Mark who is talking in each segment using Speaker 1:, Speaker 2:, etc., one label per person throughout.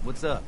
Speaker 1: What's up?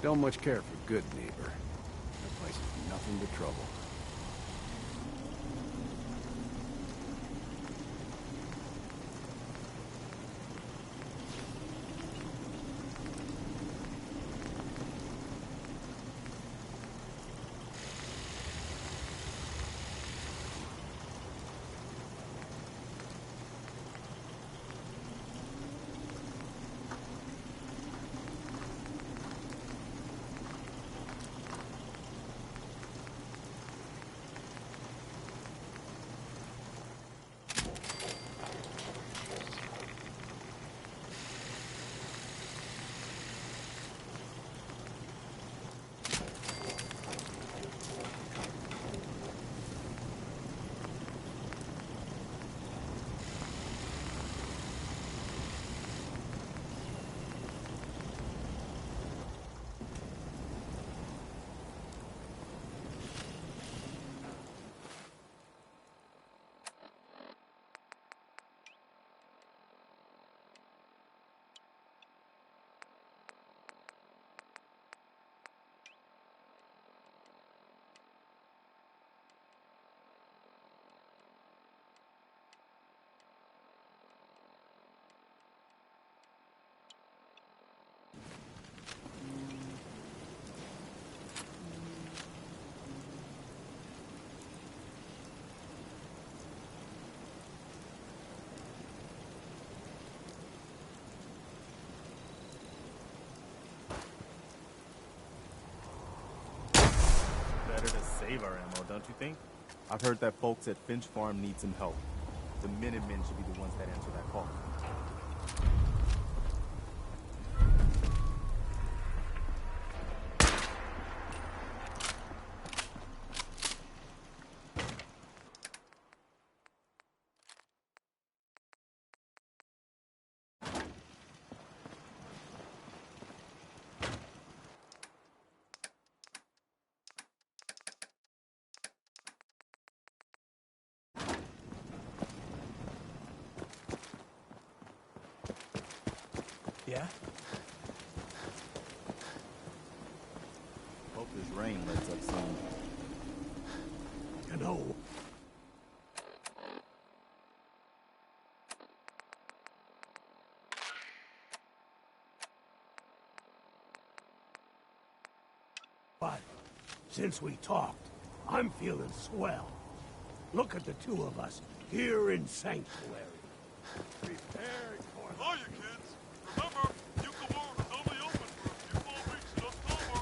Speaker 2: Don't much care for good neighbor. That place is nothing but trouble.
Speaker 1: save our ammo, don't you think? I've heard that folks at Finch Farm need some help. The Minutemen should be the ones that answer that call.
Speaker 2: Yeah?
Speaker 1: Hope this rain lets up soon.
Speaker 2: You know. But since we talked, I'm feeling swell. Look at the two of us here in Sanctuary. Prepared for the...
Speaker 3: Hiya, kids! Remember, Nuka World is only open for a few more weeks in October.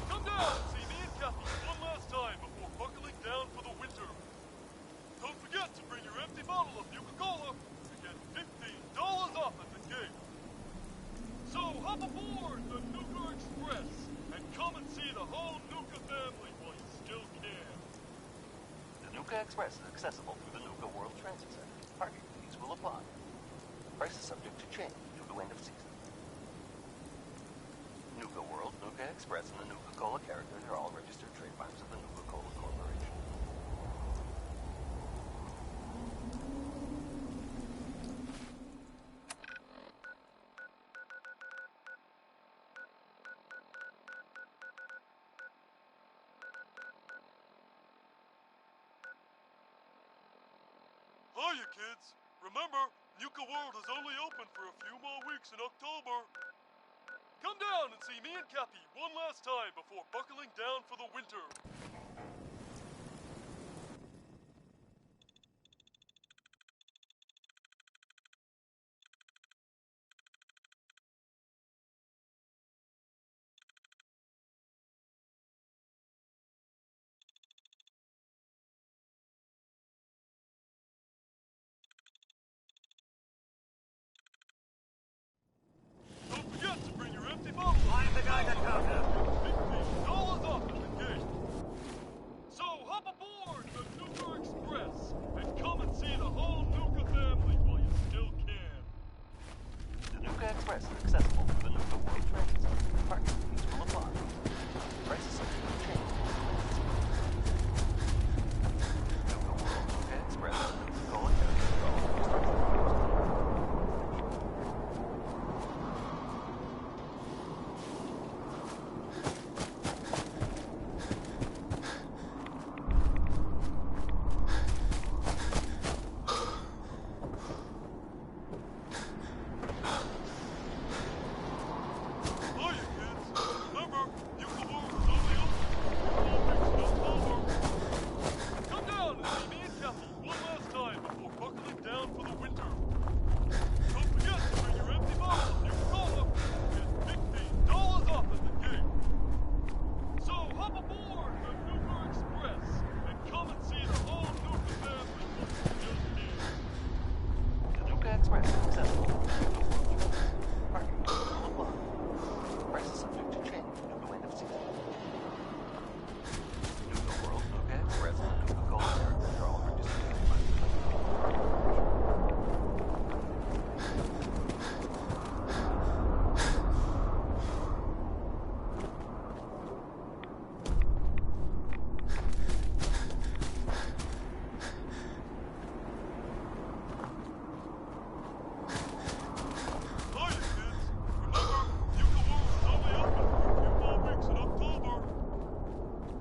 Speaker 3: Come down and see me and Kathy one last time before buckling down for the winter. Don't forget to bring your empty bottle of Nuka-Cola to get $15 off at the gate. So hop aboard the Nuka Express and come and see the whole Nuka family while you still can.
Speaker 4: The Nuka Express is accessible through the Nuka World Transit Center. Parking fees will apply. Price is subject to change due to end of season. Nuka World, Nuka Express, and the Nuka-Cola characters are all registered trademarks of the Nuka-Cola Corporation.
Speaker 3: Hiya, kids! Remember, Nuka World is only open for a few more weeks in October. Come down and see me and Cappy one last time before buckling down for the winter. Don't forget to bring your empty bottle.
Speaker 2: I'm the guy that COCA.
Speaker 3: $15 off at the gate. So hop aboard the Nuka Express and come and see the whole Nuka family while you still can.
Speaker 4: The Nuka Express is accessible through the Nuka World Transit Center. Parking fees will apply. Price is subject to change. Nuka World, Nuka Express, and the Nuka-Cola characters are all registered trademarks.
Speaker 3: Hiya, kids! Remember, Nuka World is only open for 4 weeks in October. Come down and see me and Kathy one last time before buckling down for the winter. Don't forget to bring your empty bottle of Nuka-Cola and get $15 off at the gate. So hop aboard the Nuka Express and come and see the whole Nuka family while you still can.
Speaker 4: The Nuka Express is accessible through the Nuka World Transit Center. Parking fees will apply. Price is subject to change due to end of season. Nuka World, Nuka Express, and the Nuka-Cola characters are all registered trademarks of the Nuka-Cola Corporation.
Speaker 3: Hiya, kids! Remember, Nuka World is only open for a few more weeks in October.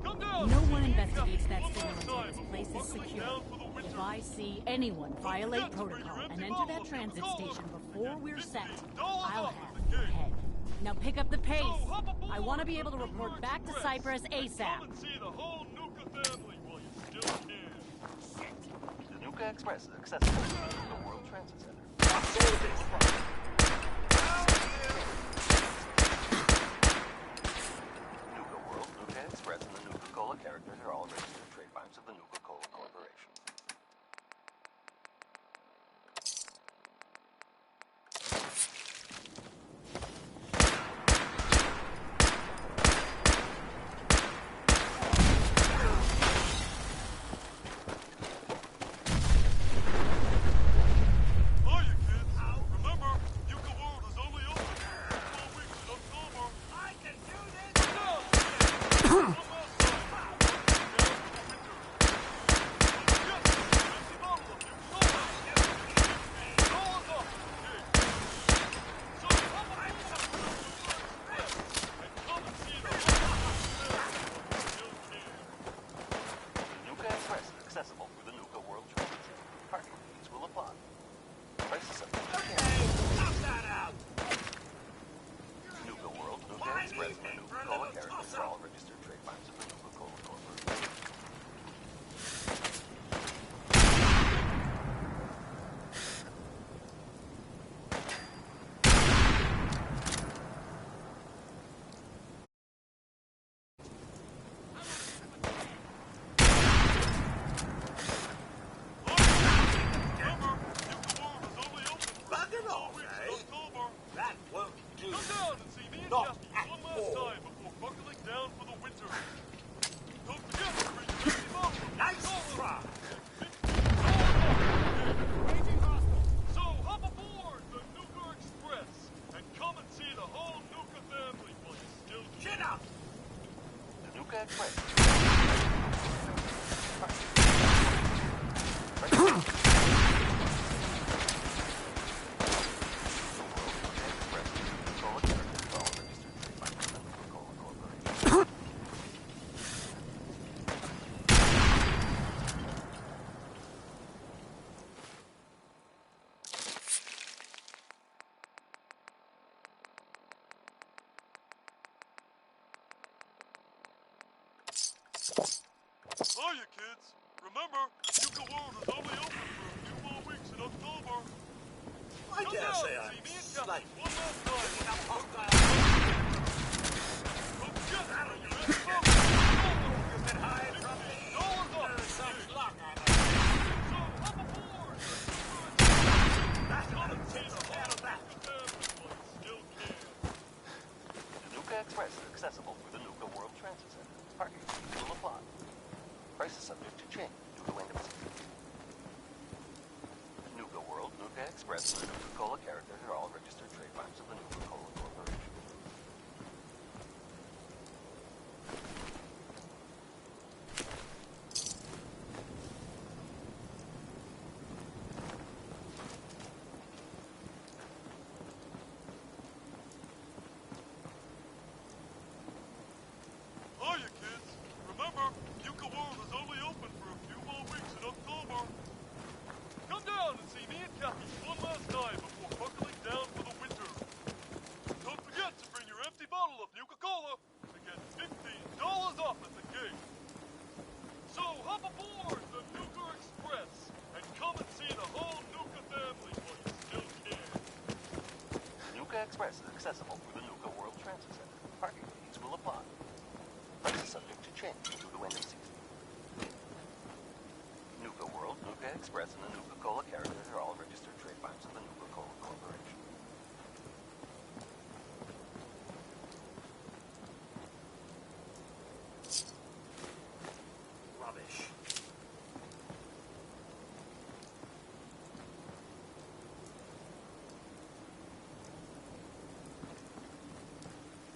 Speaker 3: Come down
Speaker 5: No
Speaker 3: and see
Speaker 5: one
Speaker 3: me and
Speaker 5: investigates
Speaker 3: Kathy
Speaker 5: that
Speaker 3: one
Speaker 5: signal
Speaker 3: last
Speaker 5: until
Speaker 3: time
Speaker 5: this
Speaker 3: before
Speaker 5: place is
Speaker 3: buckling
Speaker 5: secure.
Speaker 3: down for the winter.
Speaker 5: If I see anyone violate protocol and enter that transit station before we're set, I'll have your head. Now pick up the pace. I want to be able to report back to Cyprus
Speaker 3: Come
Speaker 5: ASAP.
Speaker 3: and see the whole Nuka family while you still can.
Speaker 4: The Nuka Express is accessible through the Nuka World Transit Center. Nuka World, Nuka Express, and the Nuka-Cola characters are all registered trademarks of the Nuka-Cola Corporation.
Speaker 3: Hiya, kids. Remember, Nuka World is only open for 4 weeks in October.
Speaker 2: I can do this!
Speaker 3: Now, one last time.
Speaker 4: Nuka Express is accessible through the Nuka World Transit Center. Parking fees will apply. Prices subject to change.
Speaker 2: Knock that out!
Speaker 4: Nuka World, Nuka Express, and the Nuka-Cola characters are all registered trademarks of the Nuka-Cola Corporation.
Speaker 3: Remember, Nuka World is only open for
Speaker 2: Bugging
Speaker 3: 4
Speaker 2: off,
Speaker 3: weeks
Speaker 2: eh?
Speaker 3: in October.
Speaker 2: That won't do.
Speaker 3: Come down and see me and
Speaker 2: Not
Speaker 3: Jackie
Speaker 2: at
Speaker 3: one last
Speaker 2: all.
Speaker 3: time before buckling down for the winter. Don't forget to bring your empty bottle of
Speaker 2: Nice
Speaker 3: Nuka-Cola.
Speaker 2: try.
Speaker 3: So hop aboard the Nuka Express and come and see the whole Nuka family while you still can.
Speaker 2: Chin up!
Speaker 4: The Nuka Express.
Speaker 3: Hiya, kids. Remember, Nuka World is only open for a few more weeks in October.
Speaker 2: I
Speaker 3: Come
Speaker 2: dare
Speaker 3: down
Speaker 2: say
Speaker 3: and
Speaker 2: I'm
Speaker 3: see me and Jackie
Speaker 2: slightly
Speaker 3: one last time.
Speaker 2: picking up hostile.
Speaker 3: Don't forget to bring your empty bottle of
Speaker 2: You can hide from me.
Speaker 3: $50 off.
Speaker 2: There's some luck on it.
Speaker 3: So hop aboard the Nuka Express.
Speaker 2: That
Speaker 3: Come
Speaker 2: one
Speaker 3: and see
Speaker 2: takes
Speaker 3: the
Speaker 2: care
Speaker 3: whole
Speaker 2: of that.
Speaker 3: Nuka family while you still can.
Speaker 4: The Nuka Express is accessible through the Nuka World Transit Center. Parking fees will apply. Prices subject to change due to end of season. Nuka World, Nuka Express, and the Nuka-Cola characters are all registered trademarks of the Nuka-Cola Corporation.
Speaker 3: Hiya, kids. Remember, Nuka World is only open for a few more weeks in October. Come down and see me and Kathy one last time before buckling down for the winter. Don't forget to bring your empty bottle of Nuka-Cola to get $15 off at the gate. So hop aboard the Nuka Express and come and see the whole Nuka family while you still can.
Speaker 4: The Nuka Express is accessible through the Nuka World Transit Center. Parking fees will apply. Prices subject to change due to end of season. Nuka World, Nuka Express, and the Nuka-Cola characters are all registered trademarks of the Nuka-Cola Corporation.
Speaker 2: Rubbish.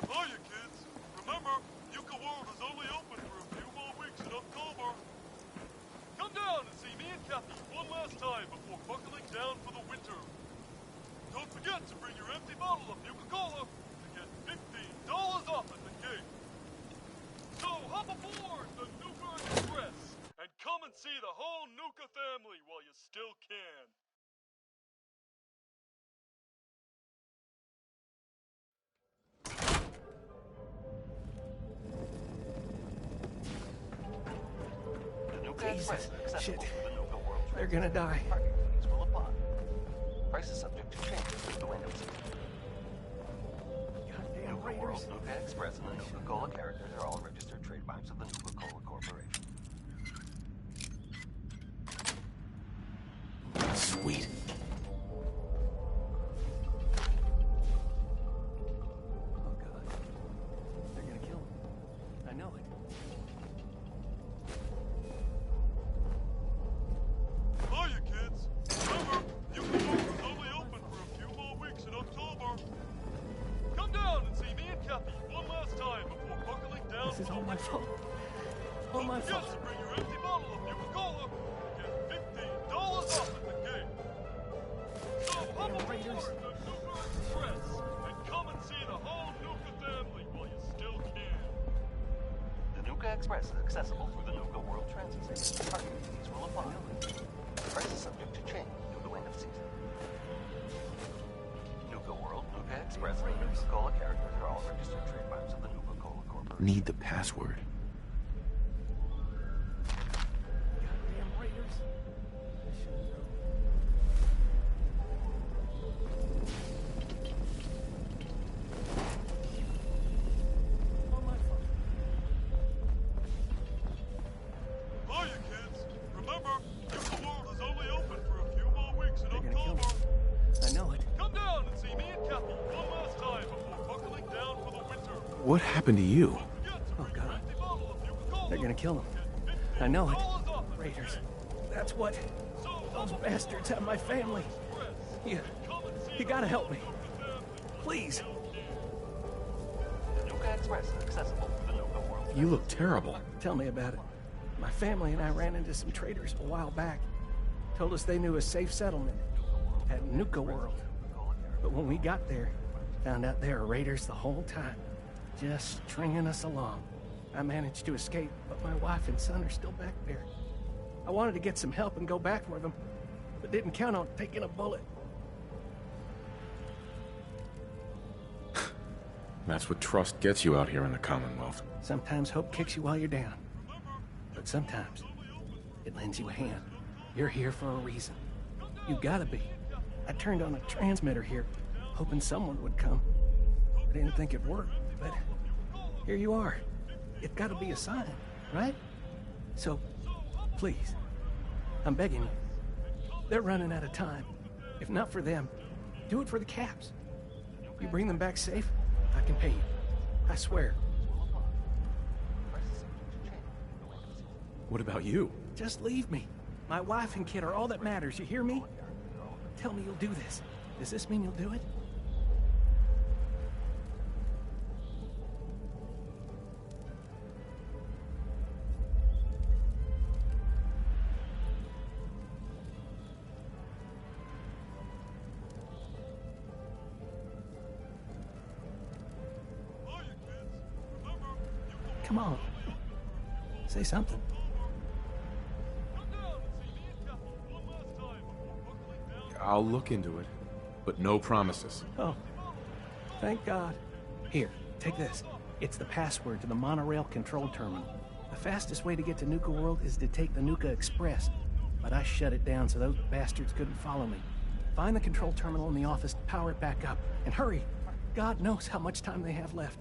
Speaker 3: Hiya, kids. Remember, Nuka World is only open for a few more weeks in October. Come down and see me and Kathy one last time before buckling down for the winter. Don't forget to bring your empty bottle of Nuka-Cola to get $15 off at the gate. So hop aboard the Nuka Express and come and see the whole Nuka family while you still can.
Speaker 4: The Nuka
Speaker 6: Jesus,
Speaker 4: Express is accessible
Speaker 6: shit.
Speaker 4: through the Nuka World
Speaker 6: They're
Speaker 4: Transit
Speaker 6: gonna
Speaker 4: Center.
Speaker 6: die.
Speaker 4: Parking fees will apply. Prices subject to change due to end of season.
Speaker 6: Goddamn
Speaker 4: Nuka World,
Speaker 6: raiders.
Speaker 4: Nuka Express, and the Nuka-Cola characters are all registered trademarks of the Nuka-Cola Corporation.
Speaker 3: Don't forget to bring your empty bottle of Nuka-Cola and get $15 off at the gate. So hop aboard the Nuka Express and come and see the whole Nuka family while you still can.
Speaker 4: The Nuka Express is accessible through the Nuka World Transit System. Parking fees will apply. Price is subject to change due to end of season. Nuka World, Nuka Express, and the Nuka-Cola characters are all registered trademarks of the Nuka-Cola Corporation.
Speaker 6: Need the password.
Speaker 2: Goddamn raiders. I should know. Oh, my fault.
Speaker 3: Hiya, kids. Remember, Nuka World is only open for a few more weeks in
Speaker 2: They're gonna kill me.
Speaker 3: October.
Speaker 2: I know it.
Speaker 3: Come down and see me and Kathy one last time before buckling down for the winter.
Speaker 6: What happened to you?
Speaker 3: Don't forget to
Speaker 2: Oh,
Speaker 3: bring your
Speaker 2: God.
Speaker 3: empty bottle of Nuka-Cola.
Speaker 2: They're gonna kill him.
Speaker 3: Get
Speaker 2: I know it.
Speaker 3: $15 off at the
Speaker 2: Raiders.
Speaker 3: gate.
Speaker 2: That's what
Speaker 3: So
Speaker 2: those
Speaker 3: hop
Speaker 2: bastards have my family.
Speaker 3: Express.
Speaker 2: You gotta help me. Please.
Speaker 4: The Nuka Express is accessible through the Nuka World.
Speaker 6: You look terrible.
Speaker 2: Tell me about it. My family and I ran into some traders a while back. Told us they knew a safe settlement at Nuka World. But when we got there, found out they were raiders the whole time. Just stringing us along. I managed to escape, but my wife and son are still back there. I wanted to get some help and go back for them, but didn't count on taking a bullet.
Speaker 6: That's what trust gets you out here in the Commonwealth.
Speaker 2: Sometimes hope kicks you while you're down. But sometimes it lends you a hand. You're here for a reason. You gotta be. I turned on a transmitter here, hoping someone would come. I didn't think it'd work, but here you are. It's gotta be a sign, right? So, please, I'm begging you. They're running out of time. If not for them, do it for the Caps. You bring them back safe, I can pay you. I swear.
Speaker 6: What about you?
Speaker 2: Just leave me. My wife and kid are all that matters, you hear me? Tell me you'll do this. Does this mean you'll do it? Come on. Say something.
Speaker 6: I'll look into it, but no promises.
Speaker 2: Oh, thank God. Here, take this. It's the password to the monorail control terminal. The fastest way to get to Nuka World is to take the Nuka Express, but I shut it down so those bastards couldn't follow me. Find the control terminal in the office, power it back up, and hurry. God knows how much time they have left.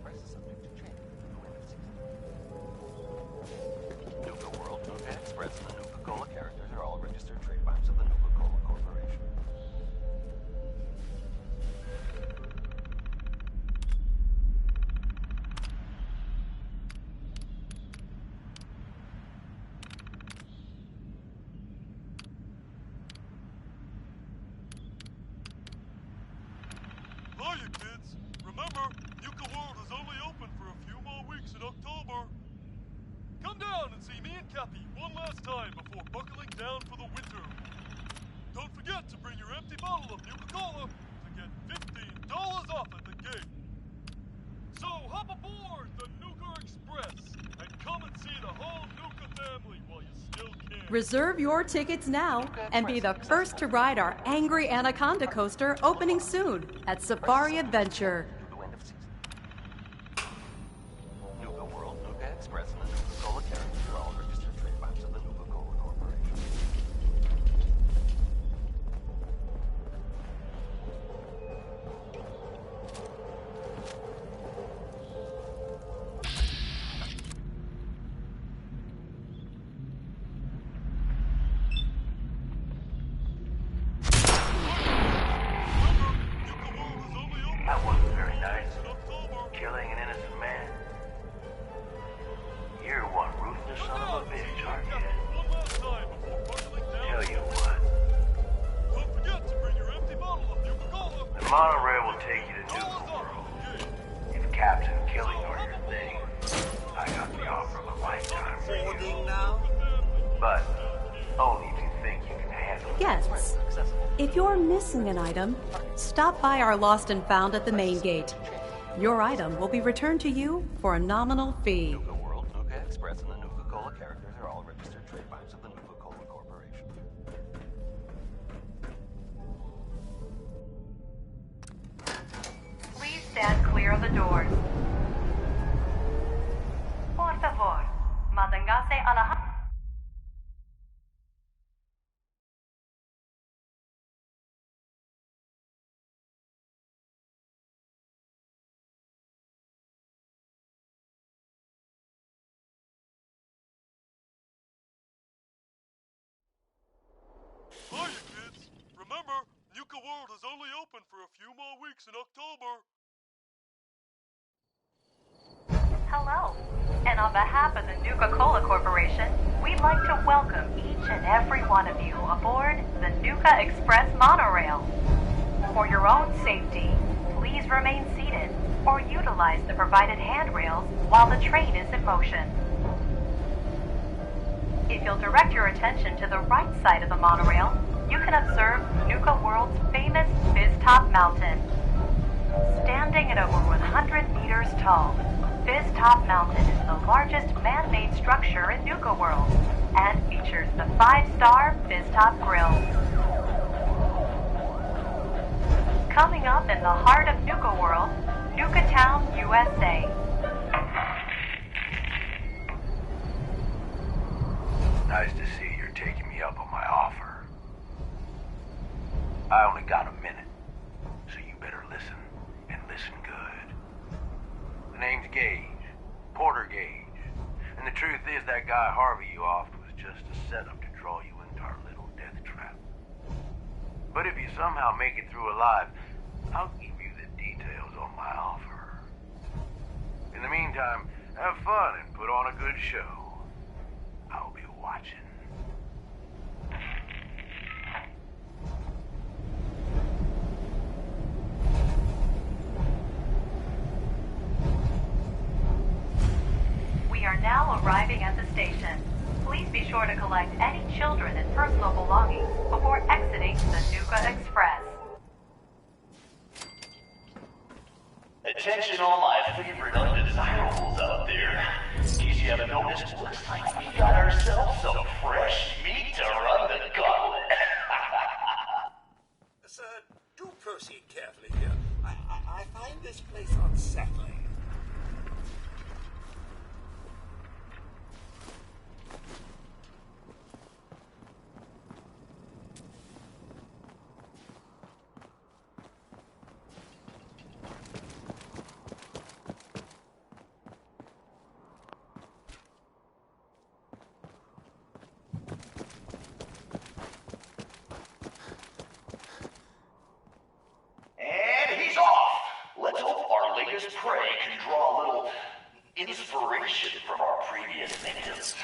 Speaker 4: Nuka World, Nuka Express, and the Nuka-Cola characters are all registered trademarks of the Nuka-Cola Corporation.
Speaker 3: Hiya, kids. Remember, Nuka World is only open for a few more weeks in October. Come down and see me and Kathy one last time before buckling down for the winter. Don't forget to bring your empty bottle of Nuka-Cola to get $15 off at the gate. So hop aboard the Nuka Express and come and see the whole Nuka family while you still can.
Speaker 5: Reserve your tickets now and be the first to ride our Angry Anaconda coaster opening soon at Safari Adventure.
Speaker 4: Due to end of season. Nuka World, Nuka Express, and the Nuka-Cola characters are all registered trademarks of the Nuka-Cola Corporation.
Speaker 3: Remember, Nuka World is only open.
Speaker 4: That was very but only if you think you can handle it.
Speaker 7: Guests, if you're missing an item, stop by our Lost and Found at the main gate. Your item will be returned to you for a nominal fee.
Speaker 4: Nuka World, Nuka Express, and the Nuka-Cola characters are all registered trademarks of the Nuka-Cola Corporation.
Speaker 8: Please stand clear of the doors. Por favor, manténgase alejado.
Speaker 3: Hiya, kids. Remember, Nuka World is only open for a few more weeks in October.
Speaker 8: Hello. And on behalf of the Nuka-Cola Corporation, we'd like to welcome each and every one of you aboard the Nuka Express monorail. For your own safety, please remain seated or utilize the provided handrails while the train is in motion. If you'll direct your attention to the right side of the monorail, you can observe Nuka World's famous Fizz-Top Mountain. Standing at over 100 meters tall, Fizz-Top Mountain is the largest man-made structure in Nuka World and features the 5-star Fizz-Top Grill. Coming up in the heart of Nuka World, Nuka Town, USA.
Speaker 9: Nice to see you're taking me up on my offer. I only got a minute, so you better listen, and listen good. The name's Gage, Porter Gage, and the truth is that guy Harvey you offed was just a setup to draw you into our little death trap. But if you somehow make it through alive, I'll give you the details on my offer. In the meantime, have fun and put on a good show. I'll be watching.
Speaker 8: We are now arriving at the station. Please be sure to collect any children and personal belongings before exiting the Nuka Express.
Speaker 10: Attention all my favorite undesirables out there. In case you haven't noticed, looks like we got ourselves some fresh meat to run the gauntlet.
Speaker 9: Sir, do proceed carefully here. I find this place unsettling.
Speaker 10: And he's off. Let's hope our latest prey can draw a little inspiration from our previous victims.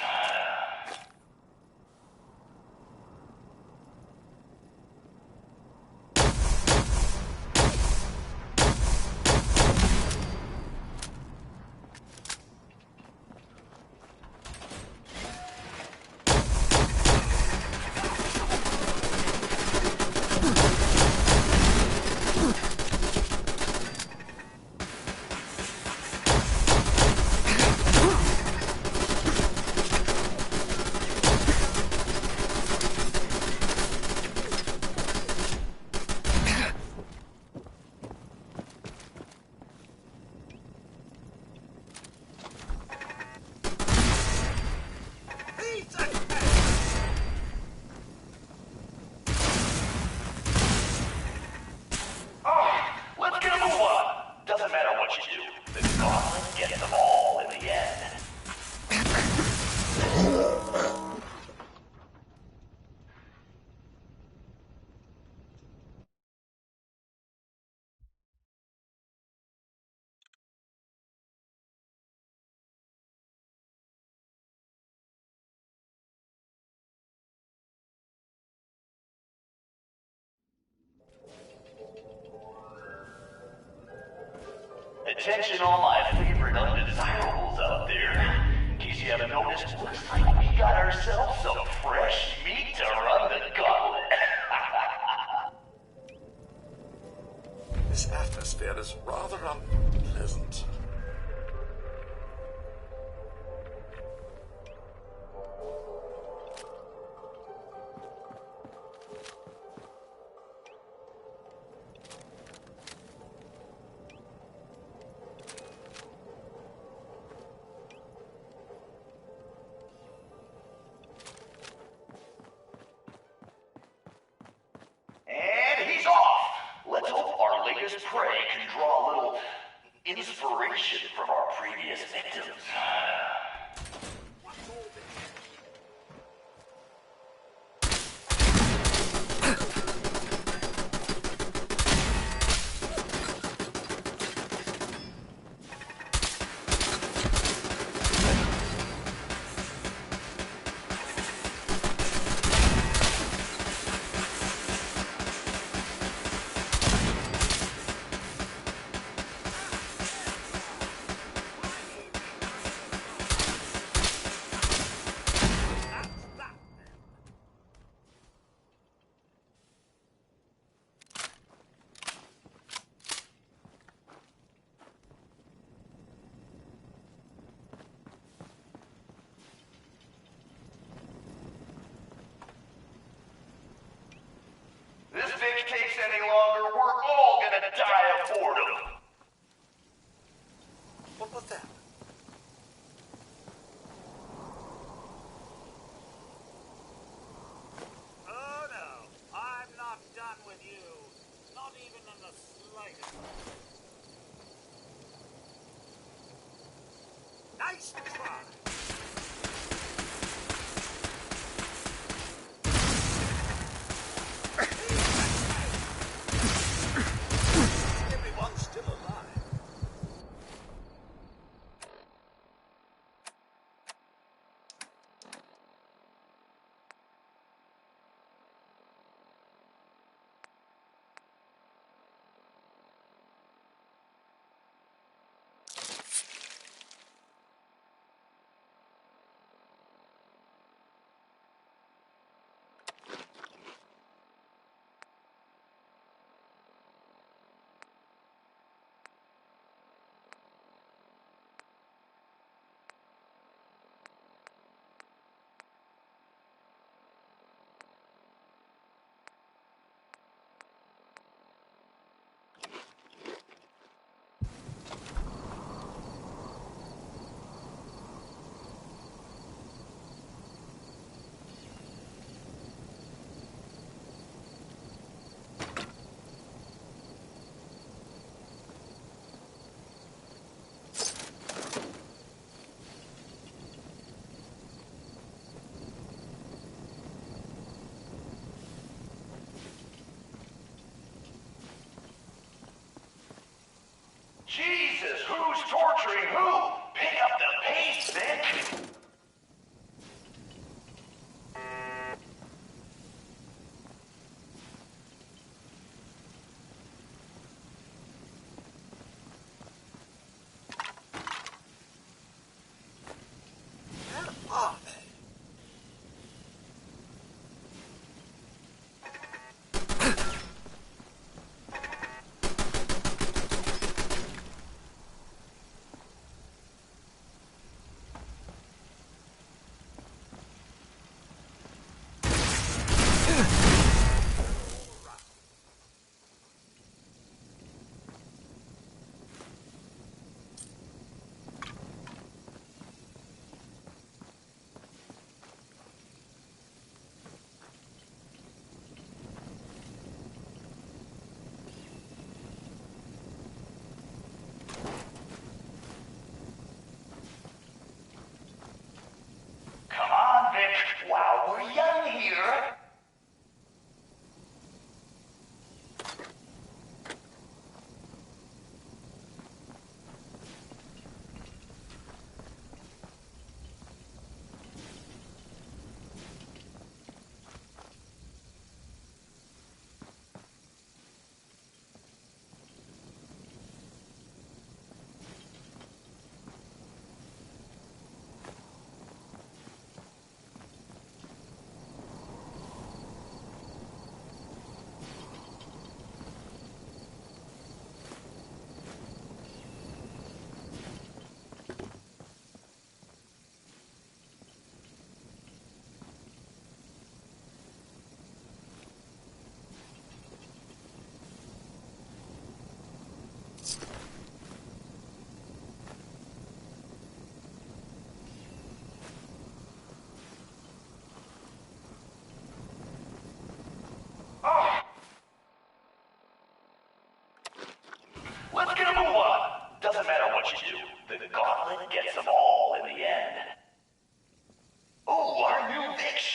Speaker 10: Let's get a move on. Doesn't matter what you do. The gauntlet gets them all in the end. Attention all my favorite undesirables out there. In case you haven't noticed, looks like we got ourselves some fresh meat to run the gauntlet.
Speaker 11: This atmosphere is rather unpleasant.
Speaker 10: And he's off. Let's hope our latest prey can draw a little inspiration from our previous victims. This bitch takes any longer, we're all gonna die of boredom.
Speaker 11: What was that?
Speaker 12: Oh no, I'm not done with you. Not even in the slightest. Nice try. Everyone's still alive.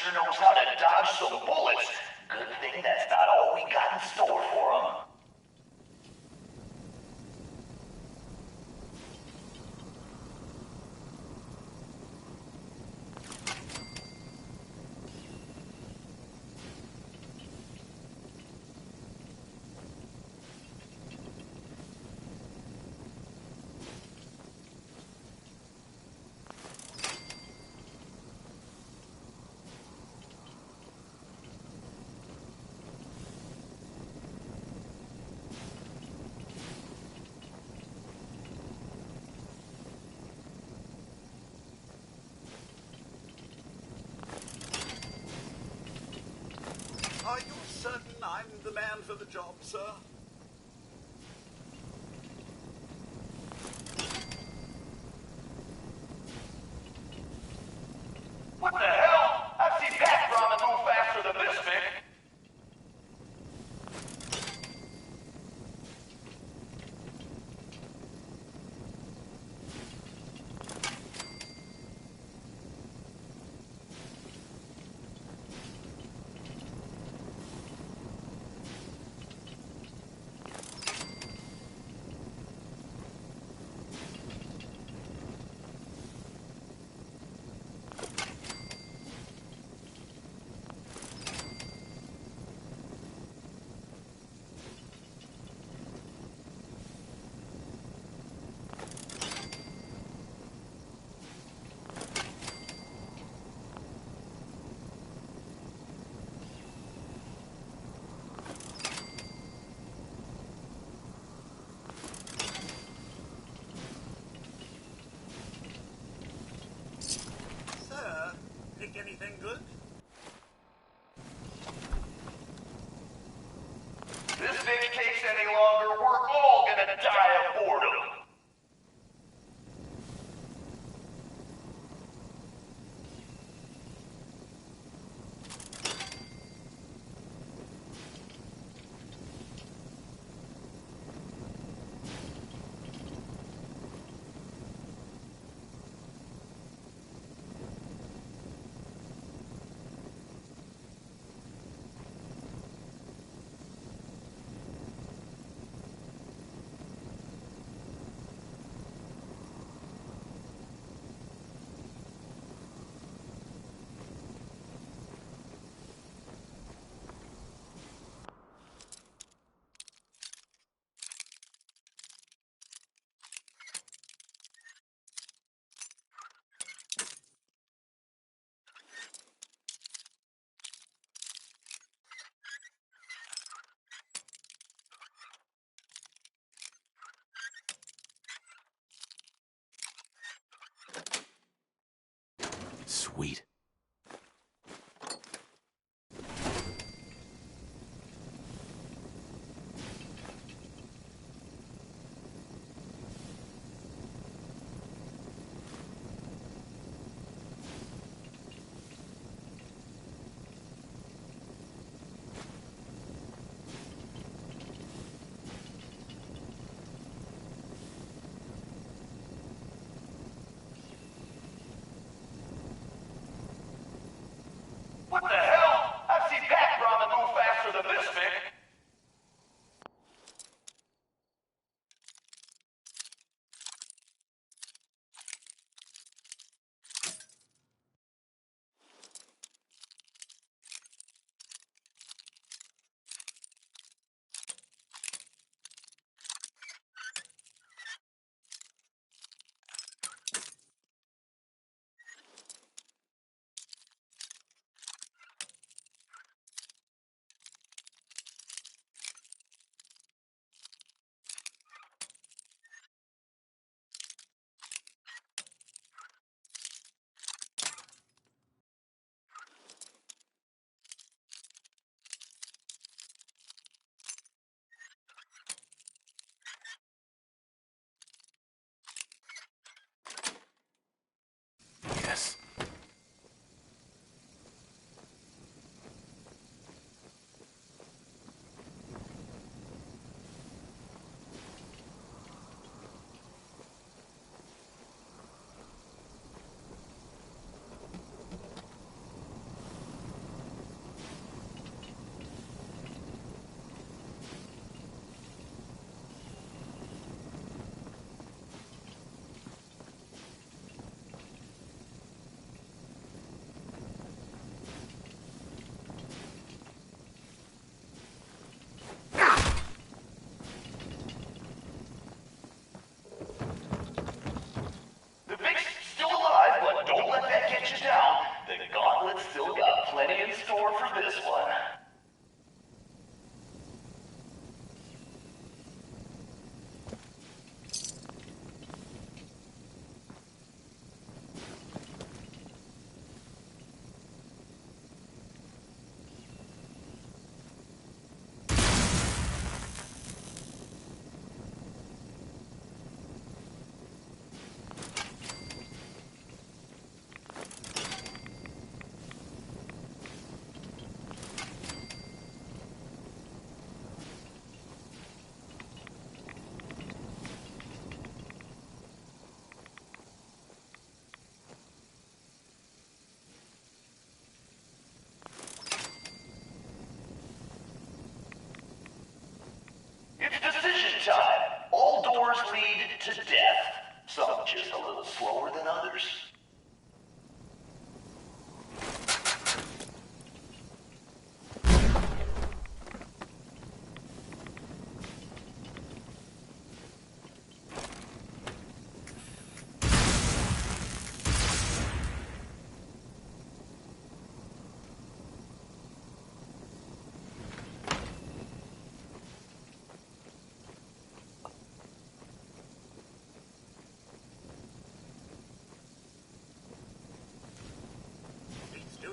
Speaker 10: sure knows how to dodge some bullets. Good thing that's not all we got in store for him.
Speaker 11: Are you certain I'm the man for the job, sir?
Speaker 10: What the hell? I've seen Pat Ramen move faster than this, Vic.
Speaker 11: Sir, pick anything good?
Speaker 10: This Vic takes any longer, we're all gonna die of boredom.
Speaker 6: Sweet.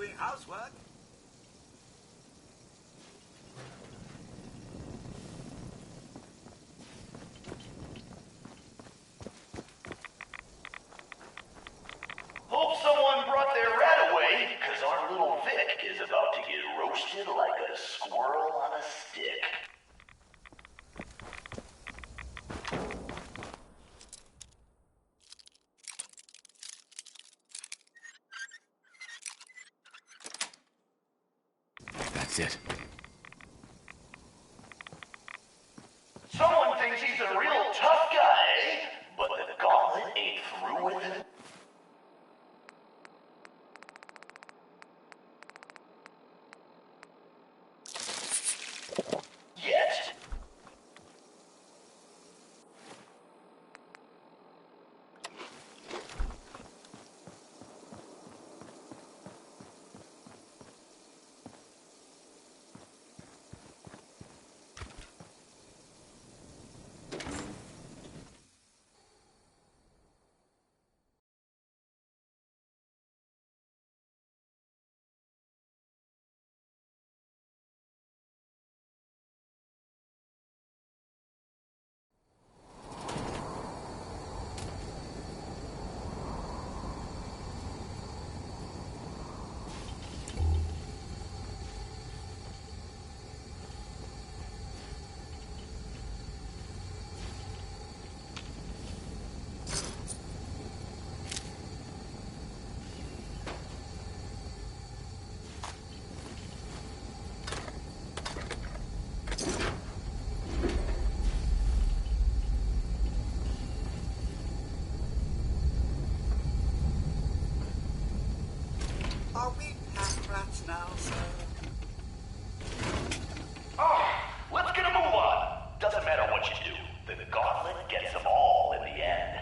Speaker 11: doing housework.
Speaker 10: Hope someone brought their rat away, because our little Vic is about to get roasted like a squirrel on a stick.
Speaker 6: That's it.
Speaker 10: Someone thinks he's a real tough guy, eh? But the Gauntlet ain't through with him. Yet.
Speaker 11: Are we pack rats now, sir?
Speaker 10: Oh, let's get a move on. Doesn't matter what you do. The Gauntlet gets them all in the end.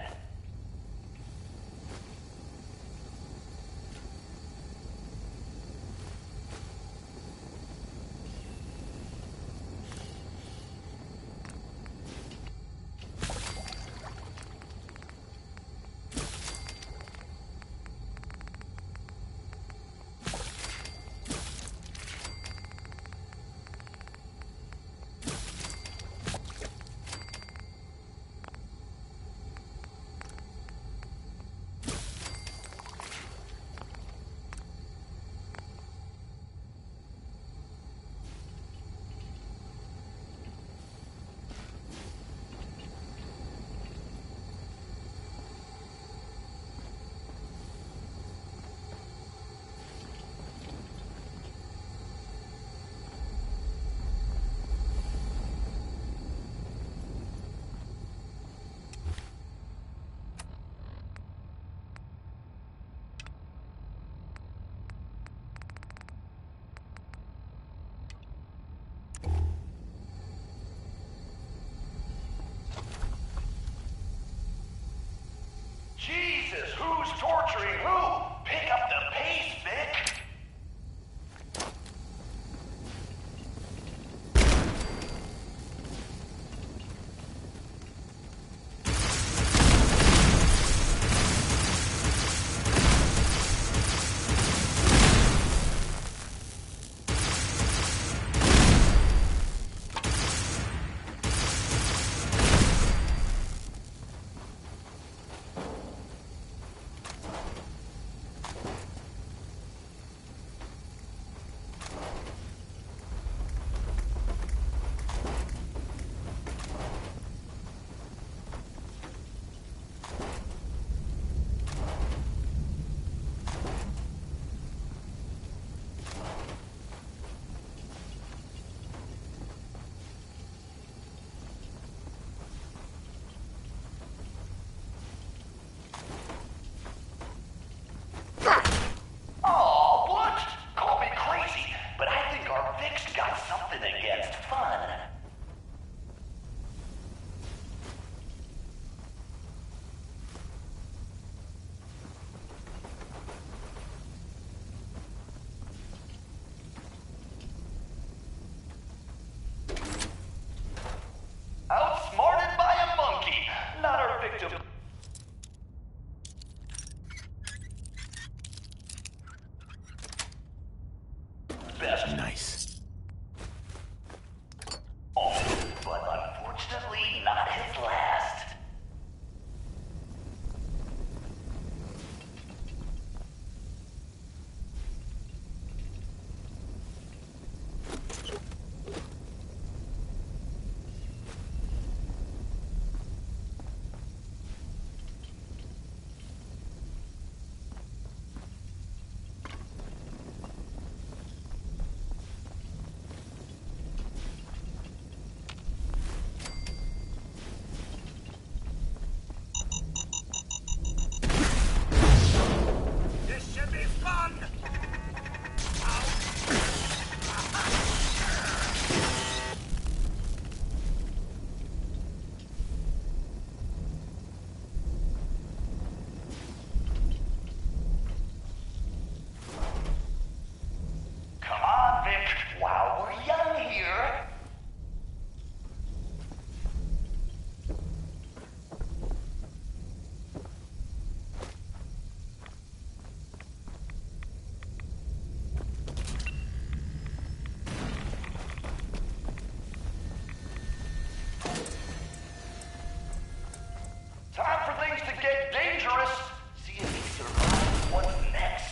Speaker 10: Jesus, who's torturing who? Pick up the pace, Vic. Vic, while we're young here. Time for things to get dangerous. See if he survives what's next.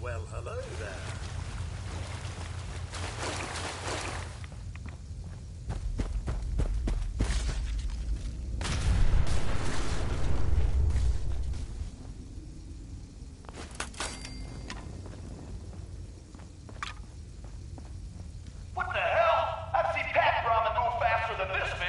Speaker 11: Well, hello there.
Speaker 10: What the hell? I've seen pack ramen go faster than this, Vic.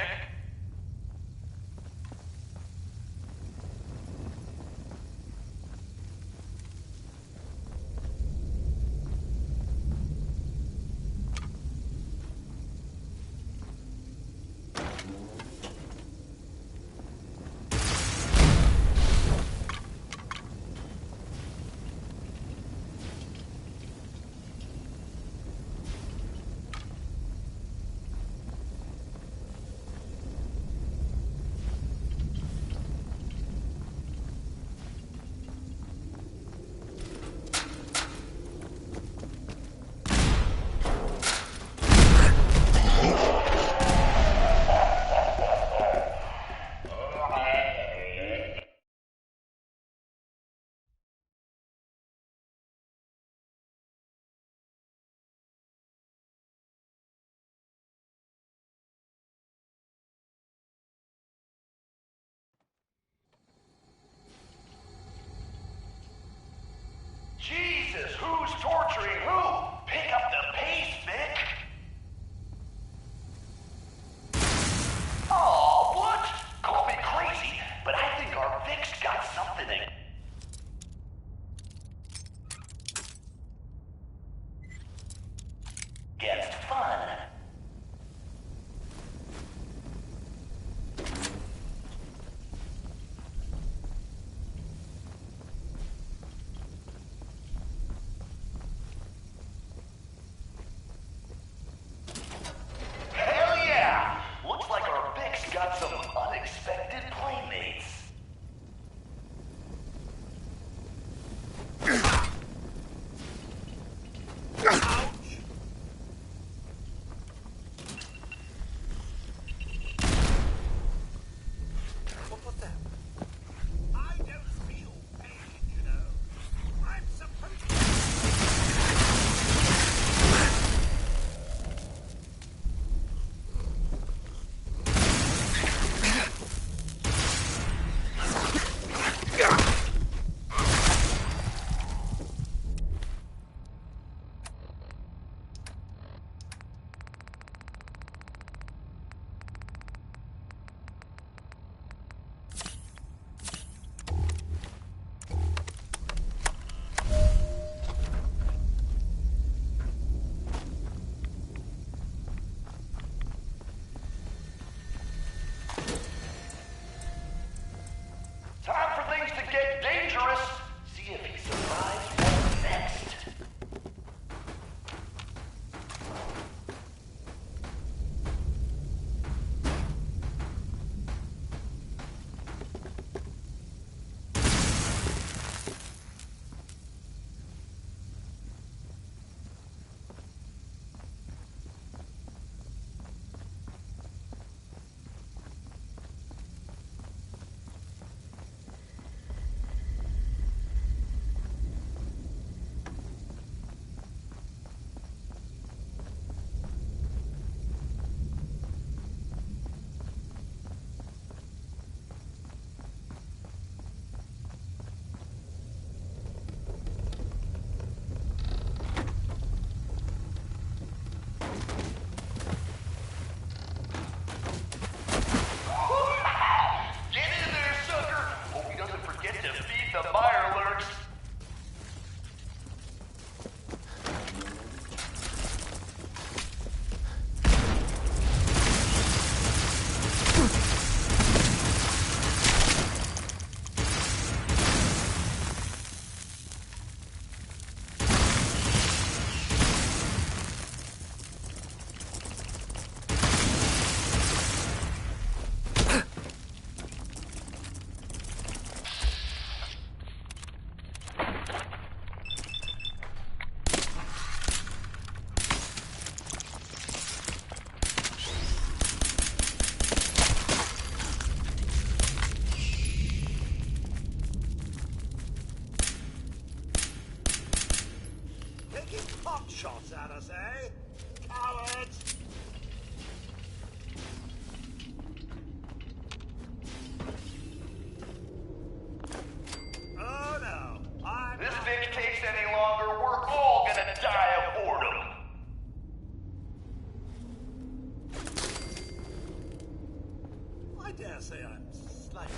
Speaker 10: Jesus, who's torturing who? Pick up the pace, Vic. Oh, what? Call me crazy, but I think our Vic's got something against fun.
Speaker 12: taking pot shots at us, eh? Cowards! Oh no,
Speaker 10: This bitch takes any longer, we're all gonna die of boredom.
Speaker 12: I dare say I'm slightly...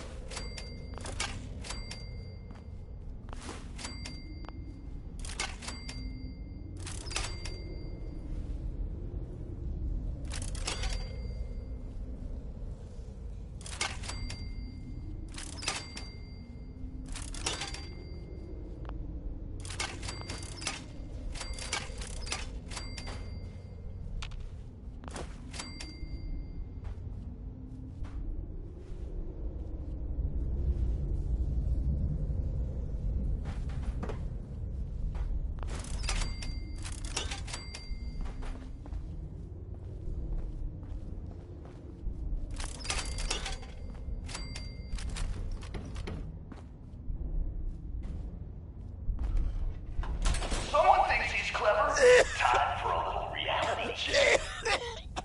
Speaker 10: Someone thinks he's clever. Time for a little reality check.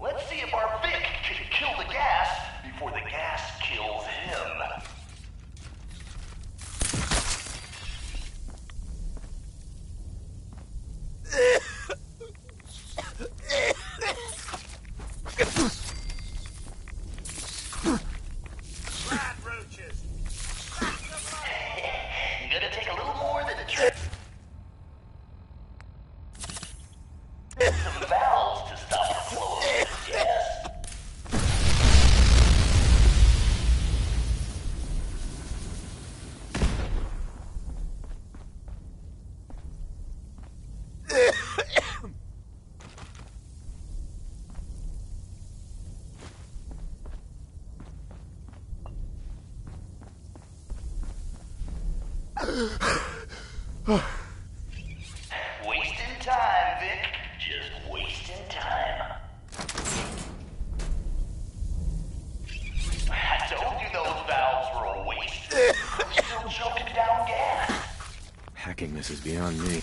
Speaker 10: Let's see if our Vic can kill the gas before the gas kills him.
Speaker 12: Rat roaches!
Speaker 10: Gonna take a little more than a trip. Some valves to stop the flow of this gas. Wasting time, Vic. Just wasting time. I told you those valves were a waste. You're still choking down gas.
Speaker 6: Hacking this is beyond me.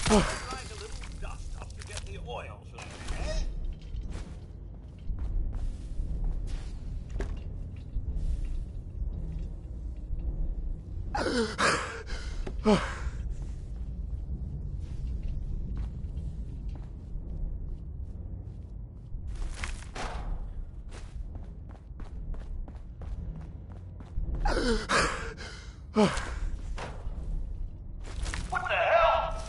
Speaker 12: Like a little dust up to get the oil flowing, eh?
Speaker 10: What the hell?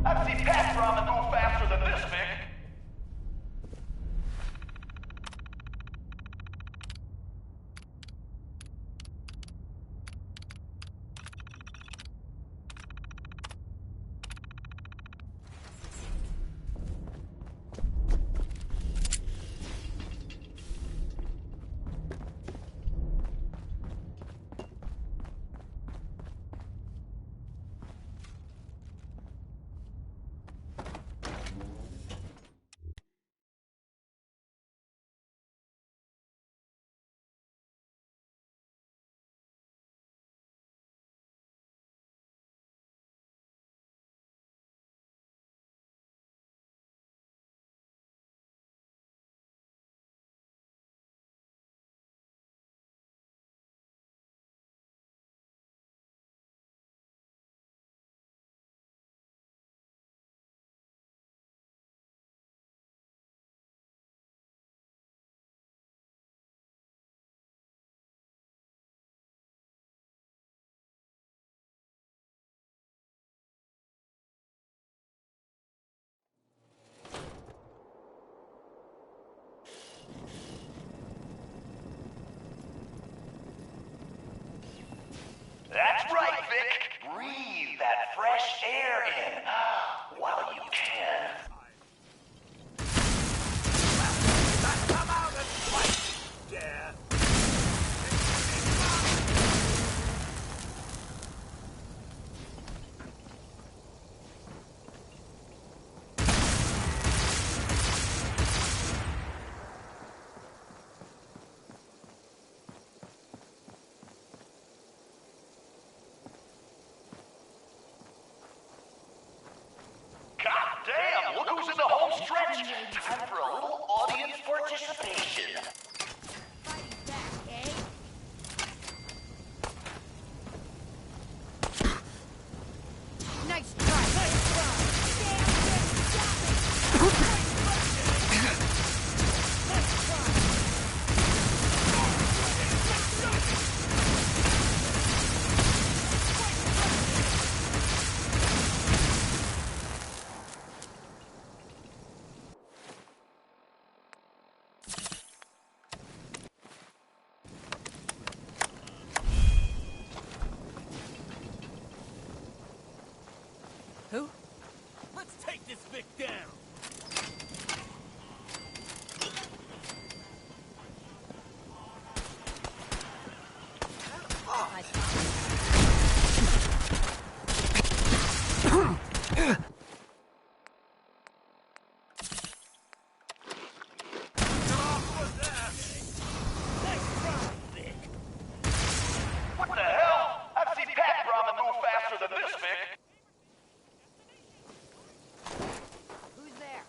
Speaker 10: I've seen Pat Ramen move faster than this, Vic. Time for a little audience participation.
Speaker 5: Fighting back, eh? Nice try! Nice try! Damn, stop it! Nice try!
Speaker 2: Who?
Speaker 12: Let's take this Vic down.
Speaker 10: What the hell? I've seen Pat Brahma move faster than this, Vic.
Speaker 5: Who's there?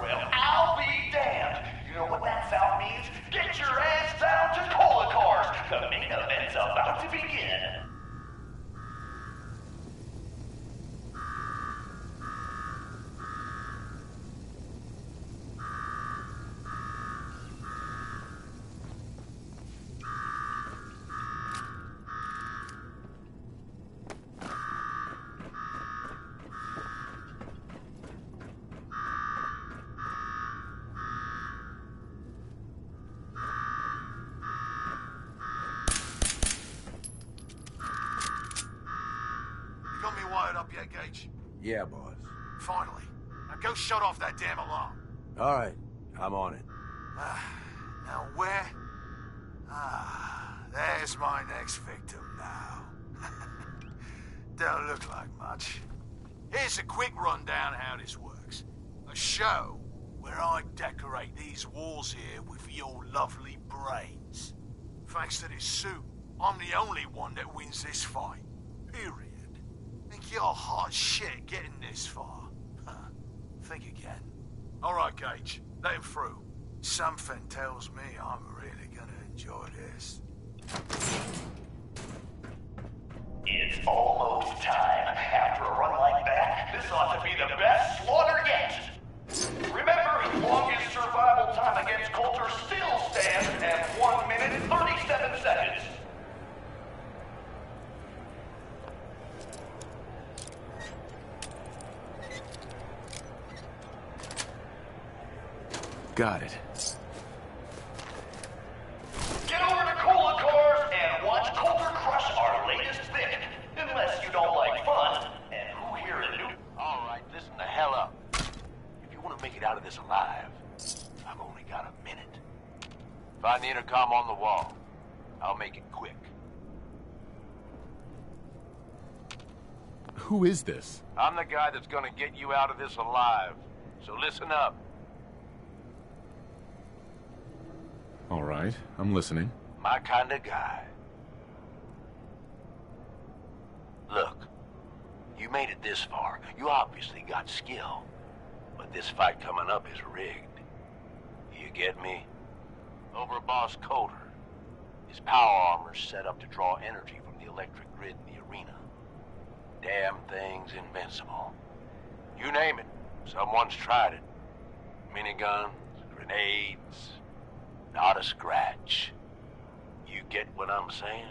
Speaker 10: Well, I'll be damned. You know what that sound means? Get your ass down to Cola Cars. The main event's about to begin.
Speaker 11: You got me wired up yet, Gage?
Speaker 9: Yeah, boss.
Speaker 11: Finally. Now go shut off that damn alarm.
Speaker 9: All right, I'm on it.
Speaker 11: Now where? There's my next victim now. Don't look like much. Here's a quick rundown of how this works. A show where I decorate these walls here with your lovely brains. Thanks to this suit, I'm the only one that wins this fight. Period. Think you're hot shit getting this far? Think again. All right, Gage. Let him through. Something tells me I'm really gonna enjoy this.
Speaker 10: It's almost time. After a run like that, this ought to be the best slaughter yet. Remember, his longest survival time against Coulter still stands at 1 minute 37 seconds.
Speaker 6: Got it.
Speaker 10: Get over to Cola Cars and watch Coulter crush our latest Vic. Unless you don't like fun. And who here is new? All right, listen the hell up. If you want to make it out of this alive, I've only got a minute. Find the intercom on the wall. I'll make it quick.
Speaker 6: Who is this?
Speaker 9: I'm the guy that's gonna get you out of this alive. So listen up.
Speaker 6: All right, I'm listening.
Speaker 9: My kind of guy. Look, you made it this far. You obviously got skill. But this fight coming up is rigged. You get me? Over Boss Coulter. His power armor's set up to draw energy from the electric grid in the arena. Damn thing's invincible. You name it, someone's tried it. Miniguns, grenades, not a scratch. You get what I'm saying?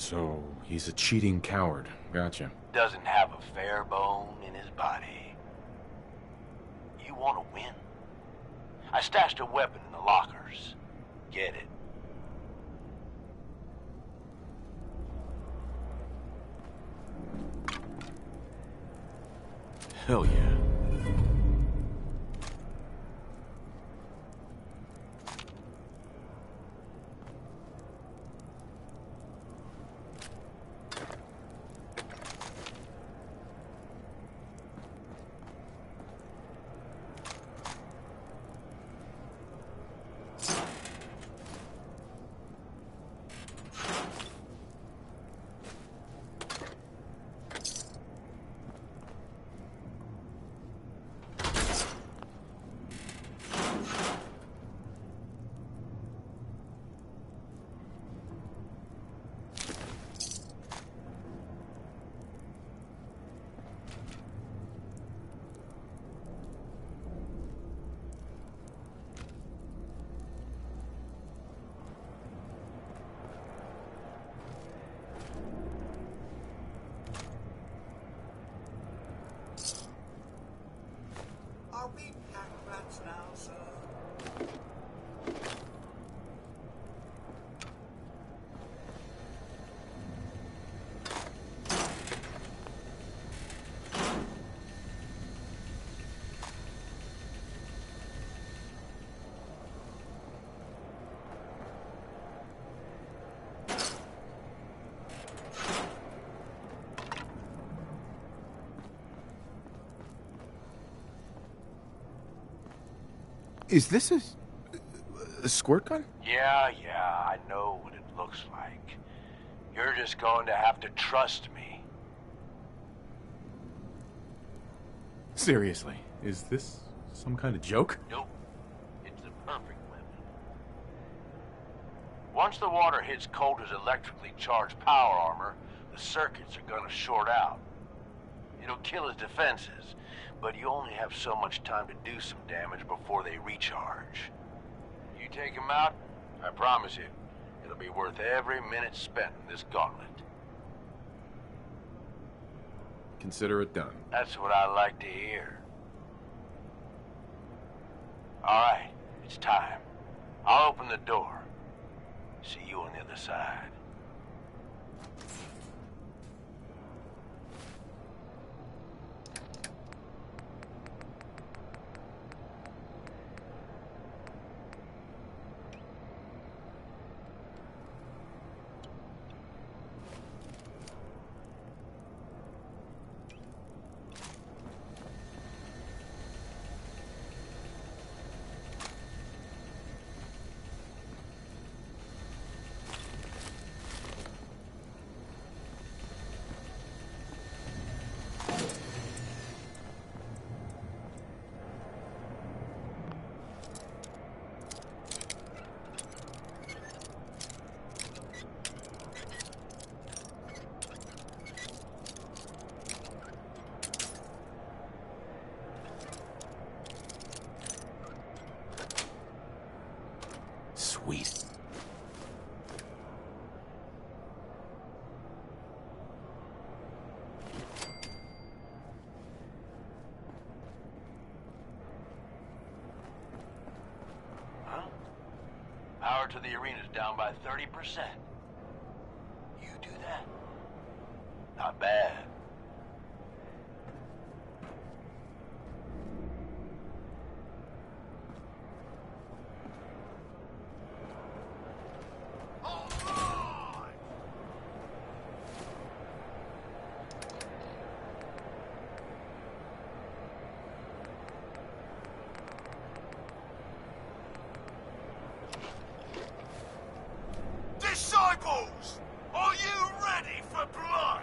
Speaker 6: So, he's a cheating coward. Gotcha.
Speaker 9: Doesn't have a fair bone in his body. You want to win? I stashed a weapon in the lockers. Get it.
Speaker 6: Hell yeah.
Speaker 12: Are we pack rats now, sir?
Speaker 6: Is this a squirt gun?
Speaker 9: Yeah, I know what it looks like. You're just going to have to trust me.
Speaker 6: Seriously, is this some kind of joke?
Speaker 9: Nope. It's the perfect weapon. Once the water hits Coulter's electrically charged power armor, the circuits are gonna short out. It'll kill his defenses, but you only have so much time to do some damage before they recharge. You take him out, I promise you, it'll be worth every minute spent in this gauntlet.
Speaker 6: Consider it done.
Speaker 9: That's what I like to hear. All right, it's time. I'll open the door. See you on the other side.
Speaker 6: Sweet.
Speaker 9: Huh? Power to the arena's down by 30%. You do that? Not bad.
Speaker 11: Disciples, are you ready for blood?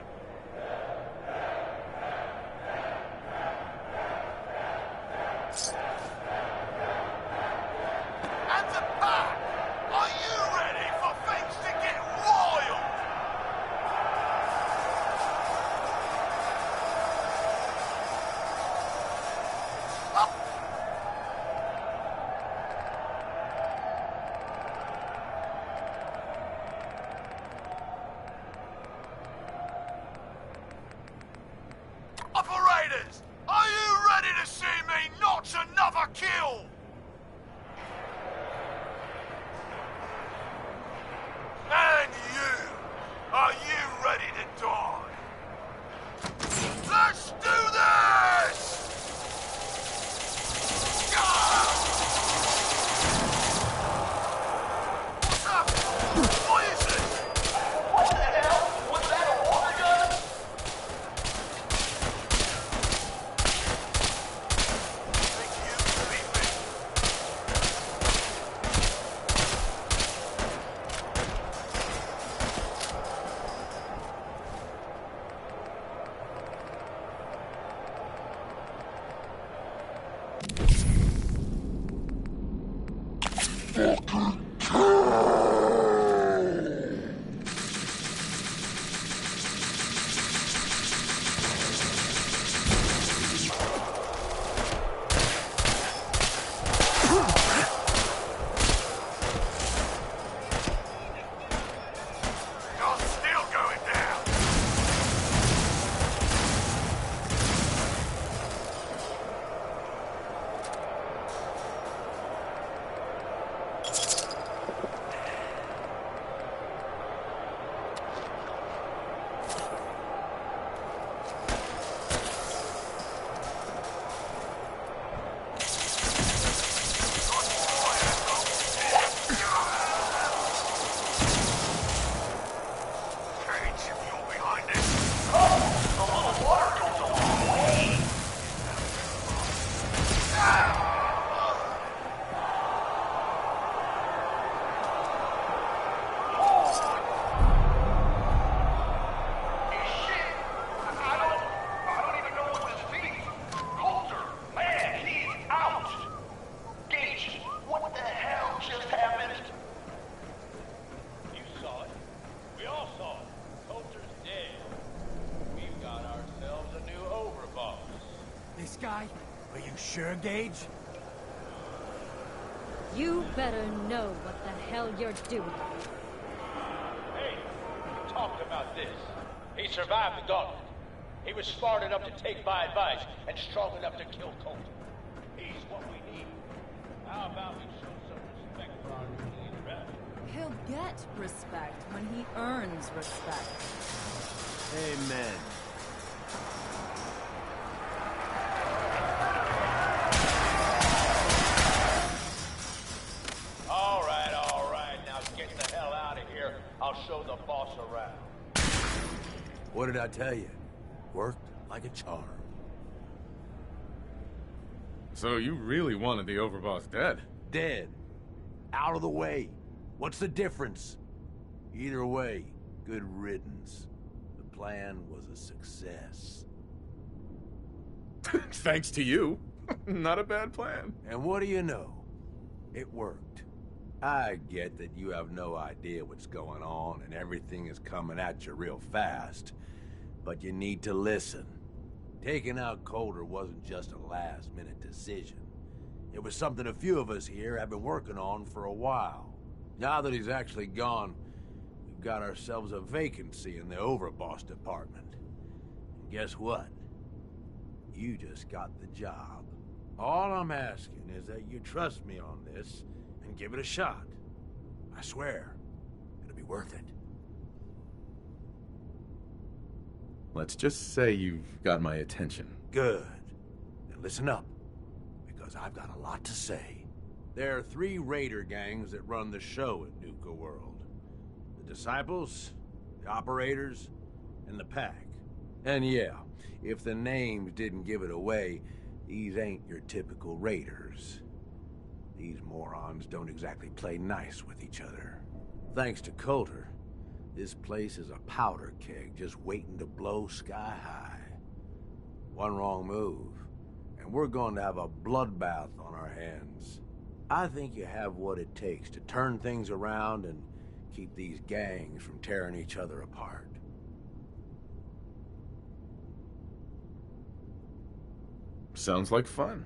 Speaker 13: Sure, Gage?
Speaker 5: You better know what the hell you're doing.
Speaker 10: Hey, we talked about this. He survived the Gauntlet. He was smart enough to take my advice and strong enough to kill Coulter. He's what we need. How about we show some respect for our new leader?
Speaker 14: He'll get respect when he earns respect.
Speaker 1: Amen.
Speaker 10: All right. Now get the hell out of here. I'll show the boss around.
Speaker 9: What did I tell you? Worked like a charm.
Speaker 6: So you really wanted the overboss dead?
Speaker 9: Dead. Out of the way. What's the difference? Either way, good riddance. The plan was a success.
Speaker 6: Thanks to you. Not a bad plan.
Speaker 9: And what do you know? It worked. I get that you have no idea what's going on and everything is coming at you real fast. But you need to listen. Taking out Coulter wasn't just a last-minute decision. It was something a few of us here have been working on for a while. Now that he's actually gone, we've got ourselves a vacancy in the overboss department. And guess what? You just got the job. All I'm asking is that you trust me on this and give it a shot. I swear, it'll be worth it.
Speaker 6: Let's just say you've got my attention.
Speaker 9: Good. Then listen up, because I've got a lot to say. There are 3 raider gangs that run the show at Nuka World. The Disciples, the Operators, and the Pack. And yeah, if the names didn't give it away, these ain't your typical raiders. These morons don't exactly play nice with each other. Thanks to Coulter, this place is a powder keg just waiting to blow sky high. One wrong move, and we're going to have a bloodbath on our hands. I think you have what it takes to turn things around and keep these gangs from tearing each other apart.
Speaker 6: Sounds like fun.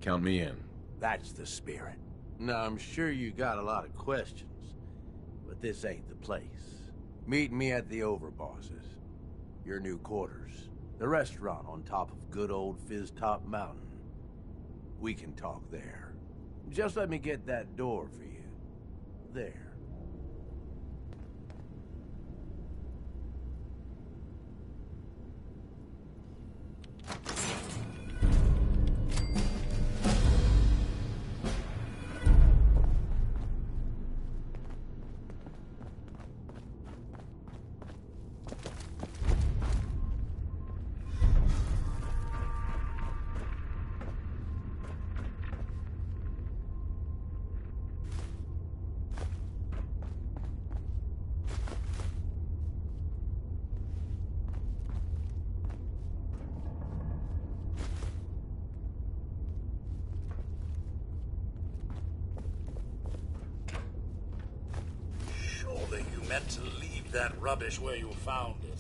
Speaker 6: Count me in.
Speaker 9: That's the spirit. Now, I'm sure you got a lot of questions, but this ain't the place. Meet me at the Overbosses, your new quarters, the restaurant on top of good old Fizztop Mountain. We can talk there. Just let me get that door for you. There.
Speaker 12: meant to leave that rubbish where you found it.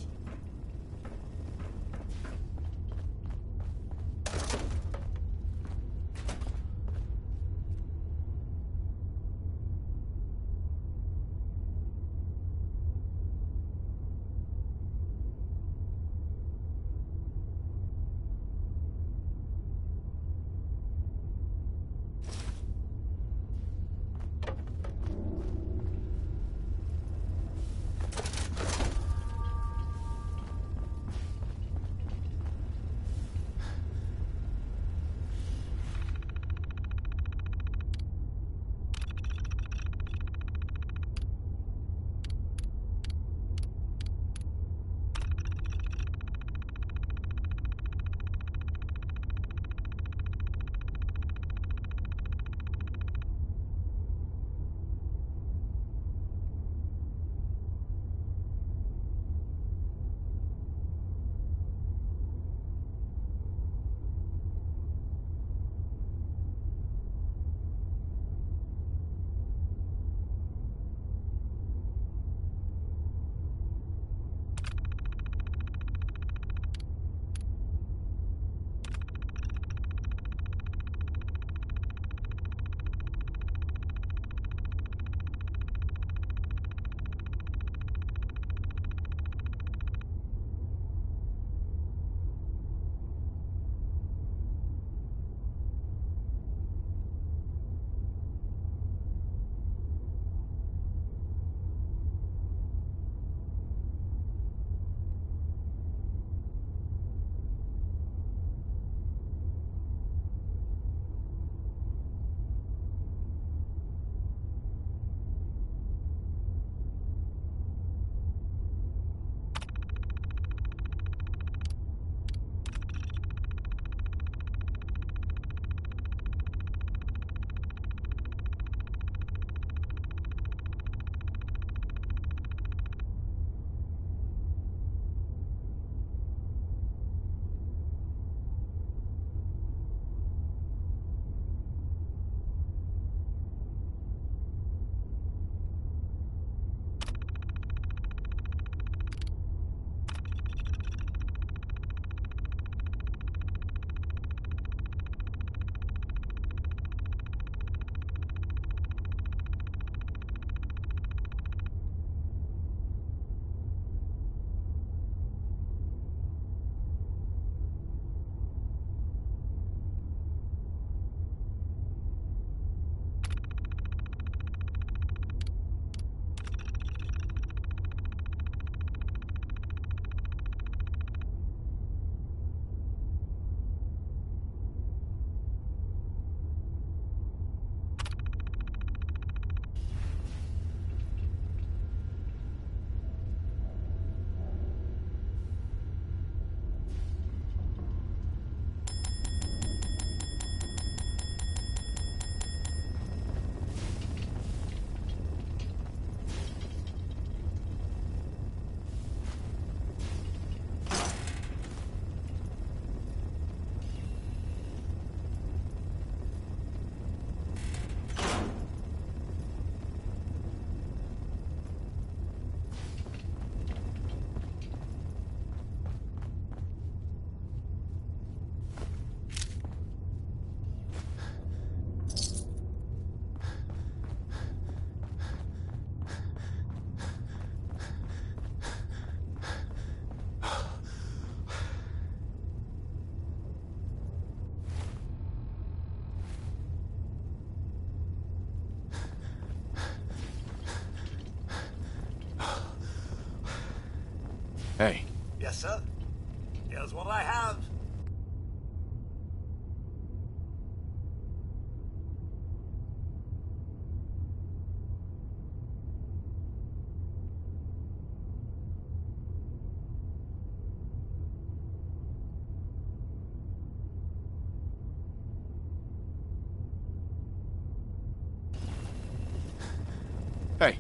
Speaker 6: Hey.
Speaker 12: Yes, sir. Here's what I have.
Speaker 6: Hey.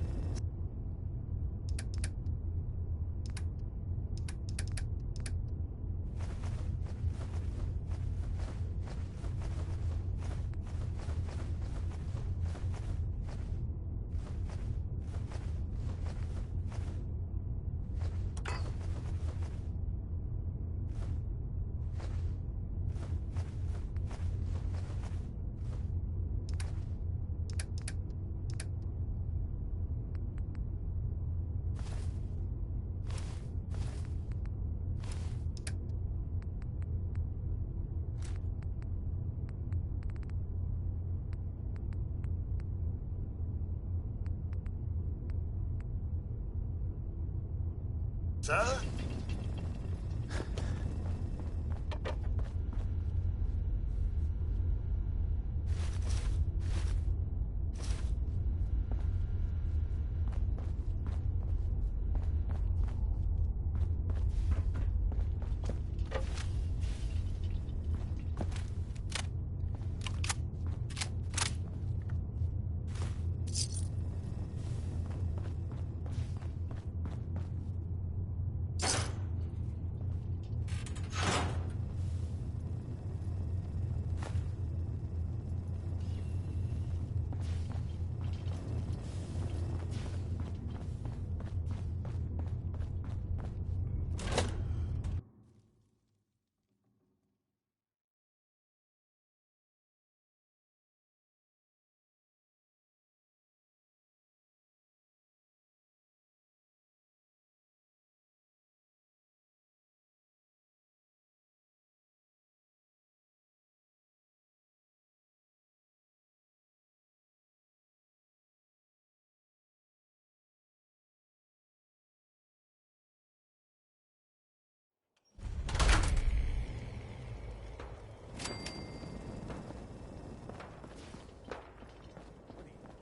Speaker 11: Sir?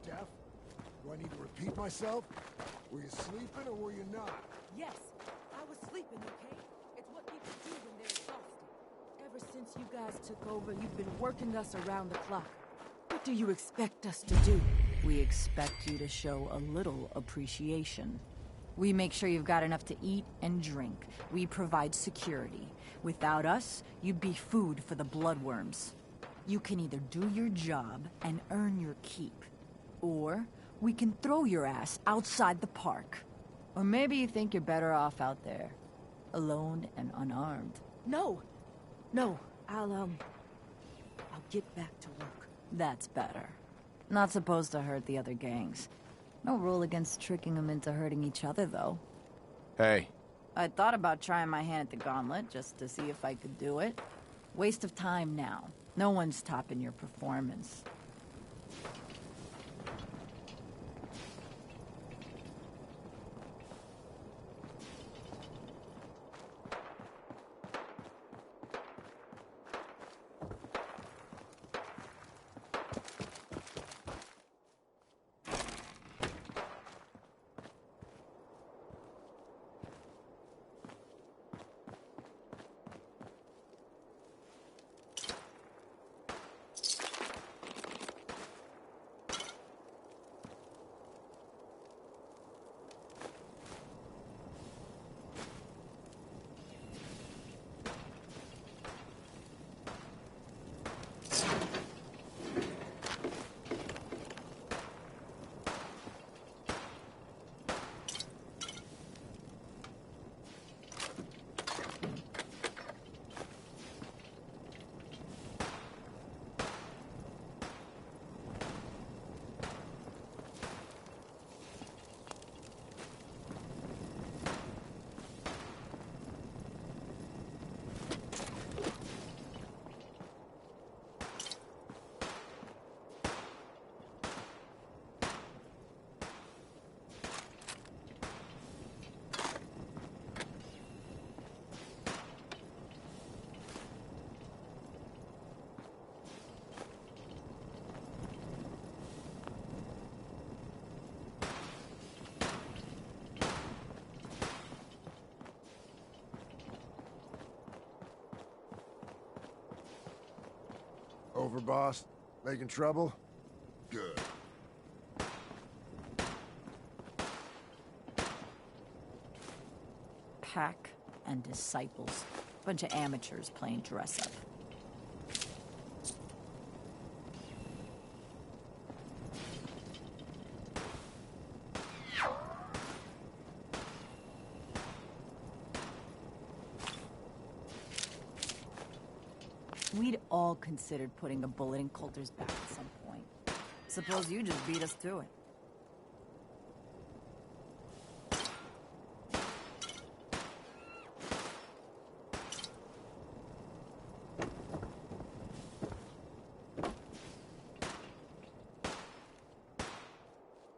Speaker 13: Deaf? Do I need to repeat myself? Were you sleeping or were you not?
Speaker 14: Yes, I was sleeping, okay? It's what people do when they're exhausted. Ever since you guys took over, you've been working us around the clock. What do you expect us to do? We expect you to show a little appreciation. We make sure you've got enough to eat and drink. We provide security. Without us, you'd be food for the bloodworms. You can either do your job and earn your keep, or we can throw your ass outside the park. Or maybe you think you're better off out there, alone and unarmed. No, I'll get back to work. That's better. Not supposed to hurt the other gangs. No rule against tricking them into hurting each other, though.
Speaker 6: Hey.
Speaker 14: I thought about trying my hand at the Gauntlet, just to see if I could do it. Waste of time now. No one's topping your performance.
Speaker 13: Over, boss? Making trouble? Good.
Speaker 14: Pack and disciples. Bunch of amateurs playing dress-up. We'd all considered putting a bullet in Coulter's back at some point. Suppose you just beat us to it.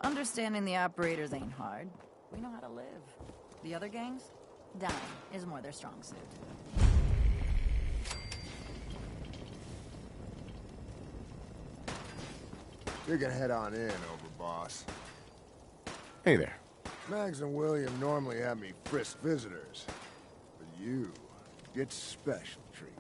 Speaker 14: Understanding the operators ain't hard. We know how to live. The other gangs?
Speaker 5: Dying is more their strong suit.
Speaker 13: You can head on in, Overboss.
Speaker 6: Hey there.
Speaker 13: Mags and William normally have me frisk visitors, but you get special treatment.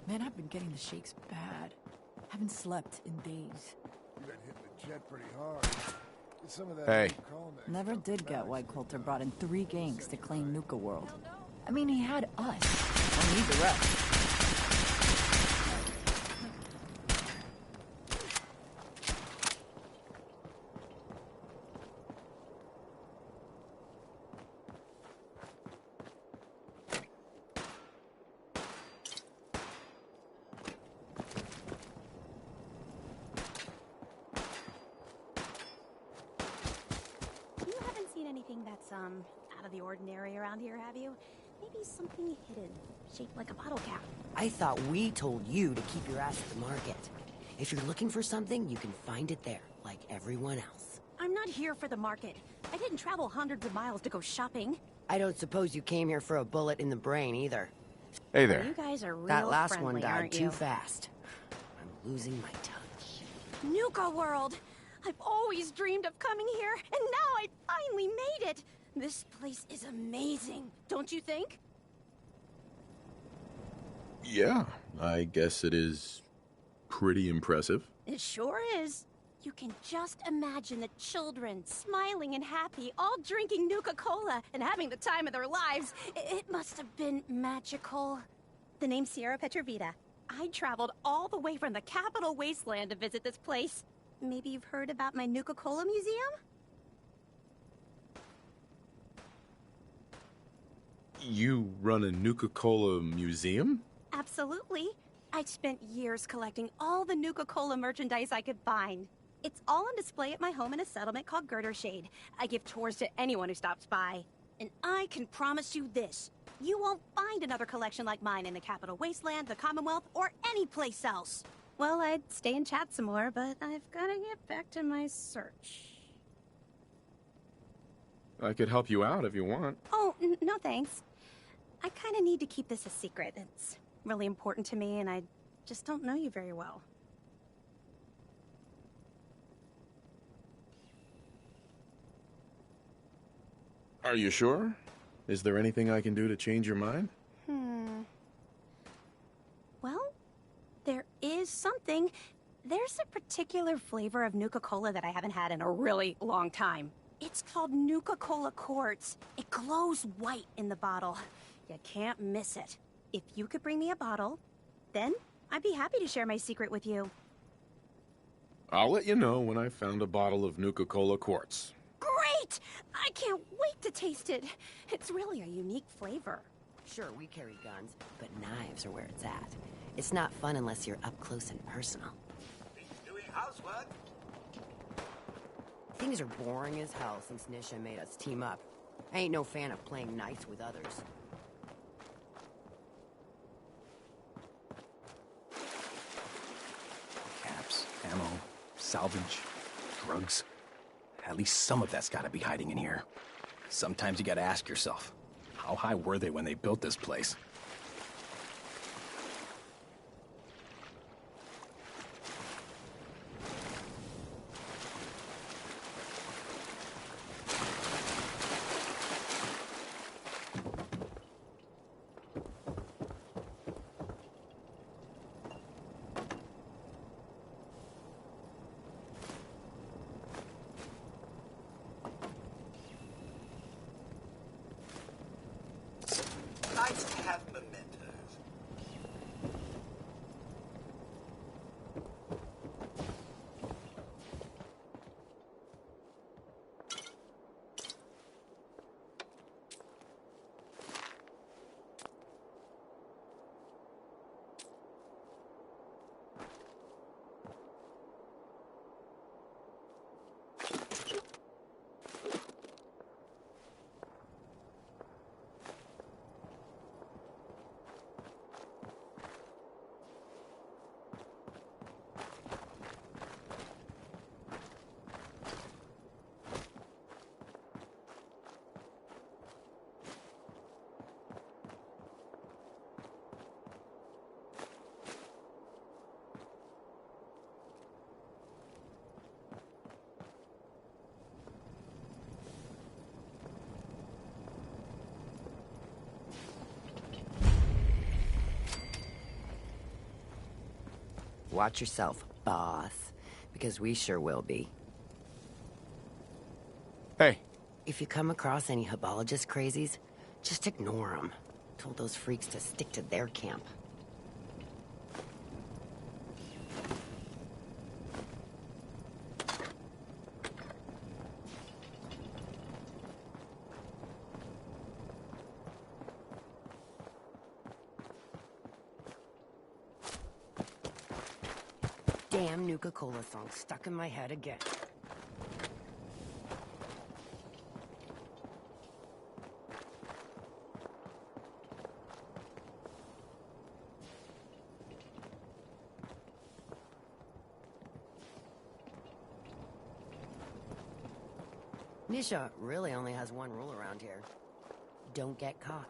Speaker 14: Man, I've been getting the shakes bad. Haven't slept in days.
Speaker 13: You've been hitting the jet pretty hard. Get some of that
Speaker 6: Hey.
Speaker 13: Calmex
Speaker 14: Never
Speaker 13: stuff
Speaker 14: did get
Speaker 13: back.
Speaker 14: why Coulter brought in 3 gangs to claim Nuka World. I mean, he had us. I need the rest.
Speaker 15: You haven't seen anything that's, out of the ordinary around here, have you? Maybe something hidden, shaped like a bottle cap.
Speaker 16: I thought we told you to keep your ass at the market. If you're looking for something, you can find it there, like everyone else.
Speaker 15: I'm not here for the market. I didn't travel hundreds of miles to go shopping.
Speaker 16: I don't suppose you came here for a bullet in the brain, either.
Speaker 6: Hey there.
Speaker 15: You guys are real
Speaker 16: That last
Speaker 15: friendly,
Speaker 16: one died
Speaker 15: aren't
Speaker 16: too
Speaker 15: you?
Speaker 16: fast. I'm losing my touch.
Speaker 15: Nuka World! I've always dreamed of coming here, and now I finally made it! This place is amazing, don't you think?
Speaker 6: Yeah, I guess it is pretty impressive.
Speaker 15: It sure is. You can just imagine the children smiling and happy, all drinking Nuka-Cola and having the time of their lives. It must have been magical. The name's Sierra Petrovita. I traveled all the way from the capital wasteland to visit this place. Maybe you've heard about my Nuka-Cola museum?
Speaker 6: You run a Nuka-Cola museum?
Speaker 15: Absolutely. I've spent years collecting all the Nuka-Cola merchandise I could find. It's all on display at my home in a settlement called Girdershade. I give tours to anyone who stops by. And I can promise you this. You won't find another collection like mine in the Capital Wasteland, the Commonwealth, or any place else. Well, I'd stay and chat some more, but I've got to get back to my search.
Speaker 6: I could help you out if you want.
Speaker 15: Oh, no thanks. I kind of need to keep this a secret. It's really important to me, and I just don't know you very well.
Speaker 6: Are you sure? Is there anything I can do to change your mind?
Speaker 15: Well, there is something. There's a particular flavor of Nuka-Cola that I haven't had in a really long time. It's called Nuka-Cola Quartz. It glows white in the bottle. You can't miss it. If you could bring me a bottle, then I'd be happy to share my secret with you.
Speaker 6: I'll let you know when I've found a bottle of Nuka-Cola Quartz.
Speaker 15: Great! I can't wait to taste it. It's really a unique flavor.
Speaker 16: Sure, we carry guns, but knives are where it's at. It's not fun unless you're up close and personal.
Speaker 12: Doing housework?
Speaker 16: Things are boring as hell since Nisha made us team up. I ain't no fan of playing nice with others.
Speaker 2: Caps, ammo, salvage, drugs. At least some of that's gotta be hiding in here. Sometimes you gotta ask yourself, how high were they when they built this place?
Speaker 12: Nice to have
Speaker 16: watch yourself, boss. Because we sure will be.
Speaker 13: Hey.
Speaker 16: If you come across any Hibologist crazies, just ignore them. Told those freaks to stick to their camp. Damn Nuka Cola song stuck in my head again. Nisha really only has one rule around here. Don't get caught.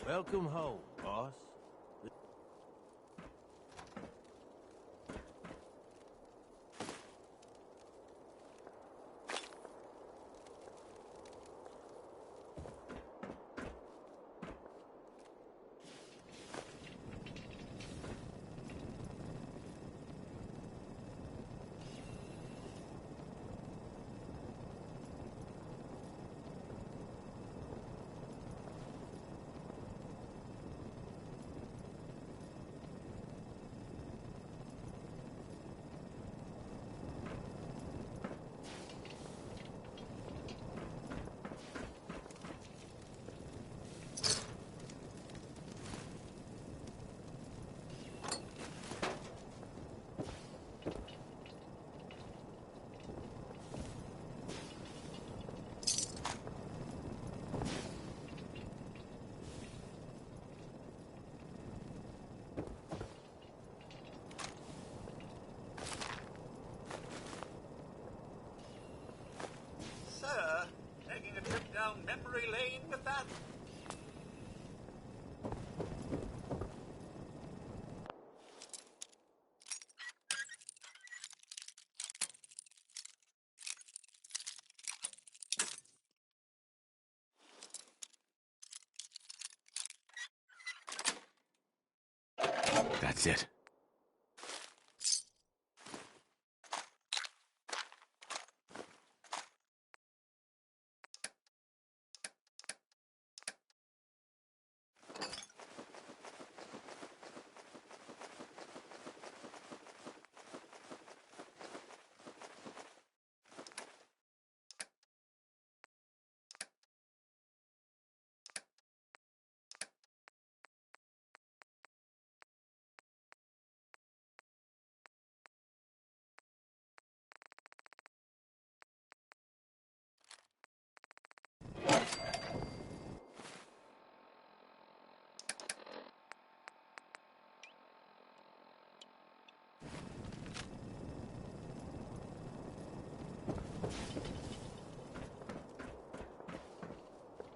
Speaker 17: Welcome home, boss.
Speaker 12: Sir, taking a trip down memory lane with that?
Speaker 17: That's it.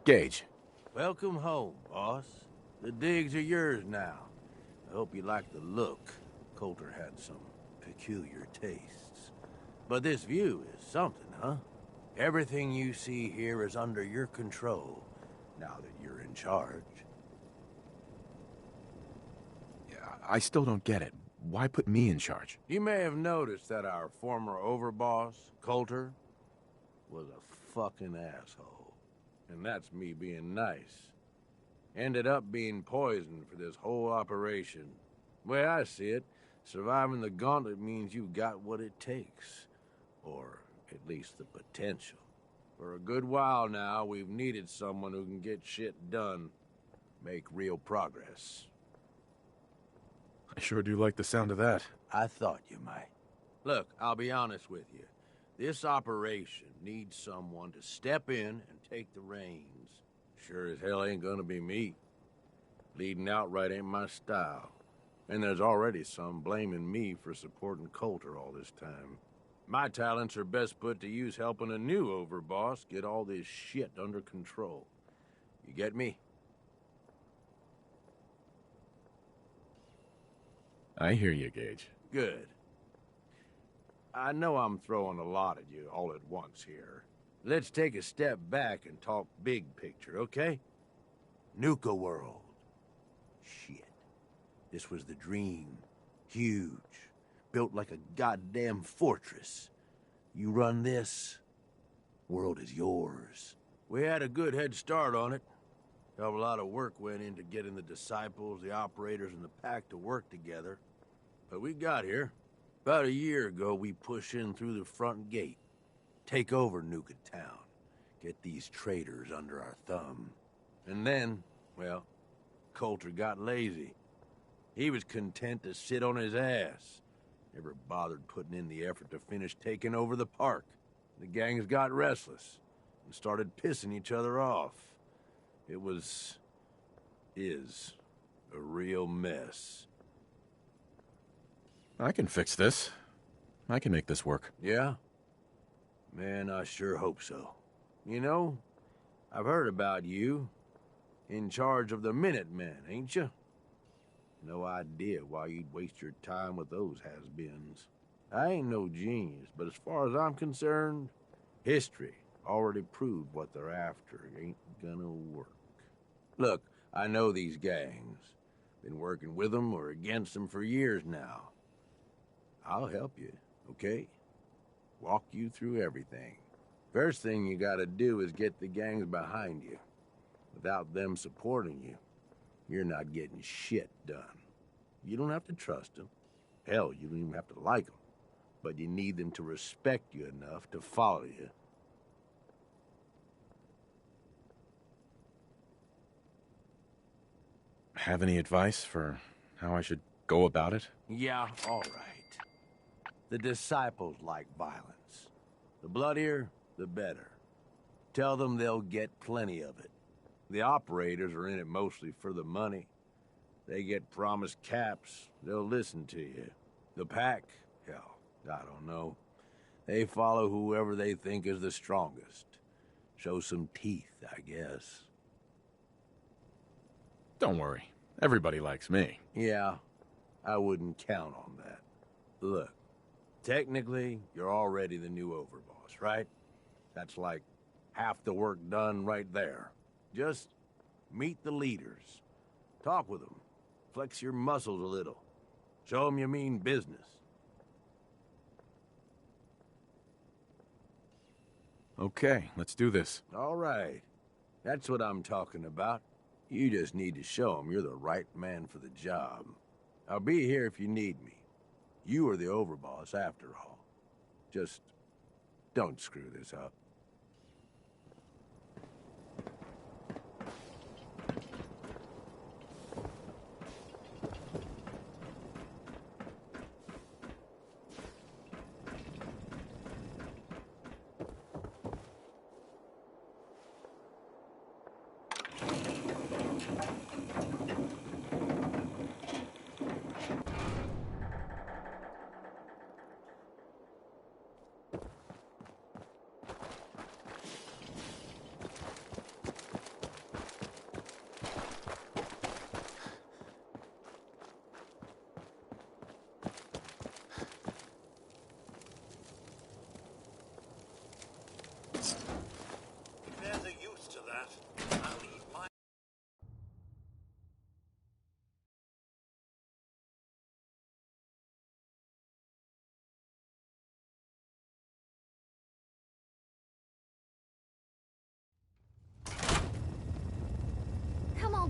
Speaker 17: Gage. Welcome home, boss. The digs are yours now. I hope you like the look. Coulter had some peculiar tastes. But this view is something, huh? Everything you see here is under your control, now that you're in charge.
Speaker 6: Yeah, I still don't get it. Why put me in charge?
Speaker 17: You may have noticed that our former overboss, Coulter, was a fucking asshole. And that's me being nice. Ended up being poisoned for this whole operation. The way I see it, surviving the Gauntlet means you've got what it takes. Or at least the potential. For a good while now, we've needed someone who can get shit done. Make real progress.
Speaker 6: I sure do like the sound of that.
Speaker 17: I thought you might. Look, I'll be honest with you. This operation needs someone to step in and take the reins. Sure as hell ain't gonna be me. Leading outright ain't my style. And there's already some blaming me for supporting Coulter all this time. My talents are best put to use helping a new overboss get all this shit under control. You get me?
Speaker 6: I hear you, Gage.
Speaker 17: Good. I know I'm throwing a lot at you all at once here. Let's take a step back and talk big picture, okay? Nuka world. Shit. This was the dream. Huge. Built like a goddamn fortress. You run this, world is yours. We had a good head start on it. A lot of work went into getting the disciples, the operators, and the pack to work together. But we got here. About a year ago, we push in through the front gate. Take over Nuka Town. Get these traitors under our thumb. And then, well, Coulter got lazy. He was content to sit on his ass. Never bothered putting in the effort to finish taking over the park. The gangs got restless and started pissing each other off. It is a real mess.
Speaker 6: I can fix this. I can make this work.
Speaker 17: Yeah? Man, I sure hope so. You know, I've heard about you. In charge of the Minutemen, ain't you? No idea why you'd waste your time with those has-beens. I ain't no genius, but as far as I'm concerned, history already proved what they're after ain't gonna work. Look, I know these gangs. Been working with them or against them for years now. I'll help you, okay? Walk you through everything. First thing you gotta do is get the gangs behind you. Without them supporting you, you're not getting shit done. You don't have to trust them. Hell, you don't even have to like them. But you need them to respect you enough to follow you.
Speaker 6: Have any advice for how I should go about it?
Speaker 17: Yeah, all right. The disciples like violence. The bloodier, the better. Tell them they'll get plenty of it. The operators are in it mostly for the money. They get promised caps, they'll listen to you. The pack, hell, I don't know. They follow whoever they think is the strongest. Show some teeth, I guess.
Speaker 6: Don't worry. Everybody likes me.
Speaker 17: Yeah, I wouldn't count on that. Look, technically, you're already the new overboss, right? That's like half the work done right there. Just meet the leaders. Talk with them. Flex your muscles a little. Show them you mean business.
Speaker 6: Okay, let's do this.
Speaker 17: All right. That's what I'm talking about. You just need to show them you're the right man for the job. I'll be here if you need me. You are the overboss after all. Just don't screw this up.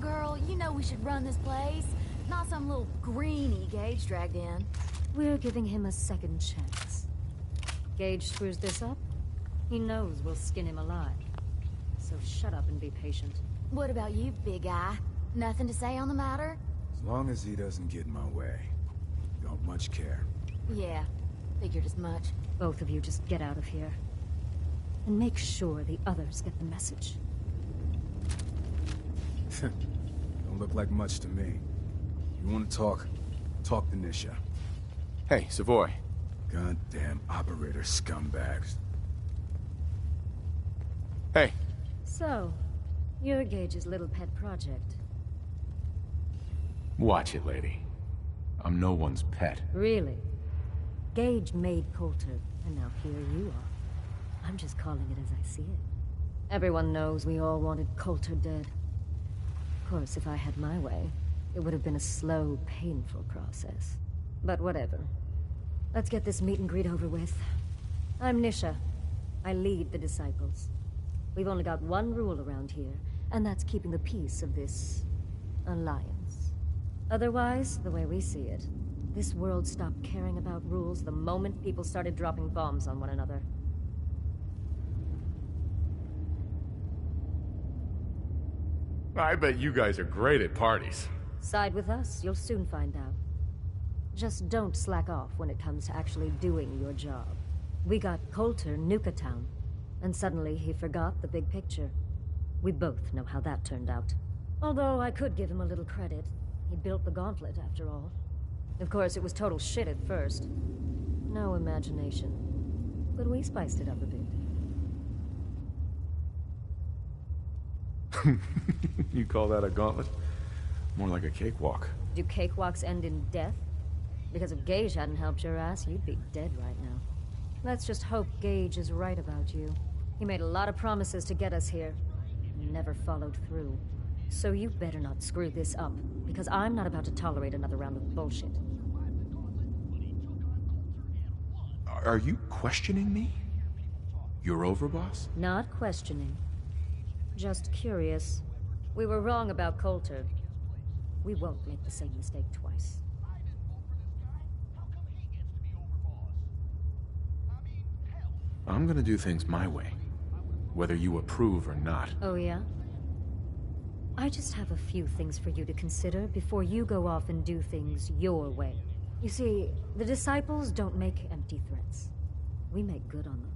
Speaker 18: girl, you know we should run this place. Not some little greenie Gage dragged in.
Speaker 19: We're giving him a second chance. Gage screws this up, he knows we'll skin him alive. So shut up and be patient.
Speaker 18: What about you, big guy? Nothing to say on the matter?
Speaker 20: As long as he doesn't get in my way. Don't much care.
Speaker 18: Yeah, figured as much.
Speaker 19: Both of you just get out of here. And make sure the others get the message.
Speaker 20: Don't look like much to me. You want to talk? Talk to Nisha.
Speaker 21: Hey, Savoy.
Speaker 20: Goddamn operator scumbags.
Speaker 21: Hey.
Speaker 19: So, you're Gage's little pet project.
Speaker 21: Watch it, lady. I'm no one's pet.
Speaker 19: Really? Gage made Coulter, and now here you are. I'm just calling it as I see it. Everyone knows we all wanted Coulter dead. Of course, if I had my way, it would have been a slow, painful process. But whatever. Let's get this meet and greet over with. I'm Nisha. I lead the Disciples. We've only got one rule around here, and that's keeping the peace of this alliance. Otherwise, the way we see it, this world stopped caring about rules the moment people started dropping bombs on one another.
Speaker 21: I bet you guys are great at parties.
Speaker 19: Side with us, you'll soon find out. Just don't slack off when it comes to actually doing your job. We got Coulter Nuka Town, and suddenly he forgot the big picture. We both know how that turned out. Although I could give him a little credit. He built the Gauntlet, after all. Of course, it was total shit at first. No imagination. But we spiced it up a bit.
Speaker 21: You call that a gauntlet? More like a cakewalk.
Speaker 19: Do cakewalks end in death? Because if Gage hadn't helped your ass, you'd be dead right now. Let's just hope Gage is right about you. He made a lot of promises to get us here. Never followed through. So you better not screw this up, because I'm not about to tolerate another round of bullshit.
Speaker 21: Are you questioning me? You're overboss?
Speaker 19: Not questioning. Just curious. We were wrong about Coulter. We won't make the same mistake twice.
Speaker 21: I'm gonna do things my way, whether you approve or not.
Speaker 19: Oh, yeah? I just have a few things for you to consider before you go off and do things your way. You see, the Disciples don't make empty threats. We make good on them.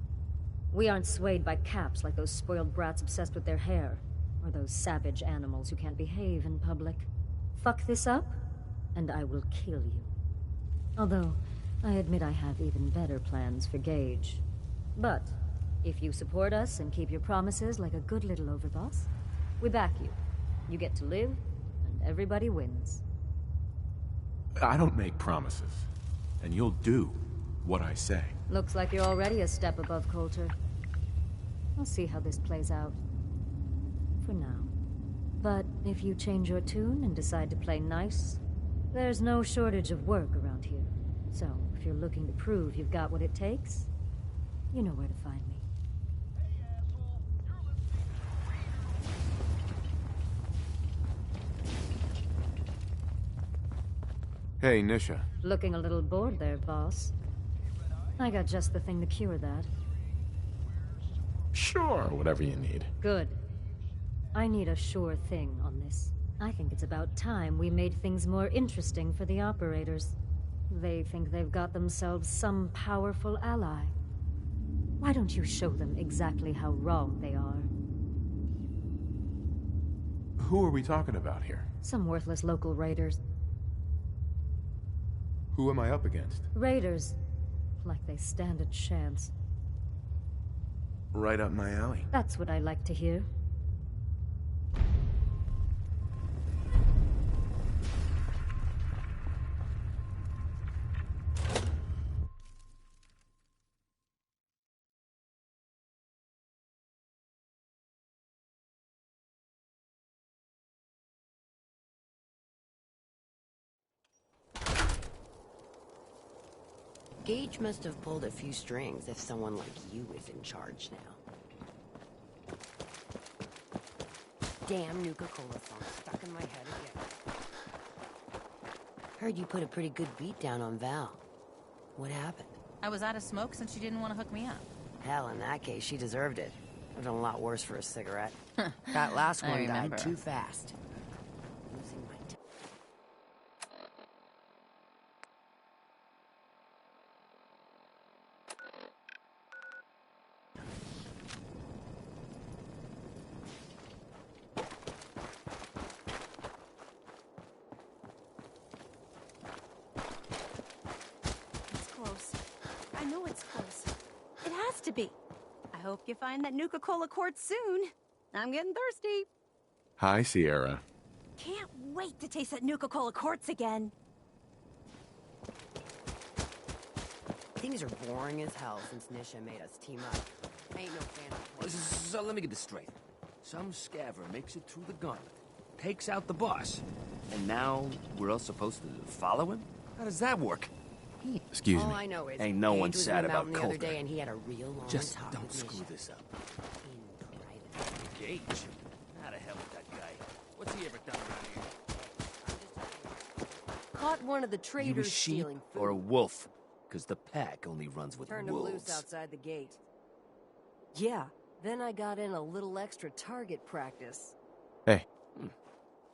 Speaker 19: We aren't swayed by caps like those spoiled brats obsessed with their hair, or those savage animals who can't behave in public. Fuck this up, and I will kill you. Although, I admit I have even better plans for Gage. But, if you support us and keep your promises like a good little overboss, we back you. You get to live, and everybody wins.
Speaker 21: I don't make promises, and you'll do what I say.
Speaker 19: Looks like you're already a step above Coulter. We'll see how this plays out. For now. But if you change your tune and decide to play nice, there's no shortage of work around here. So, if you're looking to prove you've got what it takes, you know where to find me.
Speaker 21: Hey, Nisha.
Speaker 19: Looking a little bored there, boss. I got just the thing to cure that.
Speaker 21: Sure, whatever you need.
Speaker 19: Good. I need a sure thing on this. I think it's about time we made things more interesting for the operators. They think they've got themselves some powerful ally. Why don't you show them exactly how wrong they are?
Speaker 21: Who are we talking about here?
Speaker 19: Some worthless local raiders.
Speaker 21: Who am I up against?
Speaker 19: Raiders. Like they stand a chance.
Speaker 21: Right up my alley.
Speaker 19: That's what I like to hear.
Speaker 16: Gage must have pulled a few strings if someone like you is in charge now. damn Nuka-Cola song stuck in my head again. Heard you put a pretty good beat down on Val. What happened?
Speaker 7: I was out of smoke since she didn't want to hook me up.
Speaker 16: Hell, in that case, she deserved it. I've done a lot worse for a cigarette. That last one died too fast. Losing my t-
Speaker 15: It's close. I know it's close. It has to be. I hope you find that Nuka-Cola quartz soon. I'm getting thirsty.
Speaker 21: Hi, Sierra.
Speaker 15: Can't wait to taste that Nuka-Cola quartz again.
Speaker 16: Things are boring as hell since Nisha made us team up. I ain't no fan of playing.
Speaker 22: So let me get this straight. Some scaver makes it through the gauntlet, takes out the boss, and now we're all supposed to follow him? How does that work?
Speaker 21: Excuse
Speaker 16: All
Speaker 21: me.
Speaker 16: I know is
Speaker 22: Ain't no
Speaker 16: Gage
Speaker 22: one
Speaker 16: was
Speaker 22: sad
Speaker 16: in the
Speaker 22: about
Speaker 16: mountain the other
Speaker 22: Coulter.
Speaker 16: day, and he had a real long
Speaker 22: Just
Speaker 16: talk
Speaker 22: don't
Speaker 16: with
Speaker 22: screw
Speaker 16: Nisha.
Speaker 22: this up. Gage? How the hell with that guy? What's he ever done around here?
Speaker 23: Caught one of the
Speaker 22: You a
Speaker 23: traders
Speaker 22: sheep
Speaker 23: stealing food.
Speaker 22: or a wolf? Because the pack only runs with
Speaker 23: Turned him
Speaker 22: wolves.
Speaker 23: loose outside the gate. Yeah, then I got in a little extra target practice.
Speaker 21: Hey.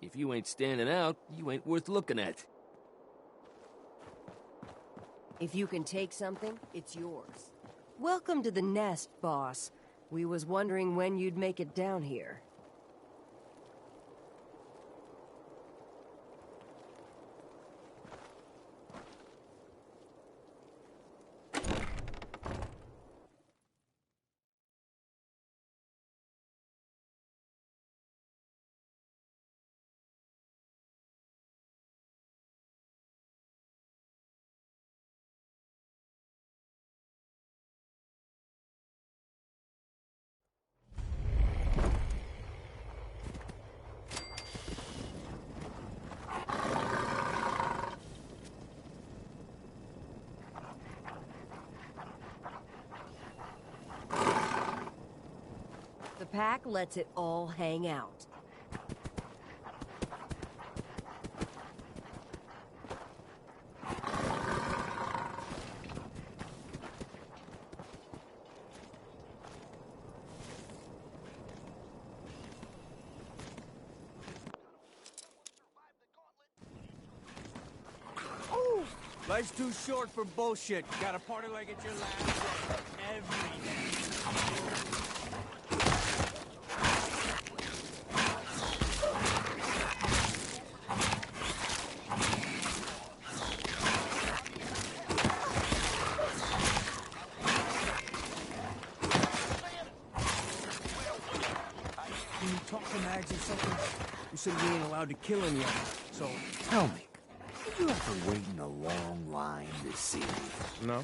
Speaker 22: If you ain't standing out, you ain't worth looking at.
Speaker 23: If you can take something, it's yours. Welcome to the nest, boss. We was wondering when you'd make it down here. The pack lets it all hang out.
Speaker 24: Life's too short for bullshit. Gotta party like it's your last day. Every day. When you talk to Mags or something, you said we ain't allowed to kill anyone. So
Speaker 22: Tell me, did you have to wait in a long line to see me?
Speaker 1: No.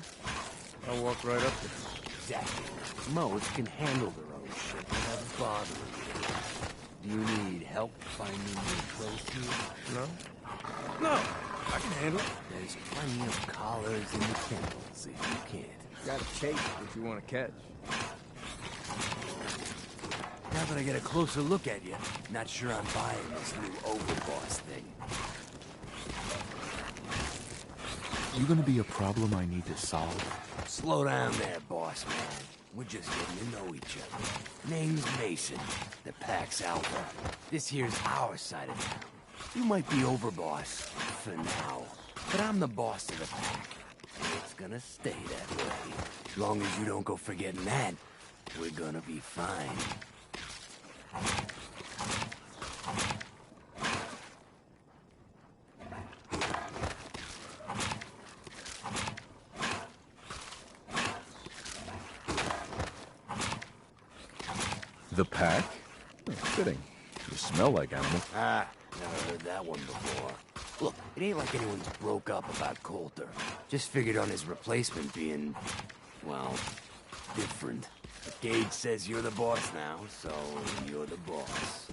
Speaker 1: I'll walk right up there.
Speaker 22: Exactly. Most can handle their own shit without bothering you. Do you need help finding your place here?
Speaker 1: No. No, I can handle it.
Speaker 22: There's plenty of collars in the kennels if you can't.
Speaker 1: Gotta chase what you want to catch.
Speaker 22: Now that I get a closer look at you, not sure I'm buying this new overboss thing.
Speaker 21: You gonna be a problem I need to solve?
Speaker 22: Slow down there, boss man. We're just getting to know each other. Name's Mason, the Pack's Alpha. This here's our side of town. You might be overboss, for now. But I'm the boss of the Pack. And it's gonna stay that way. As long as you don't go forgetting that, we're gonna be fine.
Speaker 21: The pack? Oh, fitting. You smell like animal.
Speaker 22: Ah, never heard that one before. Look, it ain't like anyone's broke up about Coulter. Just figured on his replacement being, well, different. But Gage says you're the boss now, so you're the boss.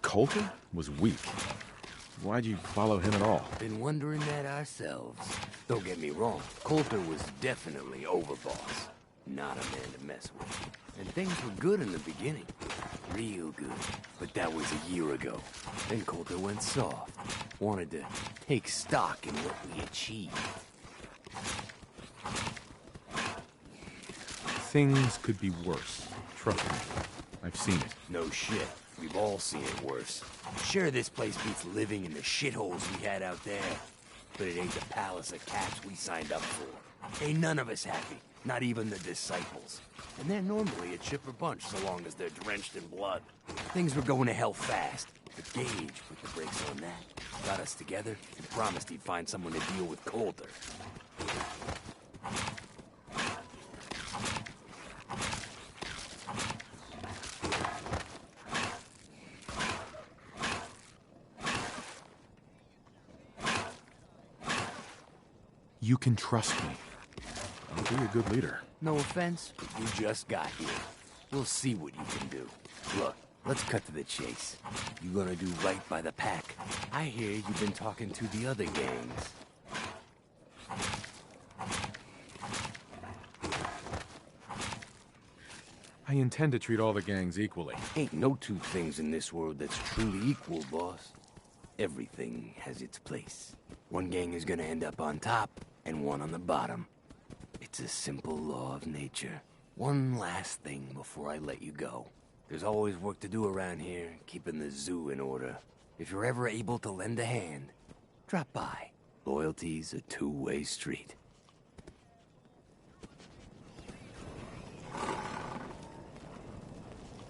Speaker 21: Coulter was weak. Why'd you follow him at all?
Speaker 22: Been wondering that ourselves. Don't get me wrong, Coulter was definitely overboss. Not a man to mess with. And things were good in the beginning. Real good. But that was a year ago. Then Coulter went soft. Wanted to take stock in what we achieved.
Speaker 21: Things could be worse. Trust me. I've seen it.
Speaker 22: No shit. We've all seen it worse. Sure, this place beats living in the shitholes we had out there. But it ain't the palace of cats we signed up for. Ain't none of us happy. Not even the disciples. And they're normally a chipper bunch so long as they're drenched in blood. Things were going to hell fast. But Gage put the brakes on that. Got us together and promised he'd find someone to deal with Coulter.
Speaker 21: You can trust me. I'll be a good leader.
Speaker 22: No offense, but you just got here. We'll see what you can do. Look, let's cut to the chase. You gonna do right by the pack? I hear you've been talking to the other gangs.
Speaker 21: I intend to treat all the gangs equally.
Speaker 22: Ain't no two things in this world that's truly equal, boss. Everything has its place. One gang is gonna end up on top, and one on the bottom. It's a simple law of nature. One last thing before I let you go. There's always work to do around here, keeping the zoo in order. If you're ever able to lend a hand, drop by. Loyalty's a two-way street.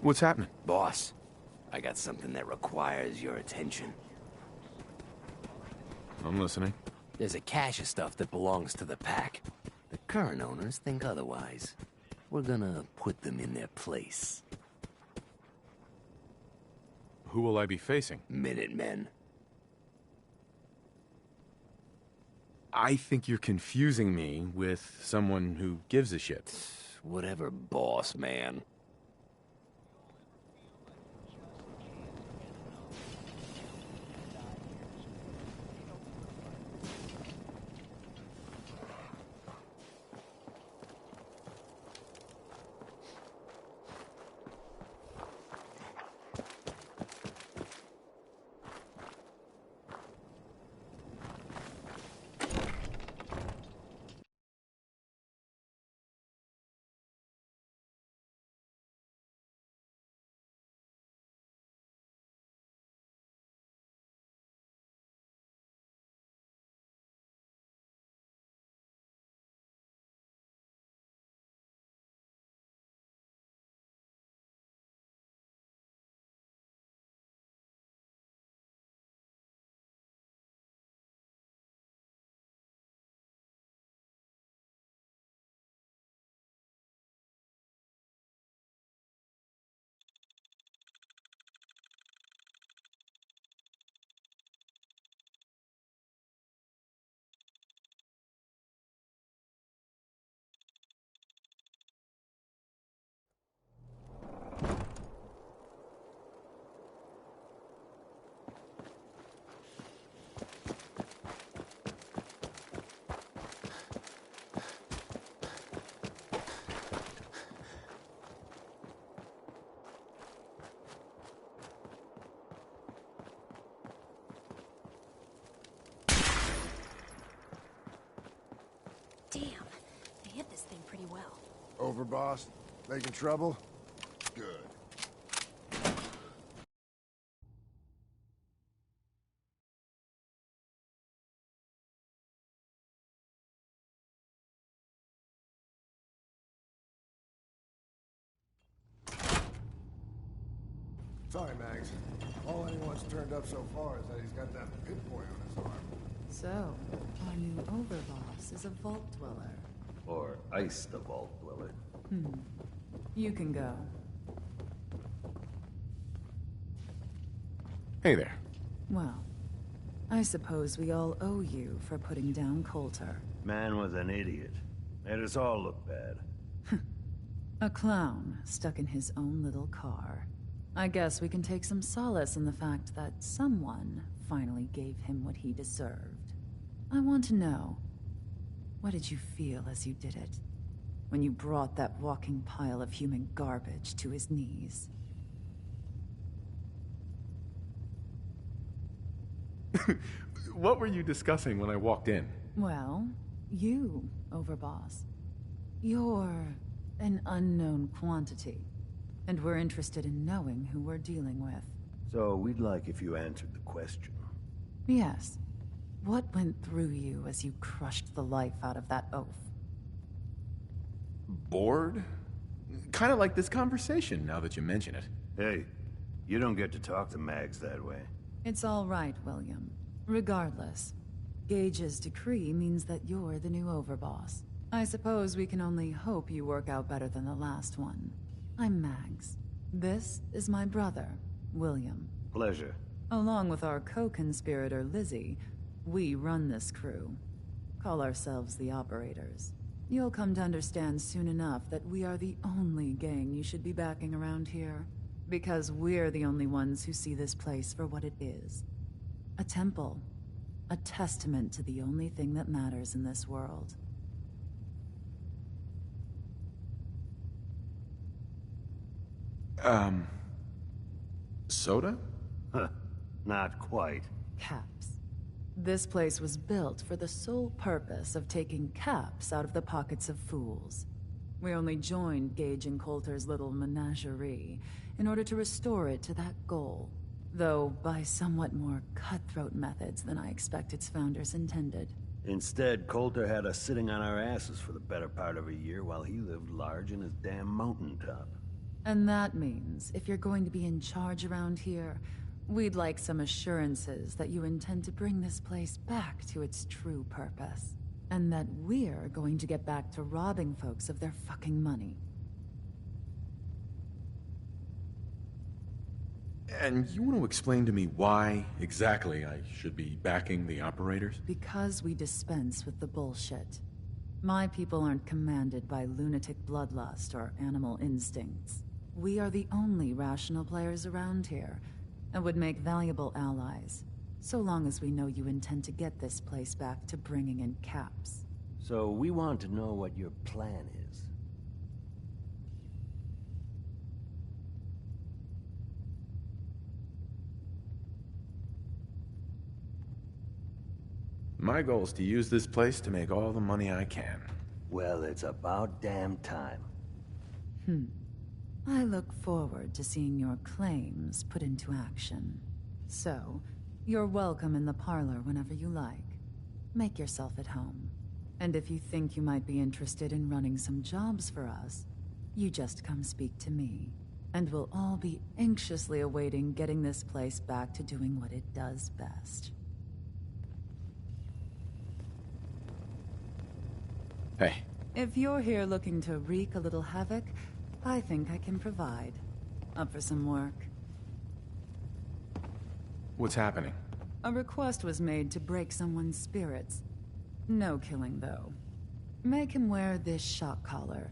Speaker 21: What's happening?
Speaker 22: Boss, I got something that requires your attention.
Speaker 21: I'm listening.
Speaker 22: There's a cache of stuff that belongs to the pack. The current owners think otherwise. We're gonna put them in their place.
Speaker 21: Who will I be facing?
Speaker 22: Minutemen.
Speaker 21: I think you're confusing me with someone who gives a shit.
Speaker 22: Whatever, boss man.
Speaker 15: Damn, they hit this thing pretty well.
Speaker 13: Overboss? Making trouble? Good. Sorry, Max. All anyone's turned up so far is that he's got that pit boy on his arm.
Speaker 3: So, our new overboss is a vault dweller.
Speaker 4: Or iced the vault dweller.
Speaker 3: You can go.
Speaker 21: Hey there.
Speaker 3: Well, I suppose we all owe you for putting down Coulter.
Speaker 4: Man was an idiot. Made us all look bad.
Speaker 3: A clown stuck in his own little car. I guess we can take some solace in the fact that someone finally gave him what he deserved. I want to know, what did you feel as you did it? When you brought that walking pile of human garbage to his knees?
Speaker 21: What were you discussing when I walked in?
Speaker 3: Well, you, Overboss. You're an unknown quantity, and we're interested in knowing who we're dealing with.
Speaker 4: So we'd like if you answered the question.
Speaker 3: Yes. What went through you as you crushed the life out of that oaf?
Speaker 21: Bored? Kind of like this conversation, now that you mention it.
Speaker 4: Hey, you don't get to talk to Mags that way.
Speaker 3: It's all right, William. Regardless, Gage's decree means that you're the new Overboss. I suppose we can only hope you work out better than the last one. I'm Mags. This is my brother, William.
Speaker 4: Pleasure.
Speaker 3: Along with our co-conspirator, Lizzie, we run this crew. Call ourselves the Operators. You'll come to understand soon enough that we are the only gang you should be backing around here. Because we're the only ones who see this place for what it is. A temple. A testament to the only thing that matters in this world.
Speaker 21: Soda?
Speaker 4: Huh. Not quite.
Speaker 3: Caps. This place was built for the sole purpose of taking caps out of the pockets of fools. We only joined Gage and Coulter's little menagerie in order to restore it to that goal, though by somewhat more cutthroat methods than I expect its founders intended.
Speaker 4: Instead, Coulter had us sitting on our asses for the better part of a year while he lived large in his damn mountaintop.
Speaker 3: And that means, if you're going to be in charge around here, we'd like some assurances that you intend to bring this place back to its true purpose. And that we're going to get back to robbing folks of their fucking money.
Speaker 21: And you want to explain to me why exactly I should be backing the Operators?
Speaker 3: Because we dispense with the bullshit. My people aren't commanded by lunatic bloodlust or animal instincts. We are the only rational players around here, and would make valuable allies, so long as we know you intend to get this place back to bringing in caps.
Speaker 4: So we want to know what your plan is.
Speaker 21: My goal is to use this place to make all the money I can.
Speaker 4: Well, it's about damn time.
Speaker 3: I look forward to seeing your claims put into action. So, you're welcome in the parlor whenever you like. Make yourself at home. And if you think you might be interested in running some jobs for us, you just come speak to me. And we'll all be anxiously awaiting getting this place back to doing what it does best.
Speaker 21: Hey.
Speaker 3: If you're here looking to wreak a little havoc, I think I can provide. Up for some work?
Speaker 21: What's happening?
Speaker 3: A request was made to break someone's spirits. No killing, though. Make him wear this shock collar.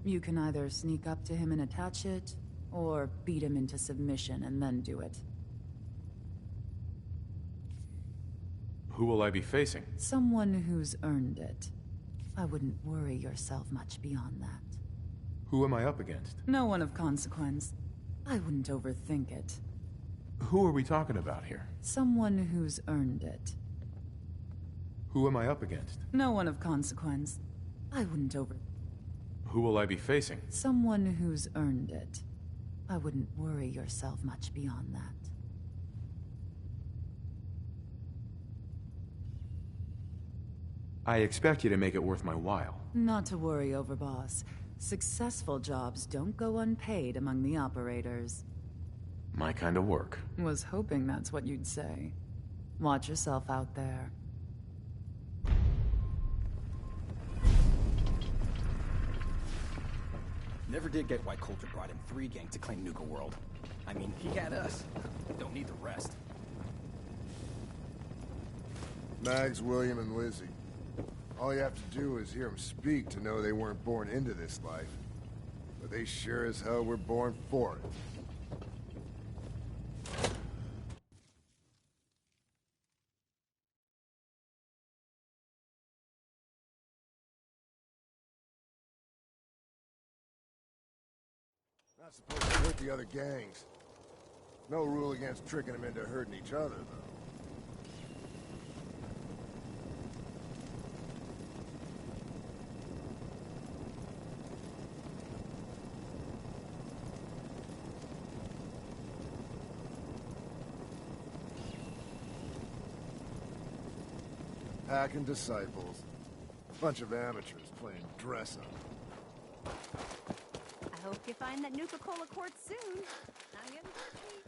Speaker 3: You can either sneak up to him and attach it, or beat him into submission and then do it.
Speaker 21: Who will I be facing?
Speaker 3: Someone who's earned it. I wouldn't worry yourself much beyond that.
Speaker 21: Who am I up against?
Speaker 3: No one of consequence. I wouldn't overthink it.
Speaker 21: Who are we talking about here?
Speaker 3: Someone who's earned it.
Speaker 21: Who am I up against?
Speaker 3: No one of consequence. I wouldn't
Speaker 21: Who will I be facing?
Speaker 3: Someone who's earned it. I wouldn't worry yourself much beyond that.
Speaker 21: I expect you to make it worth my while.
Speaker 3: Not to worry, Overboss. Successful jobs don't go unpaid among the Operators.
Speaker 21: My kind of work.
Speaker 3: Was hoping that's what you'd say. Watch yourself out there.
Speaker 2: Never did get why Coulter brought in 3 gangs to claim Nuka World. I mean, he had us. Don't need the rest.
Speaker 13: Mags, William, and Lizzie. All you have to do is hear them speak to know they weren't born into this life. But they sure as hell were born for it. Not supposed to hurt the other gangs. No rule against tricking them into hurting each other, though. Hacking disciples. Bunch of amateurs playing dress-up.
Speaker 15: I hope you find that Nuka-Cola quart soon. I'm getting thirsty.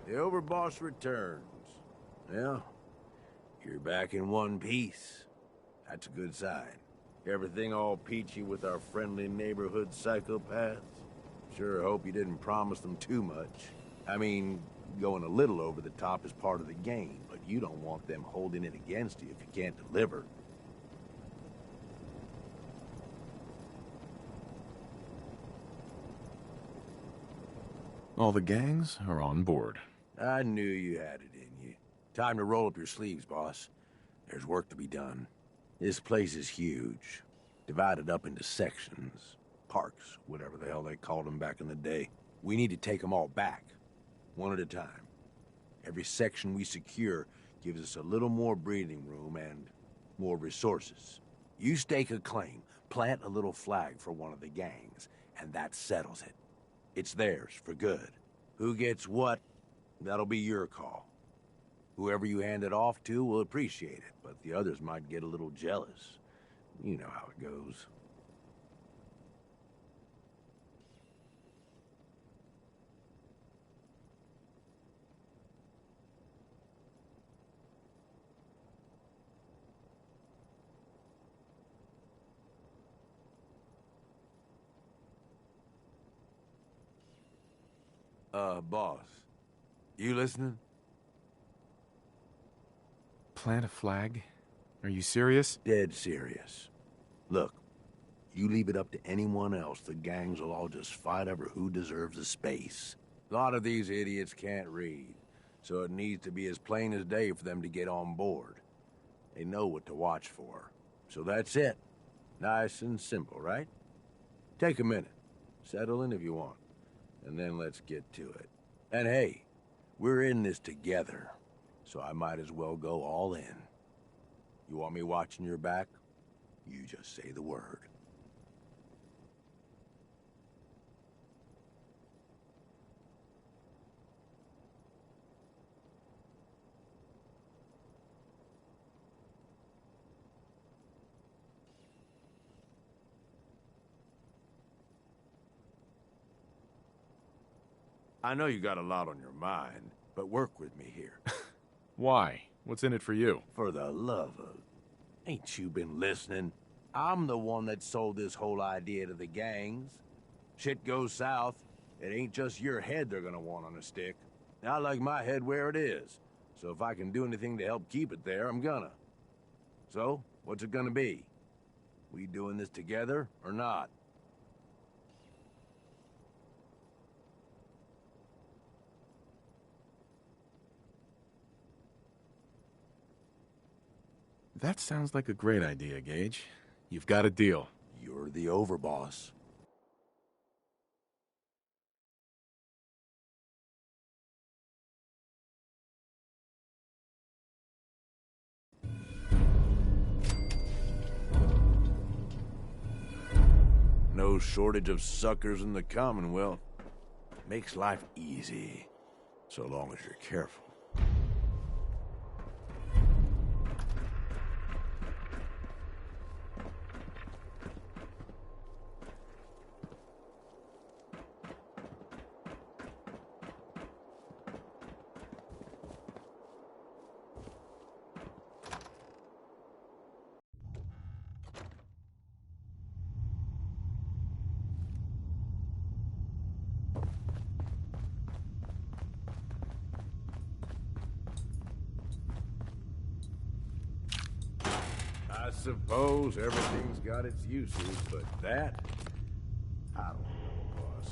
Speaker 17: The overboss returns. Well, you're back in one piece. That's a good sign. Everything all peachy with our friendly neighborhood psychopaths? Sure hope you didn't promise them too much. I mean, going a little over the top is part of the game, but you don't want them holding it against you if you can't deliver.
Speaker 21: All the gangs are on board.
Speaker 17: I knew you had it in you. Time to roll up your sleeves, boss. There's work to be done. This place is huge. Divided up into sections. Parks, whatever the hell they called them back in the day. We need to take them all back. One at a time. Every section we secure gives us a little more breathing room and more resources. You stake a claim, plant a little flag for one of the gangs, and that settles it. It's theirs for good. Who gets what, that'll be your call. Whoever you hand it off to will appreciate it, but the others might get a little jealous. You know how it goes. Boss, you listening?
Speaker 21: Plant a flag? Are you serious?
Speaker 17: Dead serious. Look, you leave it up to anyone else, the gangs will all just fight over who deserves a space. A lot of these idiots can't read, so it needs to be as plain as day for them to get on board. They know what to watch for. So that's it. Nice and simple, right? Take a minute. Settle in if you want. And then let's get to it. And hey, we're in this together, so I might as well go all in. You want me watching your back? You just say the word. I know you got a lot on your mind, but work with me here.
Speaker 21: Why? What's in it for you?
Speaker 17: For the love of... Ain't you been listening? I'm the one that sold this whole idea to the gangs. Shit goes south, it ain't just your head they're gonna want on a stick. I like my head where it is, so if I can do anything to help keep it there, I'm gonna. So, what's it gonna be? We doing this together or not?
Speaker 21: That sounds like a great idea, Gage. You've got a deal.
Speaker 17: You're the overboss. No shortage of suckers in the Commonwealth. Makes life easy, so long as you're careful. I suppose everything's got its uses, but that, I don't know, boss.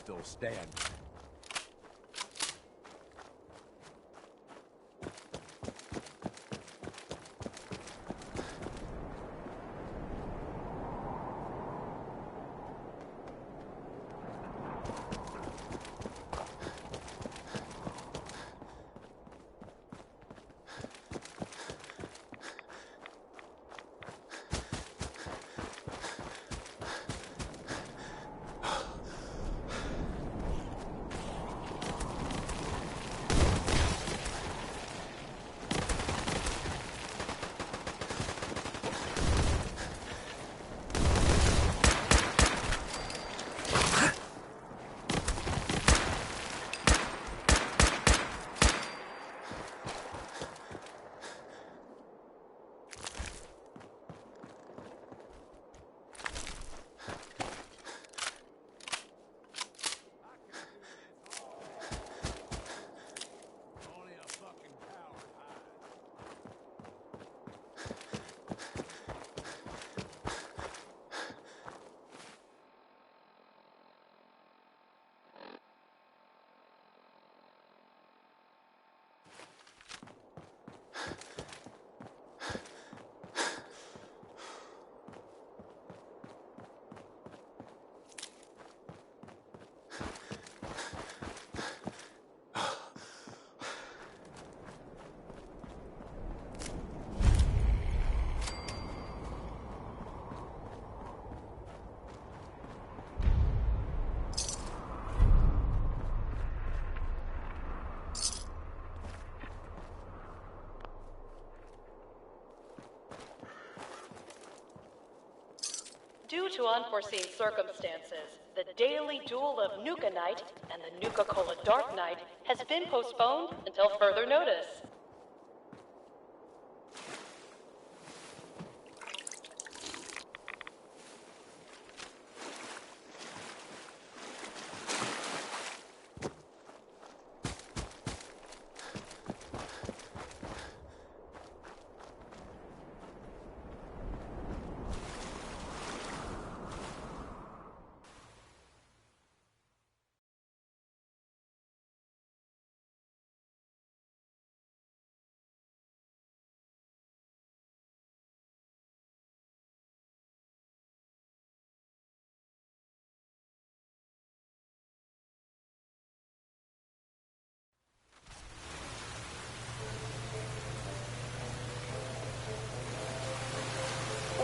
Speaker 17: still standing.
Speaker 8: Due to unforeseen circumstances, the daily duel of Nuka Night and the Nuka-Cola Dark Night has been postponed until further notice.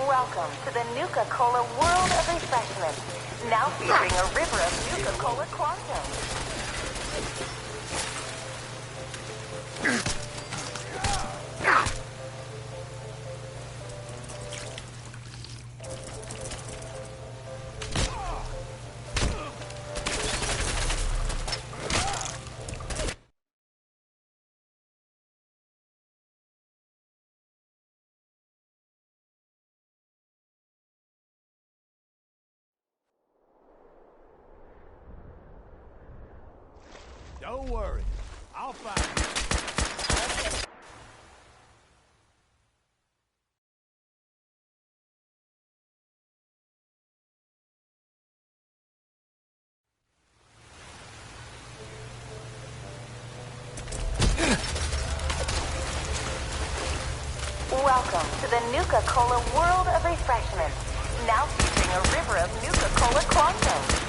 Speaker 9: Welcome to the Nuka-Cola World of Refreshment. Now featuring a river of Nuka-Cola Quantum.
Speaker 17: Don't worry. I'll find you.
Speaker 9: Welcome to the Nuka-Cola World of Refreshment. Now featuring a river of Nuka-Cola Quantum.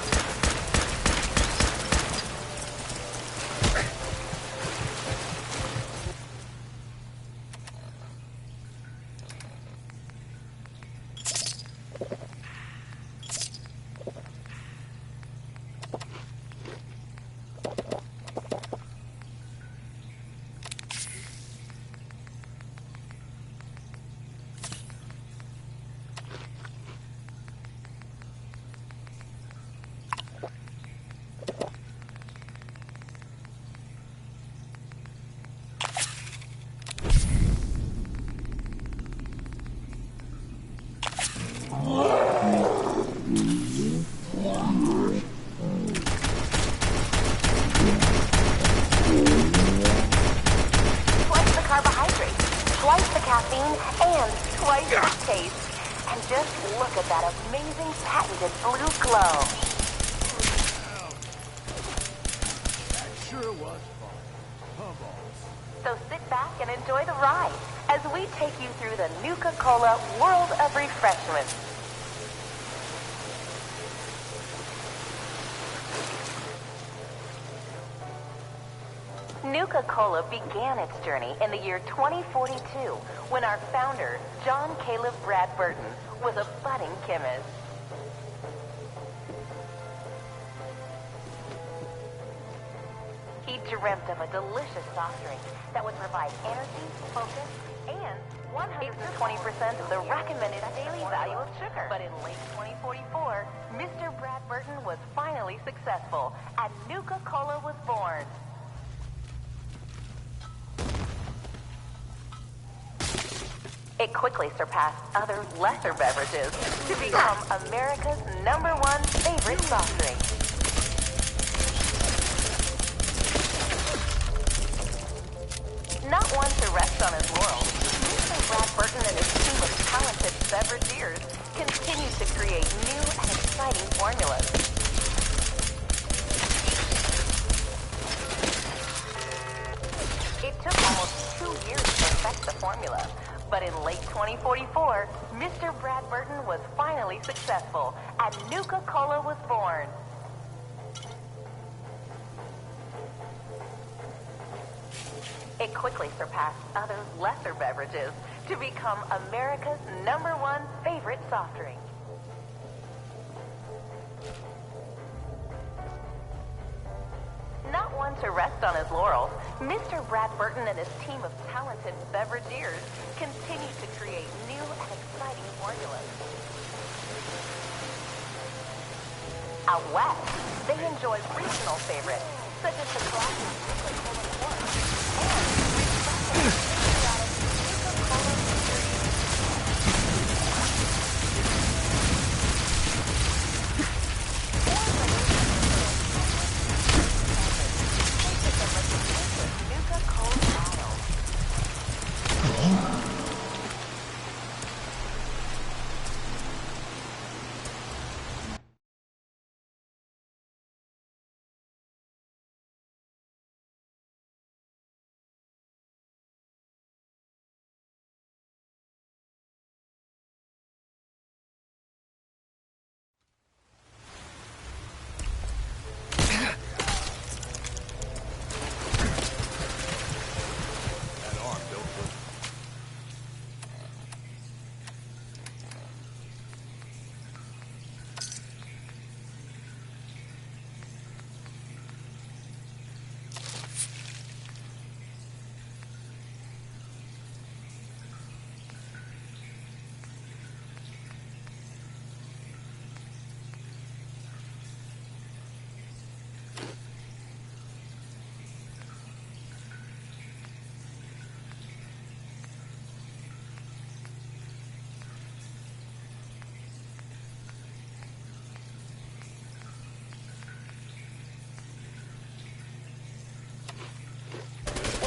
Speaker 9: Just look at that amazing patented blue glow.
Speaker 17: sure was fun. Come on.
Speaker 9: So sit back and enjoy the ride as we take you through the Nuka-Cola World of Refreshment. Nuka-Cola began its journey in the year 2042 when our founder, John Caleb Bradburton, was a budding chemist. He dreamt of a delicious soft drink that would provide energy, focus, and 120% of the recommended daily value of sugar. But in late 2044, Mr. Bradburton was finally successful, and Nuka-Cola was born. It quickly surpassed other lesser beverages to become America's #1 favorite soft drink. Not one to rest on his laurels, Mr. Bradburton and his team of talented beverageers continue to create new and exciting formulas. It took almost 2 years to perfect the formula, but in late 2044, Mr. Bradburton was finally successful, and Nuka-Cola was born. It quickly surpassed other lesser beverages to become America's #1 favorite soft drink. Not one to rest on his laurels, Mr. Bradburton and his team of talented beverageers continue to create new and exciting formulas. Out west, they enjoy regional favorites, such as the classic Nuka-Cola Corn and refreshing patriotic Nuka-Cola series. Nuka-Cola bottle.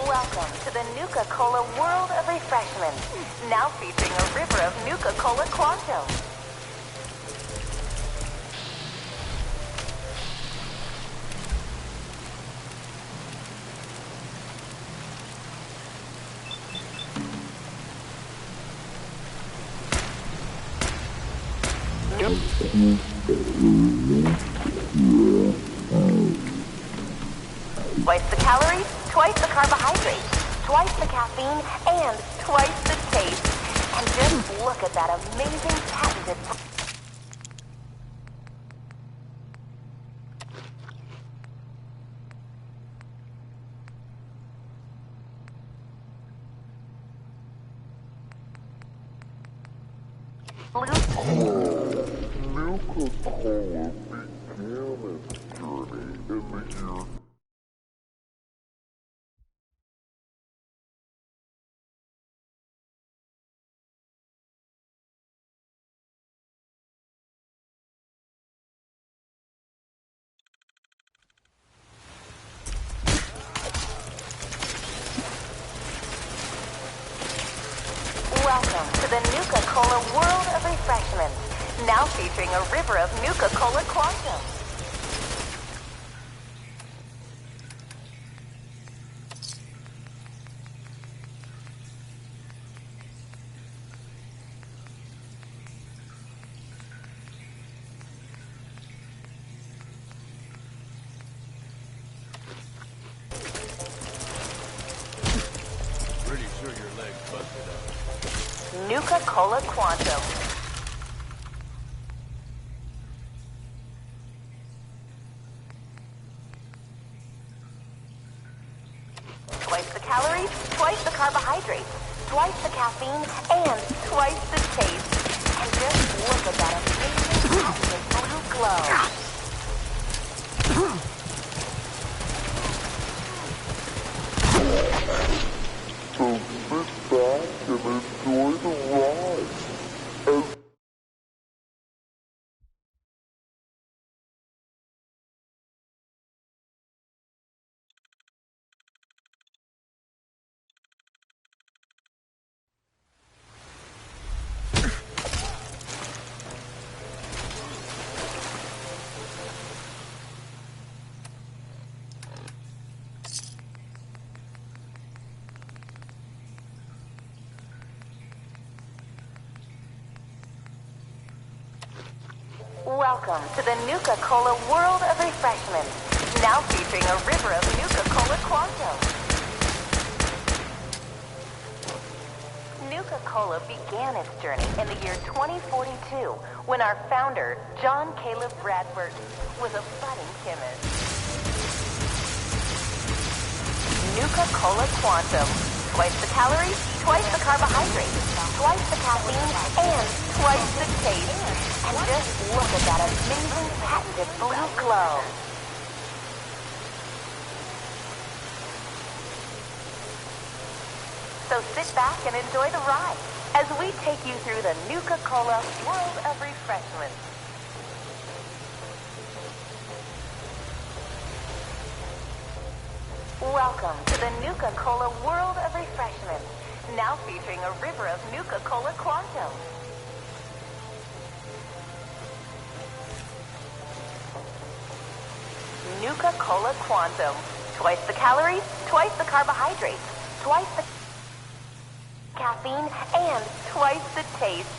Speaker 9: Welcome to the Nuka-Cola World of Refreshment, now featuring a river of Nuka-Cola Quantum. Twice the calories, twice the carbohydrates, twice the caffeine, and twice the taste. And just look at that amazing patented...
Speaker 5: Nuka-Cola began its journey in the year
Speaker 9: Welcome to the Nuka-Cola World of Refreshment, now featuring a river of Nuka-Cola Quantum. Nuka-Cola Quantum. Twice the calories, twice the carbohydrates, twice the caffeine, and twice the taste. And just look at that amazing patented blue glow.
Speaker 5: So sit back and enjoy the ride.
Speaker 9: Welcome to the Nuka-Cola World of Refreshment, now featuring a river of Nuka-Cola Quantum. Nuka-Cola began its journey in the year 2042 when our founder, John Caleb Bradburton, was a budding chemist. Nuka-Cola Quantum. Twice the calories, twice the carbohydrates, twice the caffeine, and twice the taste. And just look at that amazing patented blue glow. So sit back and enjoy the ride as we take you through the Nuka-Cola World of Refreshment. Welcome to the Nuka-Cola World of Refreshment, now featuring a river of Nuka-Cola Quantum. Nuka-Cola Quantum. Twice the calories, twice the carbohydrates, twice the caffeine, and twice the taste.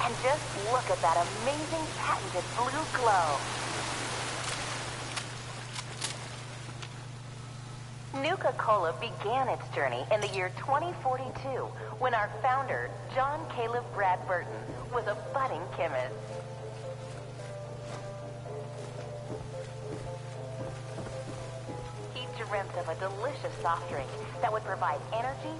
Speaker 9: And just look at that amazing patented blue glow. Nuka-Cola began its journey in the year 2042 when our founder, John Caleb Bradburton, was a budding chemist. He dreamt of a delicious soft drink that would provide energy,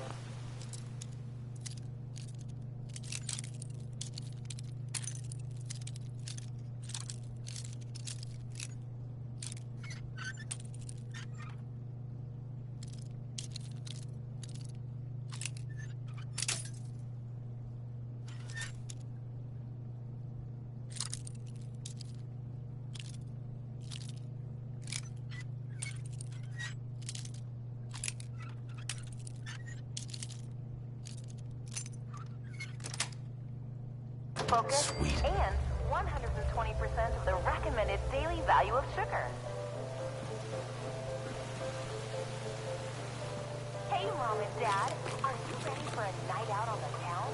Speaker 9: focus, and 120% of the recommended daily value of sugar. Hey, Mom and Dad, are you ready for a night out on the town?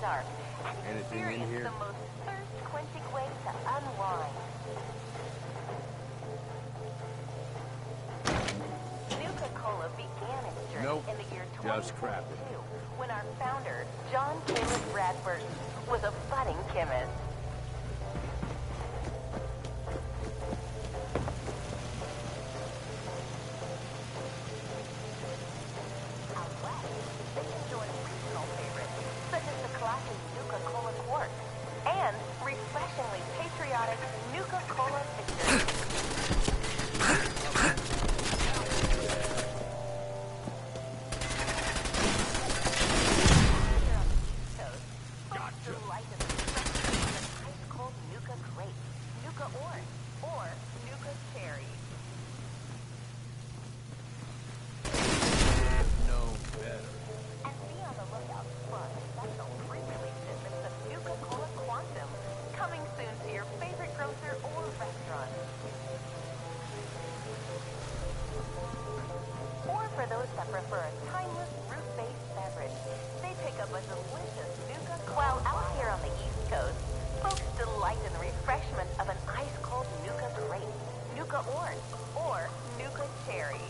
Speaker 9: dark and
Speaker 17: Anything in
Speaker 9: experience
Speaker 17: here?
Speaker 9: the most thirst-quenching way to unwind. Nuka-Cola began its journey
Speaker 17: Nope.
Speaker 9: in the year
Speaker 17: Just
Speaker 9: 2022
Speaker 17: crap it.
Speaker 9: when our founder, John Caleb Bradburton, was a budding chemist. Out west, they enjoy regional favorites such as the classic Nuka-Cola Quartz and refreshingly patriotic Nuka-Cola Victory. Ice-cold Nuka Grape, Nuka Orange, or Nuka Cherry.
Speaker 17: No better.
Speaker 9: And be on the lookout for a special pre-release shipments of Nuka-Cola Quantum, coming soon to your favorite grocer or restaurant. Or for those that prefer a timeless fruit-based beverage, they pick up a delicious Nuka-Cola. While out here on the East Coast, folks delight in the refreshment of an ice-cold Nuka Grape, Nuka Orange, or Nuka Cherry.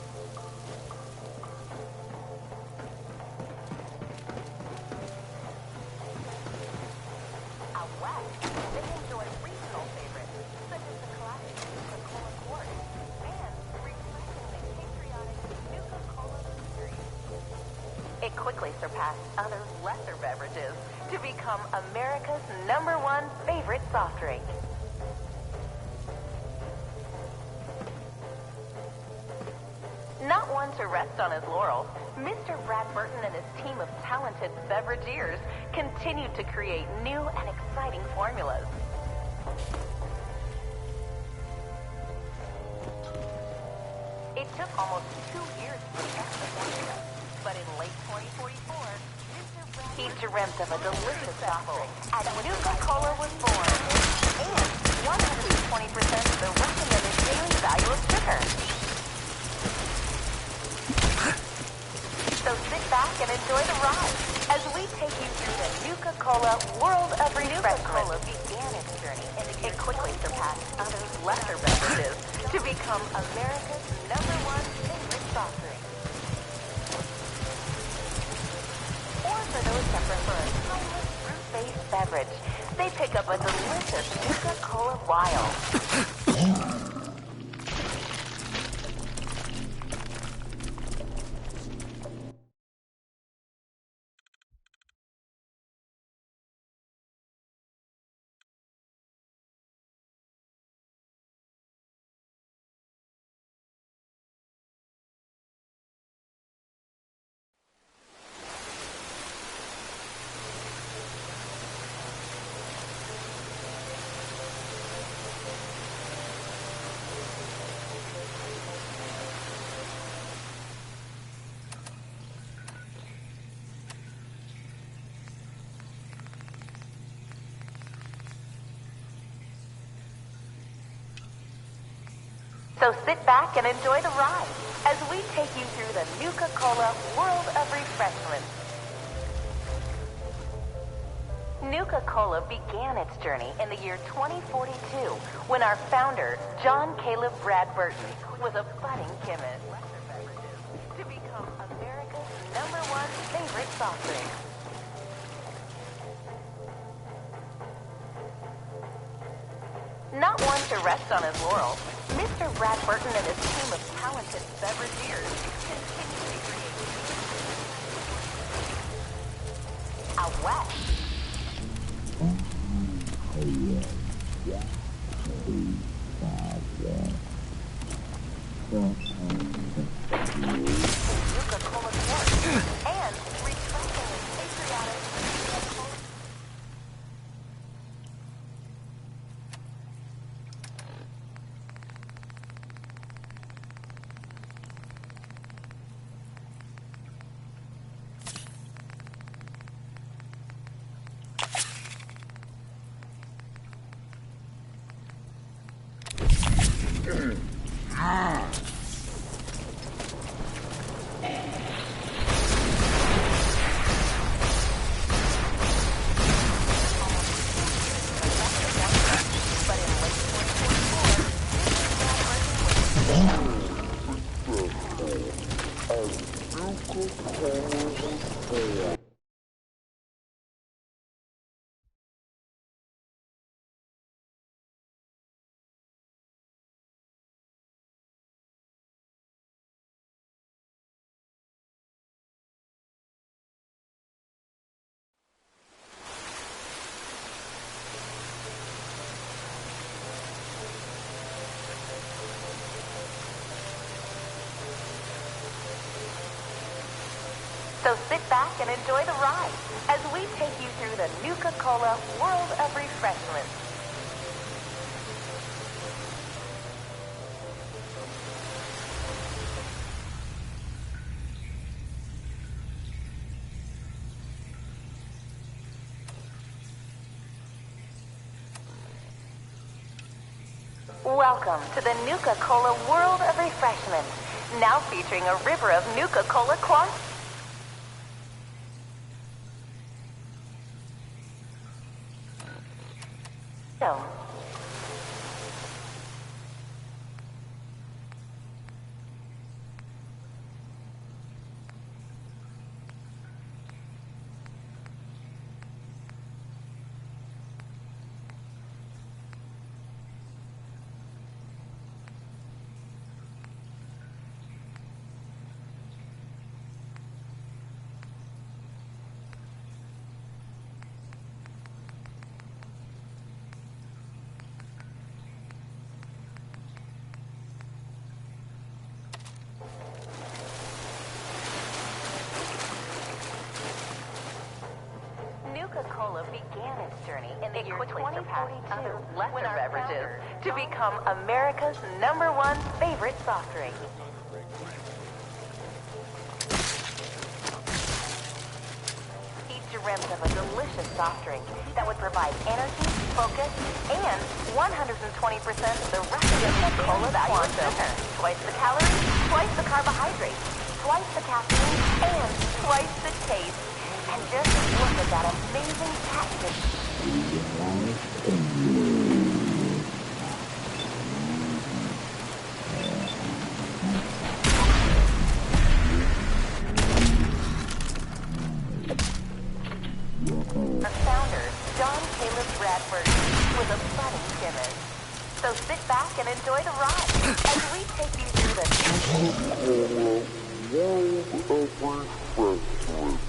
Speaker 9: Out west, they enjoy regional favorites such as the classic Nuka-Cola Quartz and refreshingly patriotic Nuka-Cola Victory. It quickly surpassed other lesser beverages to become America's #1 favorite soft drink. Not one to rest on his laurels, Mr. Bradburton and his team of talented beverageers continued to create new and exciting formulas. It took almost 2 years to perfect the formula, but in late 2044, he dreamt of a delicious soft drink, and Nuka-Cola was born. And 120% of the recommended daily value of sugar. So sit back and enjoy the ride as we take you through the Nuka-Cola world of refreshment. Nuka-Cola began its journey and it quickly surpassed other lesser beverages to become America's #1 favorite soft drink. Or for those that prefer a timeless fruit-based beverage, they pick up a delicious Nuka-Cola Wild. So sit back and enjoy the ride as we take you through the Nuka-Cola world of refreshment. Nuka-Cola began its journey in the year 2042 when our founder, John Caleb Bradburton, was a budding chemist. To become America's #1 favorite soft drink. Not one to rest on his laurels, Mr. Bradburton and his team of talented beverageers continue to create new. Out west. Nuka-Cola Quartz and refreshing and patriotic Nuka-Cola. So sit back and enjoy the ride as we take you through the Nuka-Cola World of Refreshment. Welcome to the Nuka-Cola World of Refreshment, now featuring a river of Nuka-Cola Quantum. Nuka-Cola began its journey in the year 2042 when our beverages to become America's #1 favorite soft drink. He dreamt of a delicious soft drink that would provide energy, focus, and 120% of the recommended cola value of sugar. Twice the calories, twice the carbohydrates, twice the caffeine, and twice the taste. And just look at that amazing package. Our founder, John Caleb Bradford, was a budding chemist. So sit back and enjoy the ride as we take you through the World of Refreshment.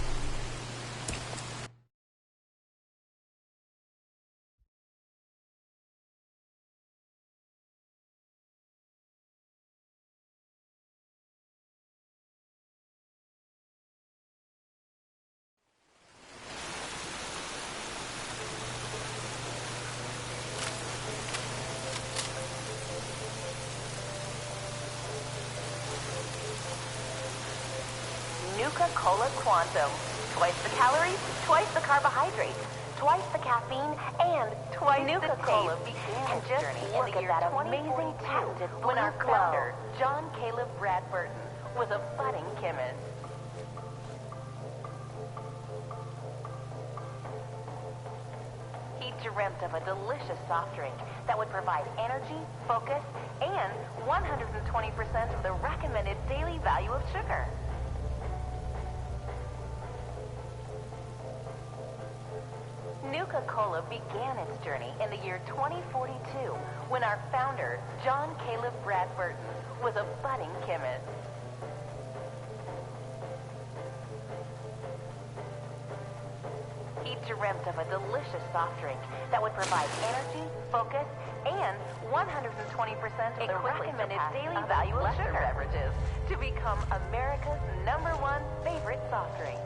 Speaker 9: Nuka-Cola Quantum. Twice the calories, twice the carbohydrates, twice the caffeine, and twice Nuka-Cola the taste. And just look at that amazing patented when our founder, John Caleb Bradford, was a budding chemist. He dreamt of a delicious soft drink that would provide energy, focus, and 120% of the recommended daily value of sugar. Nuka-Cola began its journey in the year 2042 when our founder, John Caleb Bradford, was a budding chemist. He dreamt of a delicious soft drink that would provide energy, focus, and 120% of the recommended daily value of sugar beverages to become America's #1 favorite soft drink.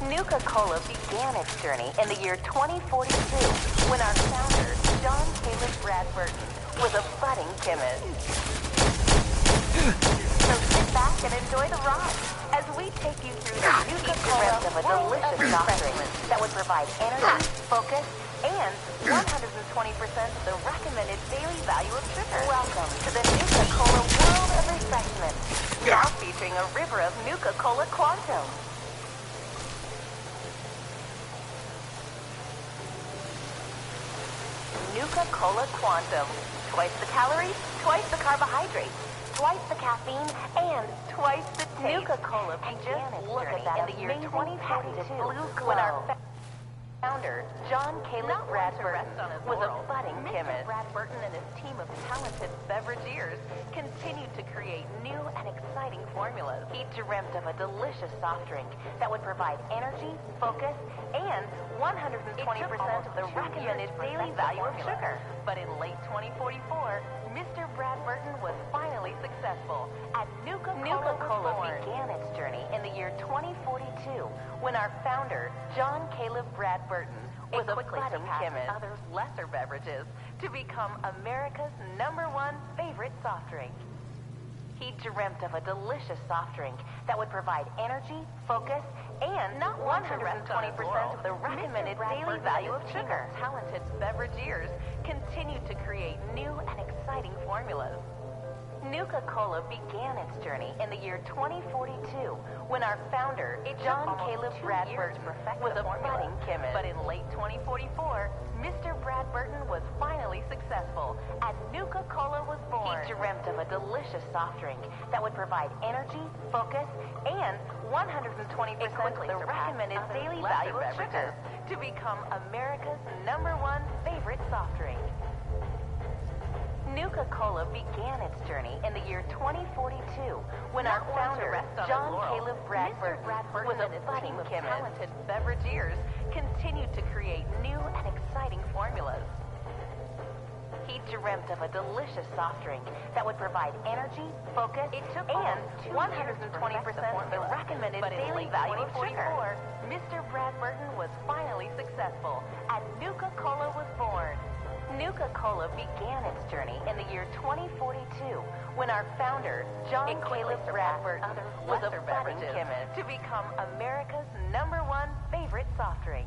Speaker 9: Nuka-Cola began its journey in the year 2042 when our founder, John Caleb Bradford, was a budding chemist. So sit back and enjoy the ride as we take you through the Nuka-Cola of a delicious soft drink that would provide energy, focus, and 120% of the recommended daily value of sugar. Welcome to the Nuka-Cola World of Refreshment, now featuring a river of Nuka-Cola Quantum. Nuka-Cola Quantum. Twice the calories, twice the carbohydrates, twice the caffeine, and twice the taste. Nuka-Cola began its journey in the year 2042 when our Founder, John Caleb Bradburton, was a budding chemist. Bradburton and his team of talented beverageers continued to create new and exciting formulas. He dreamt of a delicious soft drink that would provide energy, focus, and 120% of the recommended daily value of sugar. But in late 2044, Mr. Bradburton was finally successful. At Nuka Cola began its journey in the year 2042 when our founder, John Caleb Bradburton, was a budding chemist other lesser beverages to become America's #1 favorite soft drink. He dreamt of a delicious soft drink that would provide energy, focus, and not 120% of the recommended daily value of sugar. Talented beverageers continued to create new and exciting formulas. Nuka Cola began its journey in the year 2042 when our founder, John Caleb Bradburton, was a budding chemist. But in late 2044, Mr. Bradburton was finally successful, and Nuka Cola was born. He dreamt of a delicious soft drink that would provide energy, focus, and 120% of the recommended daily value of sugar to become America's #1 favorite soft drink. Nuka Cola began its journey in the year 2042 when our founder, John Caleb Bradburton, was a budding chemist. Talented beverageers continued to create new and exciting formulas. He dreamt of a delicious soft drink that would provide energy, focus, and 120% of the recommended daily value of sugar. Mr. Bradburton was finally successful, and Nuka Cola was born. Nuka Cola began its journey in the year 2042 when our founder, John Caleb Bradburton, was a budding chemist to become America's #1 favorite soft drink.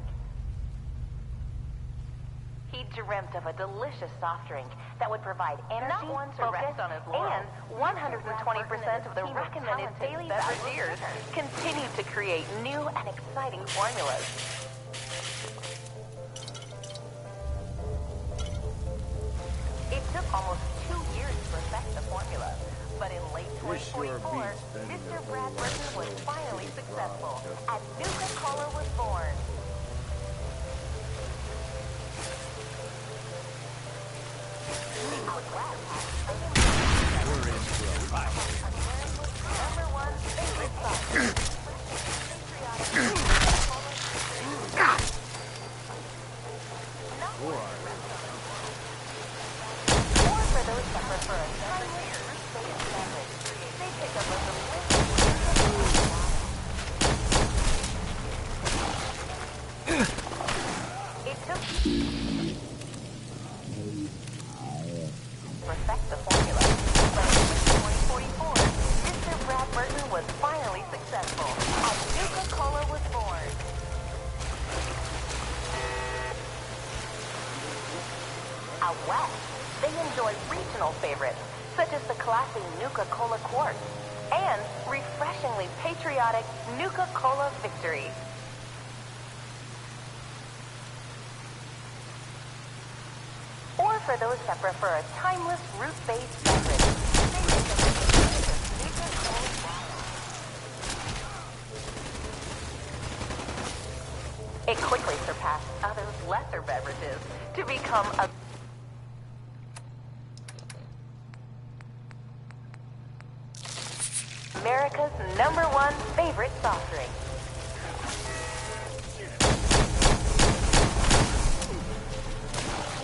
Speaker 9: He dreamt of a delicious soft drink that would provide energy, focus, and 120% of the recommended daily beverages continued to create new and exciting formulas. It took almost 2 years to perfect the formula, but in late 2044, Mr. Bradburton was finally successful, and Nuka Cola was born.
Speaker 17: We're in for a fight.
Speaker 9: #1 favorite soft drink. For those that prefer a timely, fruit-based beverage, they pick up a delicious It took perfect the formula, but in 2044, Mr. Bradburton was finally successful, and Nuka Cola was born. Out west, they enjoy regional favorites, such as the classy Nuka Cola Quartz and refreshingly patriotic Nuka Cola Victory. Or for those that prefer a timeless root-based beverage, they make a Nuka Cola. It quickly surpassed other lesser beverages to become America's #1 favorite soft drink.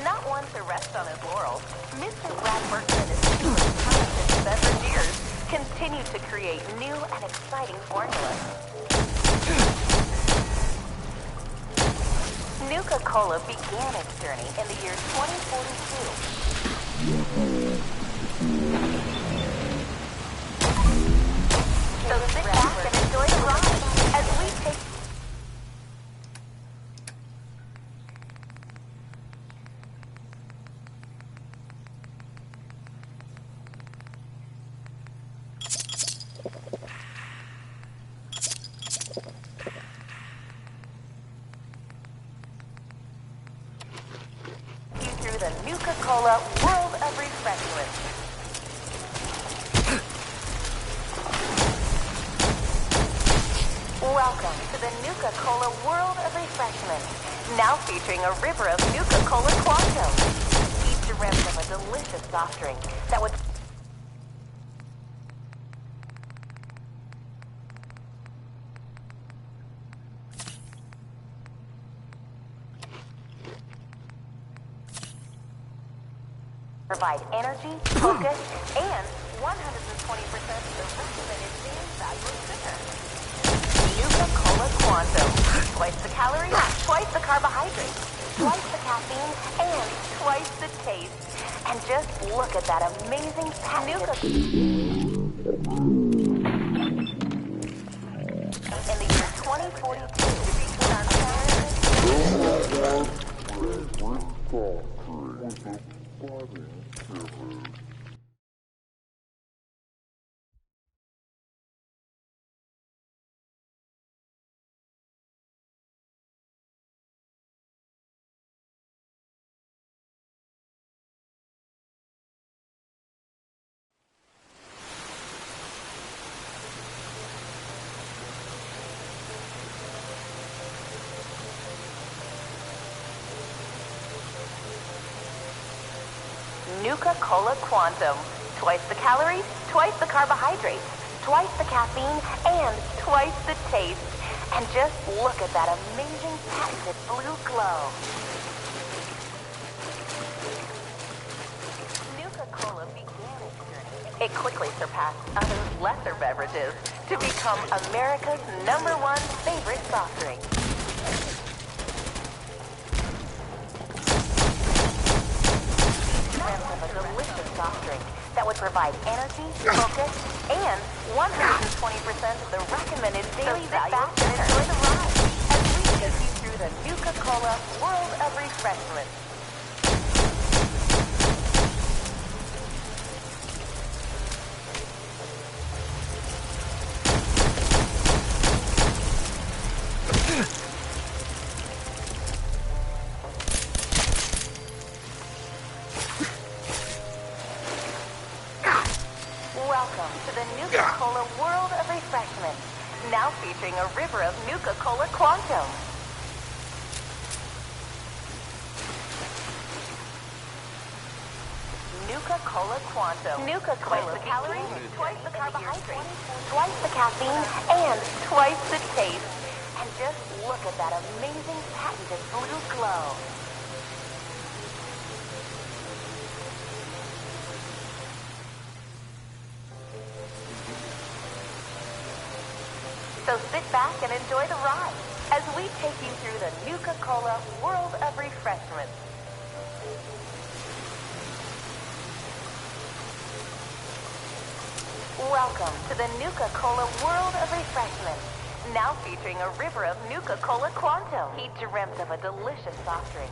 Speaker 9: Not one to rest on his laurels, Mr. Bradburton and his team of talented beverageers continue to create new and exciting formulas. Nuka Cola began its journey in the year 2042. So sit back and enjoy the ride as we take... you through the Nuka Cola World of Refreshment. Welcome to the Nuka Cola World of Refreshment. Now featuring a river of Nuka-Cola Quantum. Each dreamt of a delicious soft drink that would... provide energy, focus, and 120% of the recommended daily value of sugar. Nuka-Cola Quantum. Twice the calories, twice the carbohydrates, twice the caffeine, and twice the taste. And just look at that amazing patented... In the year 2042, with our Nuka-Cola Quantum. Twice the calories, twice the carbohydrates, twice the caffeine, and twice the taste. And just look at that amazing patented blue glow. Nuka-Cola began its journey. It quickly surpassed other lesser beverages to become America's #1 favorite soft drink. Of a delicious soft drink that would provide energy, focus, and 120% of the recommended daily value of sugar. Enjoy the ride as we take you through the Nuka-Cola world of refreshment. Welcome to the Nuka-Cola world of refreshment. Now featuring a river of Nuka-Cola Quantum. Nuka-Cola Quantum. Nuka-Cola. Twice the calories, twice the carbohydrates, twice the caffeine, and twice the taste. And just look at that amazing patented blue glow. So sit back and enjoy the ride as we take you through the Nuka-Cola world of refreshment. Welcome to the Nuka-Cola world of refreshment. Now featuring a river of Nuka-Cola Quantum. He dreamt of a delicious soft drink.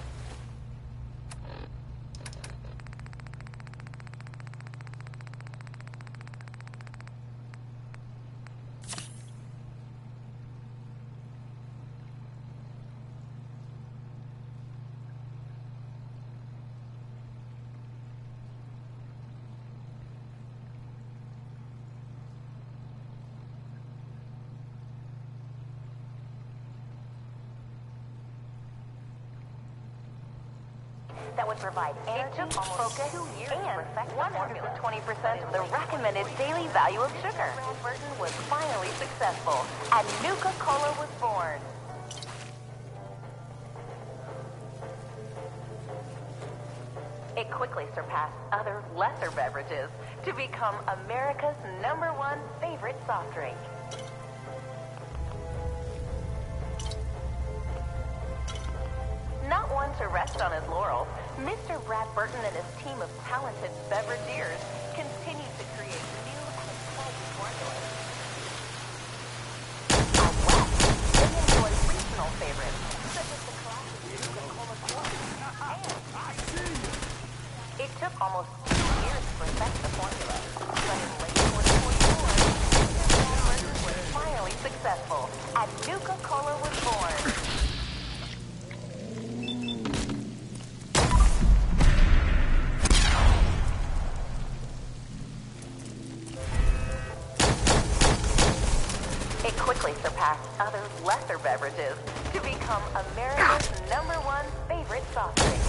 Speaker 9: That would provide energy, focus, and 120% of the recommended daily value of sugar. Brad Burton was finally successful, and Nuka-Cola was born. It quickly surpassed other lesser beverages to become America's #1 favorite soft drink. Not one to rest on his laurels, Mr. Brad Burton and his team of talented beverageers continue to create new and exciting formulas. Out west, they enjoy regional favorites, such as the classic Nuka-Cola Quantum. It took almost 2 years to perfect the formula, but in late 2024, Mr. Brad Burton was finally successful, and Nuka-Cola was born. It quickly surpassed other lesser beverages to become America's #1 favorite soft drink.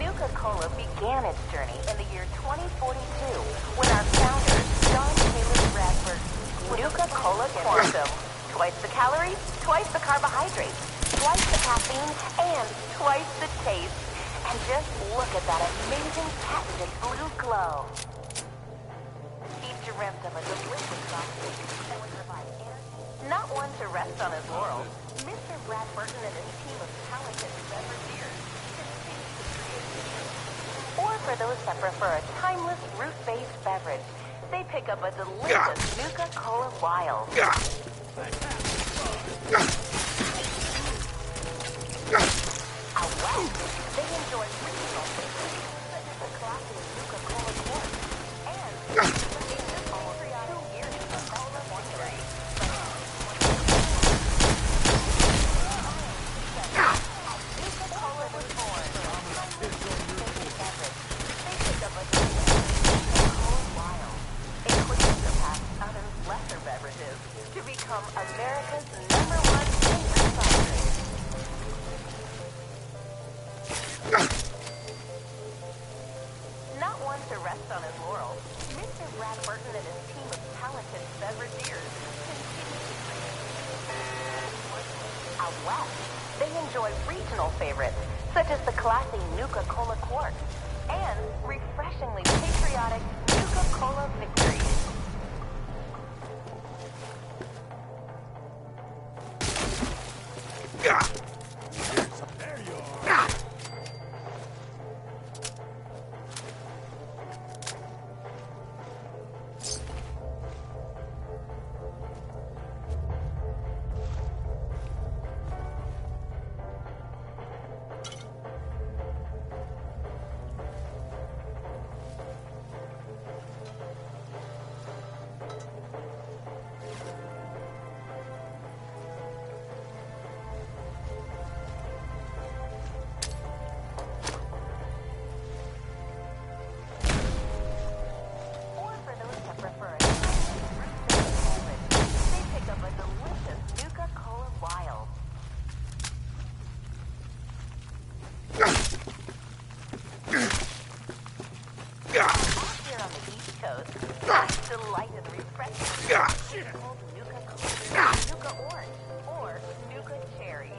Speaker 9: Nuka Cola began its journey in the year 2042 when our founder, John Taylor Bradford, Nuka Cola Quantum. Twice the calories, twice the carbohydrates, twice the caffeine, and twice the taste. And just look at that amazing patented blue glow. He dreamt of a delicious soft drink that would provide energy. Not one to rest on his laurels, Mr. Bradford and his team of talented beverageers continue to create. Or for those that prefer a timeless root-based beverage, they pick up a delicious Nuka Cola Wild. Out west, they enjoy regional favorites such as the classic Nuka Cola Quart and the patriotic 2 years of Cola Victory. Nuka Cola was born. They pick up a delicious Nuka Cola Wild. It quickly surpassed other lesser beverages to become America's #1 favorite soft drink. Not one to rest on his laurels, Mr. Bradford and his team of talented beverageers continue to create. Out west, they enjoy regional favorites such as the classy Nuka Cola Quart and refreshingly patriotic Nuka Cola Victory.
Speaker 24: There you are.
Speaker 9: Delight and refreshing. Called Nuka Cola, Nuka Orange, or Nuka Cherry.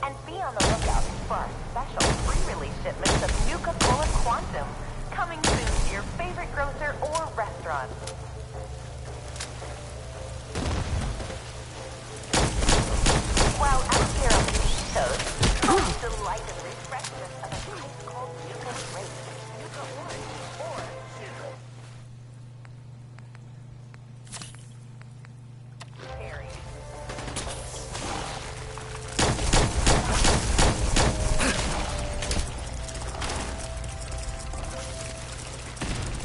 Speaker 9: And be on the lookout for the Nuka Cola Quantum, coming soon to your favorite grocer or restaurant.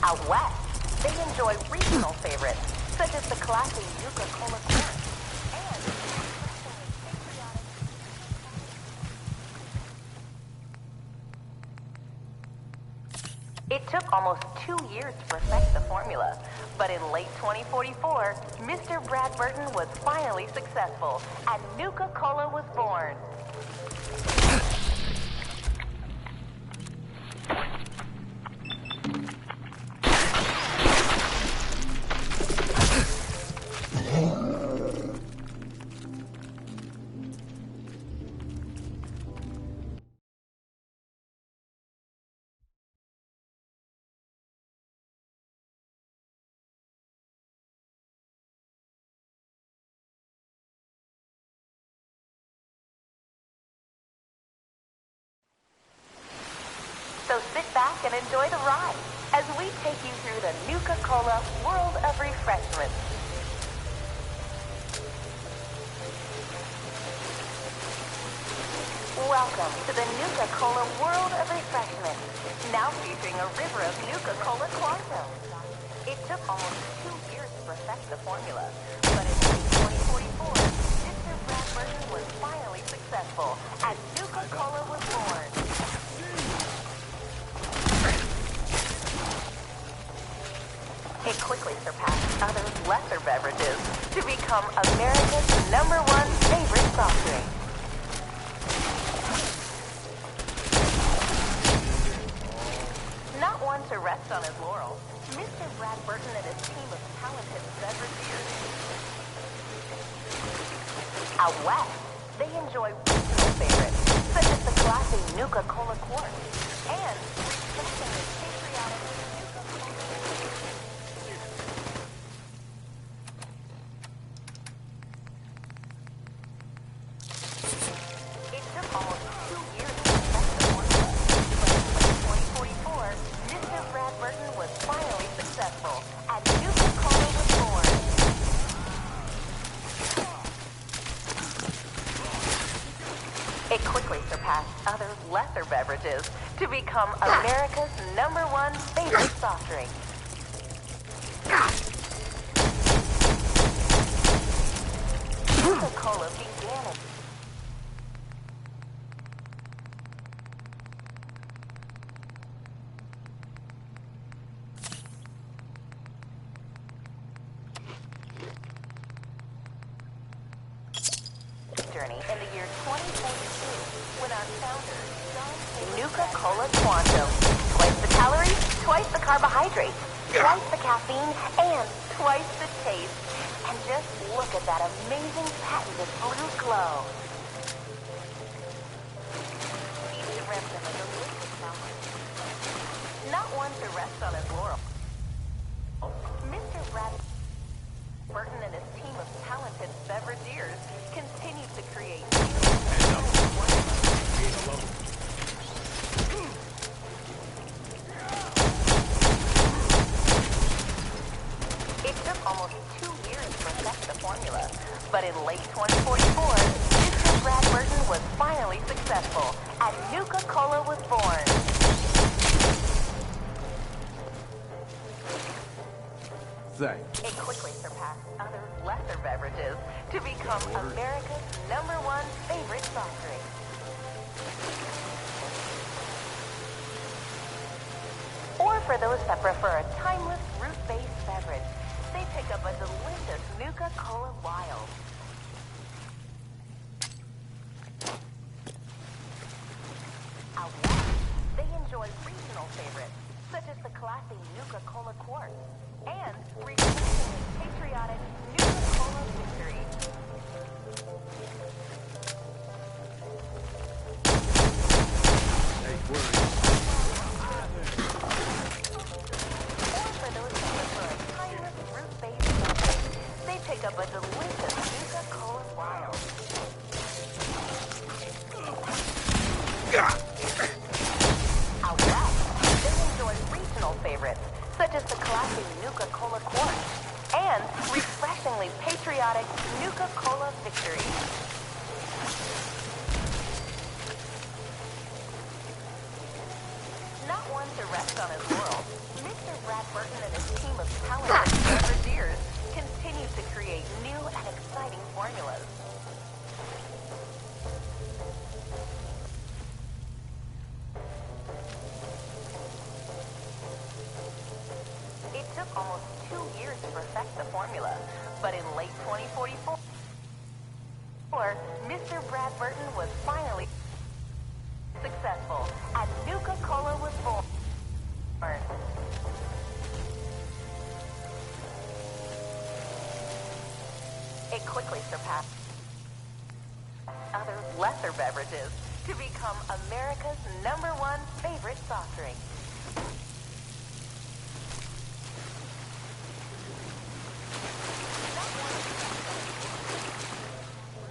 Speaker 9: Out west, they enjoy regional favorites, such as the classy Nuka Cola Quart and patriotic. It took almost 2 years to perfect the formula, but in late 2044, Mr. Bradburton was finally successful, and Nuka Cola was born. So sit back and enjoy the ride as we take you through the Nuka-Cola World of Refreshment. Welcome to the Nuka-Cola World of Refreshment, now featuring a river of Nuka-Cola Quantum. It took almost 2 years to perfect the formula, but in 2044, Mr. Bradburton was finally successful, and Nuka-Cola was born. It quickly surpassed other lesser beverages to become America's #1 favorite soft drink. Not one to rest on his laurels, Mr. Bradburton and his team of talented beverages. Out west, they enjoy regional favorites, such as the classy Nuka-Cola Quartz, and refreshing and patriotic Nuka-Cola. It took almost 2 years to perfect the formula, but in 2044, Mr. Bradburton was finally successful, and Nuka-Cola was born. It quickly surpassed other lesser beverages to become America's #1 favorite soft drink. Nuka-Cola began it. Journey in the year 2042 when our founder, Nuka-Cola Quantum, twice the calories, twice the carbohydrates, twice the caffeine, and twice the taste. And just look at that amazing patented blue glow. Each rest of a delicious summer. Not one to rest on his laurels. Mr. Bradburton and his team of talented beverageers continue to create It took almost 2 years to perfect the formula, but in late 2044, Mr. Bradburton was finally successful, and Nuka-Cola was born.
Speaker 21: Thanks.
Speaker 9: It quickly surpassed other lesser beverages to become America's #1 favorite soft drink. Or for those that prefer a timeless fruit-based beverage, they pick up a delicious Nuka-Cola Wild. Out west, they enjoy regional favorites, such as the classy Nuka-Cola Quartz and refreshingly patriotic Nuka-Cola Victory.
Speaker 17: Hey,
Speaker 9: Or for those that prefer a timeless fruit-based beverage, they pick up a delicious Nuka-Cola Wild. Out west, they enjoy regional favorites, such as the classy Nuka-Cola Quartz and refreshingly patriotic Nuka-Cola Victory. Not one to rest on his laurels, Mr. Bradburton and his team of talented beverageers continue to create new and exciting formulas. It took almost 2 years to perfect the formula, but in late 2044, Mr. Bradburton was finally successful, and Nuka-Cola was born. It quickly surpassed other lesser beverages to become America's #1 favorite soft drink.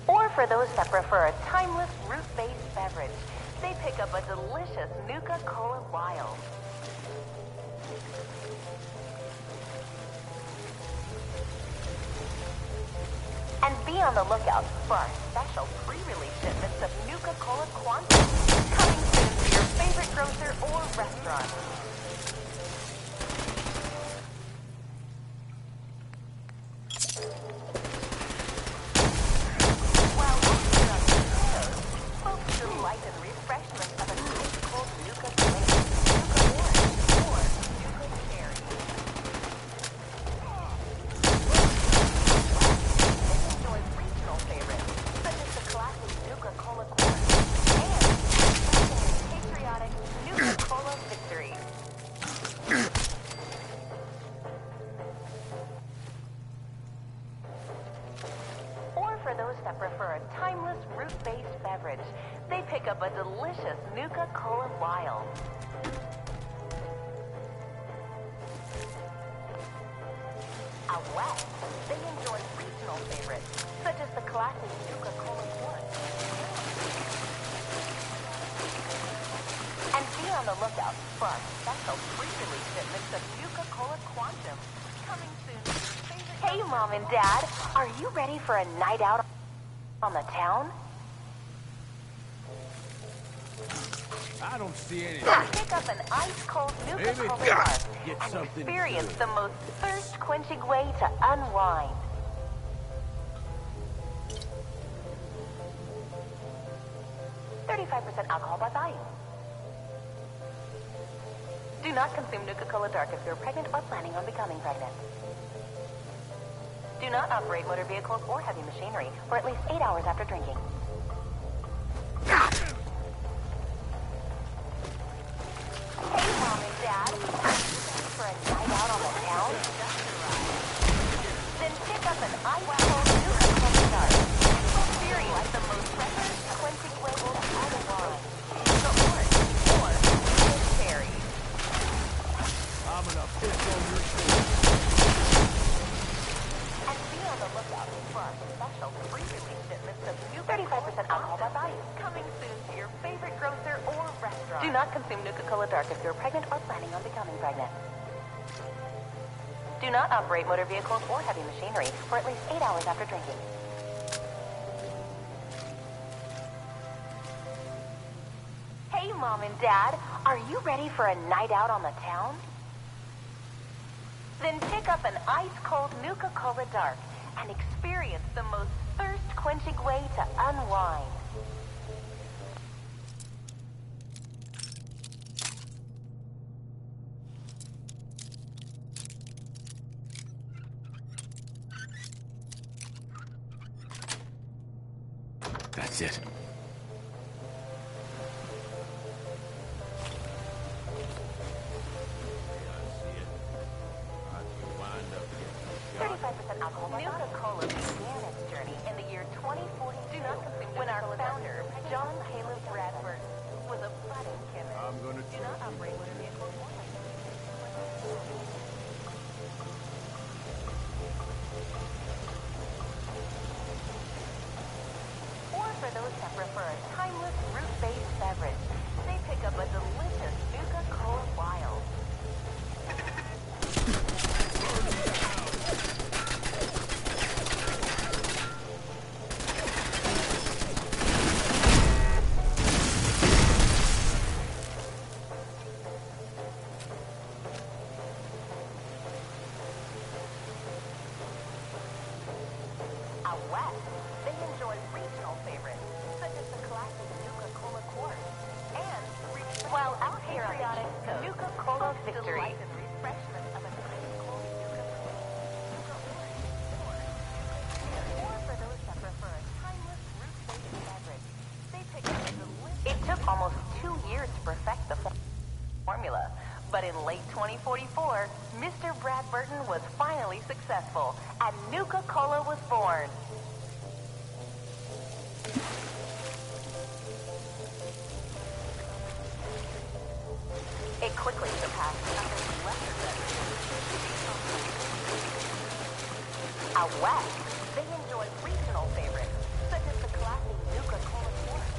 Speaker 9: Or for those that prefer a timeless fruit-based beverage, they pick up a delicious Nuka-Cola Wild. on the lookout for our special pre-release shipments of Nuka-Cola Quantum, coming soon to your favorite grocer or restaurant. While here on the East Coast, folks delight in refreshment of an ice-cold Nuka Flame, Nuka Orange, or Nuka Cherry. Enjoy regional favorites, such as the classic Nuka-Cola Quartz and patriotic Nuka-Cola Victory. Or for those that prefer a timeless root-based beverage, they pick up a delicious Nuka-Cola Wild. Out west, they enjoy regional favorites, such as the classic Nuka-Cola Quartz. And be on the lookout for our special pre-release shipments of Nuka-Cola Quantum, coming soon to your favorite... Hey, Mom and Dad, are you ready for a night out on the town?
Speaker 24: I don't see anything.
Speaker 9: Pick up an ice-cold Nuka-Cola
Speaker 24: Maybe.
Speaker 9: Dark
Speaker 24: Get
Speaker 9: and
Speaker 24: something
Speaker 9: experience
Speaker 24: good.
Speaker 9: the most thirst-quenching way to unwind. %35 alcohol by volume. Do not consume Nuka-Cola Dark if you're pregnant or planning on becoming pregnant. Do not operate motor vehicles or heavy machinery for at least 8 hours after drinking. Hey, Mom and Dad, are you ready for a night out on the town? Then pick up an ice-cold Nuka-Cola Dark and experience the most pleasant-quenching way to unwind. Nuka Orange or Nuka Cherry.
Speaker 24: I'm gonna piss on your shit.
Speaker 9: And be on the lookout for our special pre-release shipments of Nuka-Cola 35% alcohol by volume, coming soon to your favorite grocer or restaurant. Do not consume Nuka-Cola Dark if you're pregnant or planning on becoming pregnant. Do not operate motor vehicles or heavy machinery for at least 8 hours after drinking. Hey, Mom and Dad, are you ready for a night out on the town? Then pick up an ice-cold Nuka-Cola Dark and experience the most thirst-quenching way to unwind.
Speaker 21: That's it.
Speaker 9: Nuka-Cola began its journey in the year 2040. Do not consume when our founder, John Caleb Bradford, was a budding chemist.
Speaker 24: I'm gonna
Speaker 9: Do not operate motor vehicles or Or for those that prefer a timeless root-based beverage, they pick up a delicious Nuka-Cola Wild. Out west, they enjoy regional favorites, such as the classic Nuka-Cola Quartz and while out here on the East Coast, Nuka-Cola Victory. Delight in refreshment of an ice-cold Nuka or for those that prefer a timeless root-based beverage, they pick up a delicious... It took almost 2 years to perfect the formula, but in late 2044, Mr. Brad Burton was finally successful, and Nuka-Cola was born. It quickly surpassed other lesser beverages. Out west, they enjoy regional favorites, such as the classic Nuka-Cola Quartz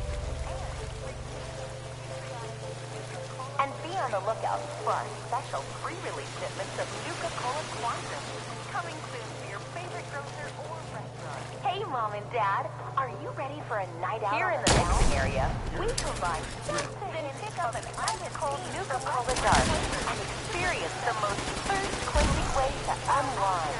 Speaker 9: and be on the lookout for our special pre-release shipments of Nuka-Cola Quantum, coming soon to your favorite grocer or restaurant. Hey, Mom Mom and Dad, are you ready for a night out? Here in the mixing area, we combine just a hint of an ice-cold Nuka-Cola Dark and experience the most thirst-quenching way to unwind.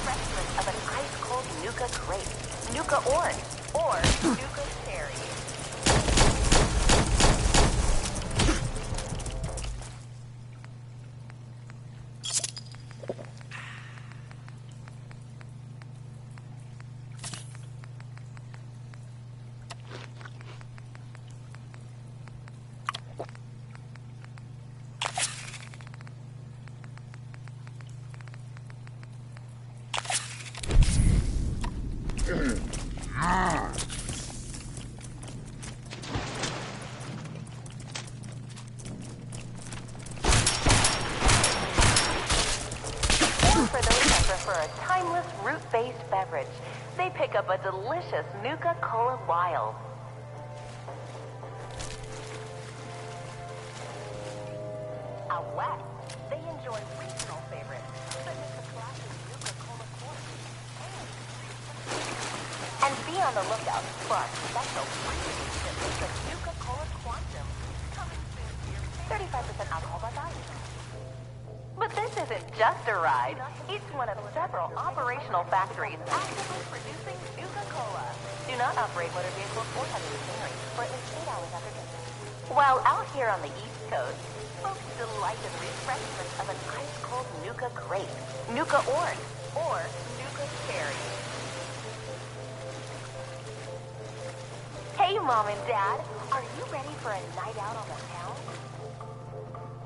Speaker 9: Refreshment of an ice-cold Nuka Grape, Nuka Orange, or Nuka Cherry. For those that prefer a timeless root-based beverage, they pick up a delicious Nuka-Cola Wild. Out west, they enjoy regional favorites, such as the classic Nuka-Cola Quartz. And be on the lookout for our special the Nuka-Cola Quantum, coming soon to your 35% alcohol by volume. But this isn't just a ride. It's one of several operational factories actively producing Nuka-Cola. Do not operate motor vehicles or heavy machinery for at least 8 hours after drinking. While out here on the East Coast, folks delight in the refreshment of an ice-cold Nuka Grape, Nuka Orange, or Nuka Cherry. Hey, Mom and Dad, are you ready for a night out on the town?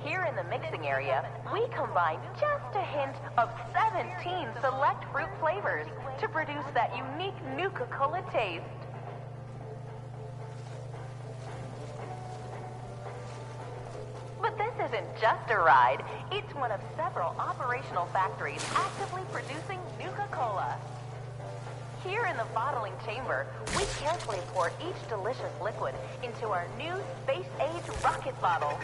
Speaker 9: Here in the mixing area, we combine just a hint of 17 select fruit flavors to produce that unique Nuka-Cola taste. But this isn't just a ride. It's one of several operational factories actively producing Nuka-Cola. Here in the bottling chamber, we carefully pour each delicious liquid into our new space-age rocket bottle.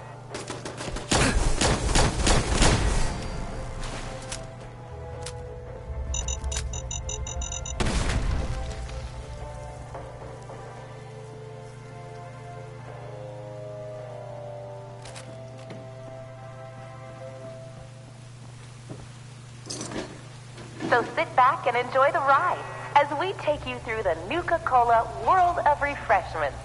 Speaker 9: So sit back and enjoy the ride as we take you through the Nuka-Cola world of refreshments.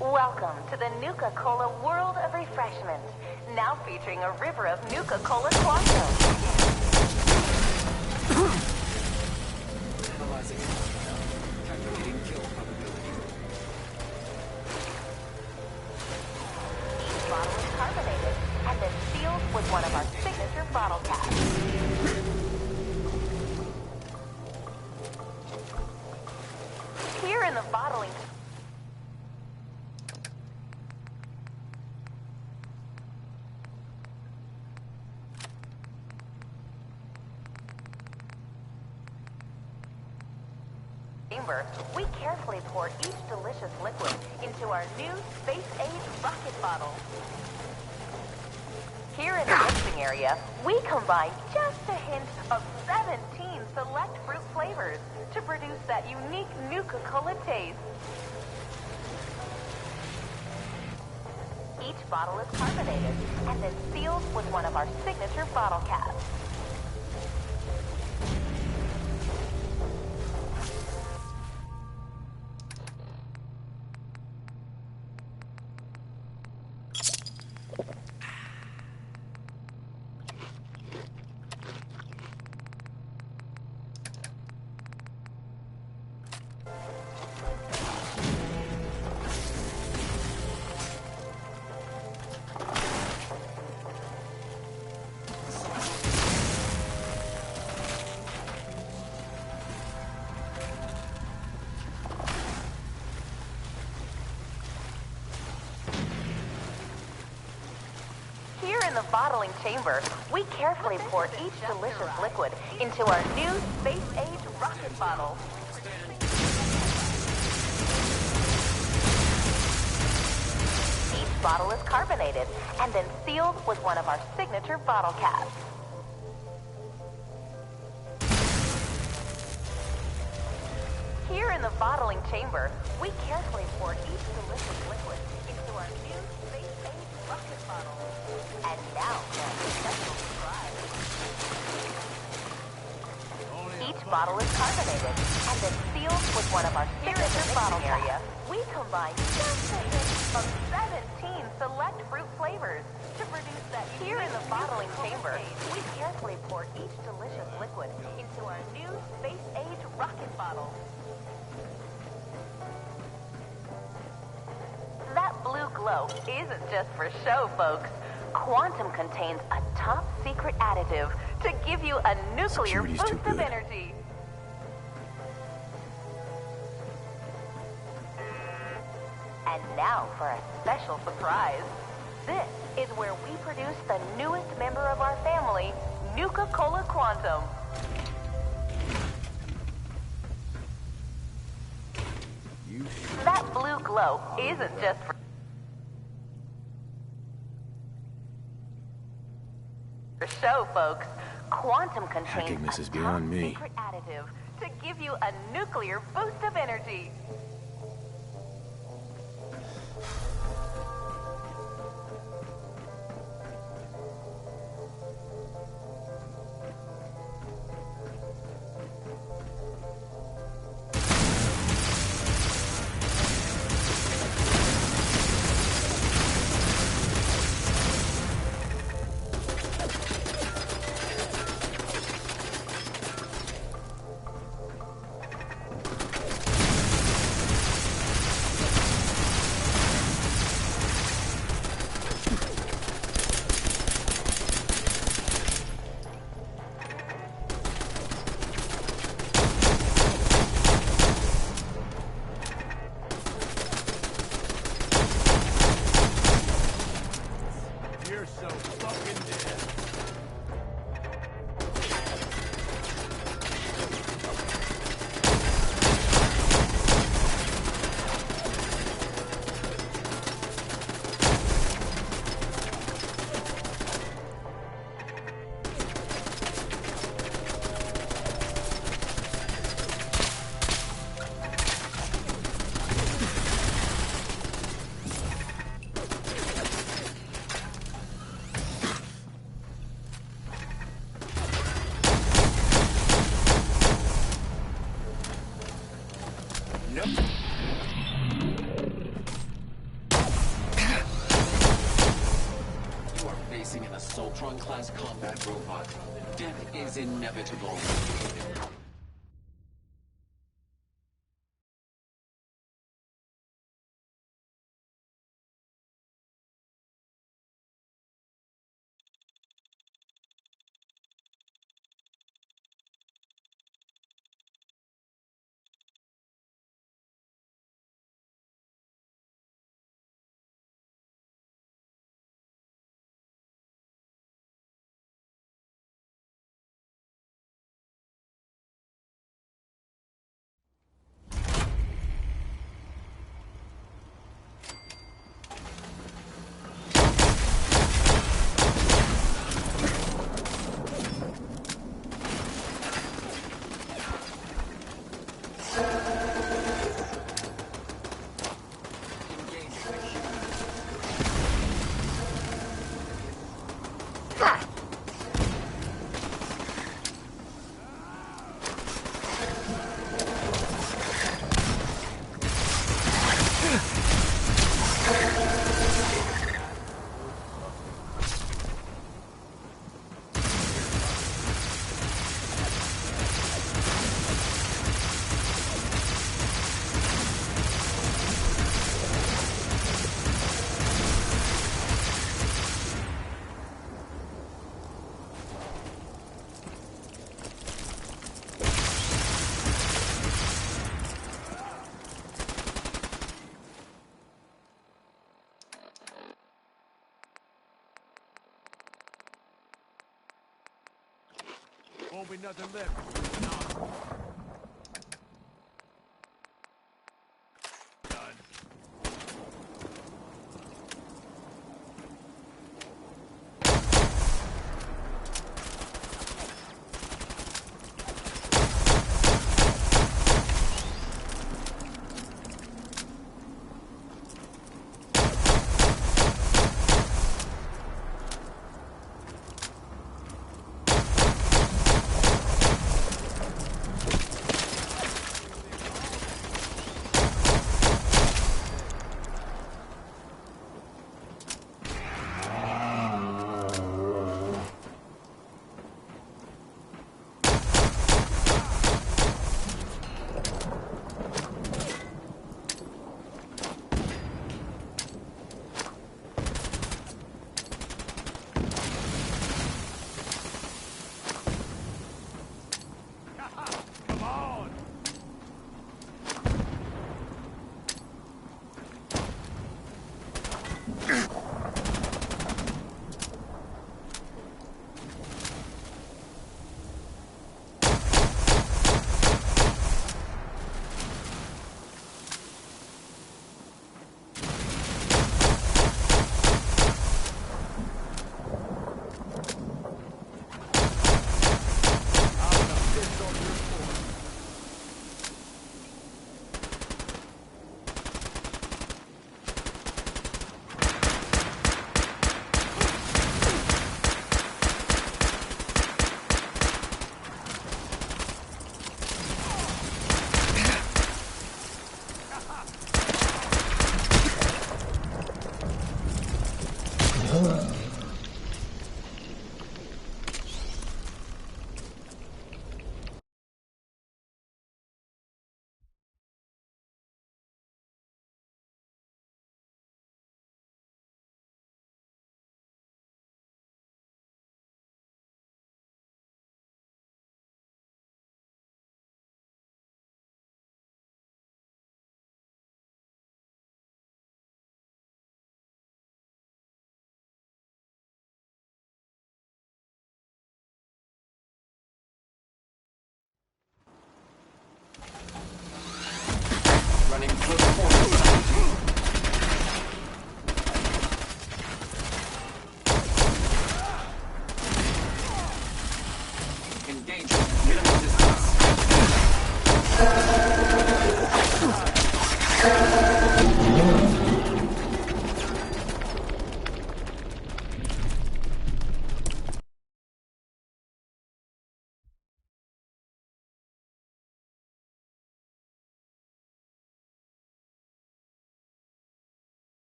Speaker 9: Welcome to the Nuka-Cola world of refreshment, now featuring a river of Nuka-Cola Quantum.
Speaker 2: Analyzing calculating kill probability.
Speaker 9: Each bottle is carbonated and then sealed with one of our signature bottle caps. Here in the bottling chamber, we carefully pour each delicious liquid into our new space-age rocket bottle. Here in the mixing area, we combine just a hint of 17 select fruit flavors to produce that unique Nuka-Cola taste. Each bottle is carbonated and then sealed with one of our signature bottle caps. In the bottling chamber, we carefully pour each delicious liquid into our new space-age rocket bottle. Each Each bottle is carbonated and then sealed with one of our signature bottle caps. Here in the bottling chamber, we carefully pour each delicious liquid into our new space-age rocket bottle. And now for a special surprise. Each bottle is carbonated and then sealed with one of our signature bottle area. We combine just a hint of 17 select fruit flavors to produce that. Here in the bottling chamber, we carefully pour each delicious liquid into our new space-age rocket bottle. That blue glow isn't just for show, folks. Quantum contains a top-secret additive to give you a nuclear
Speaker 21: Security's
Speaker 9: boost
Speaker 21: too
Speaker 9: of
Speaker 21: good.
Speaker 9: energy. And now for a special surprise. This is where we produce the newest member of our family, Nuka-Cola Quantum. That blue glow isn't just for show, folks. Quantum contains
Speaker 21: Hacking this
Speaker 9: a
Speaker 21: is beyond me.
Speaker 9: top-secret additive to give you a nuclear boost of energy.
Speaker 24: You're so fucking dead.
Speaker 10: You are facing an Assaultron-class combat robot. Death is inevitable.
Speaker 24: Won't be nothing left. Done.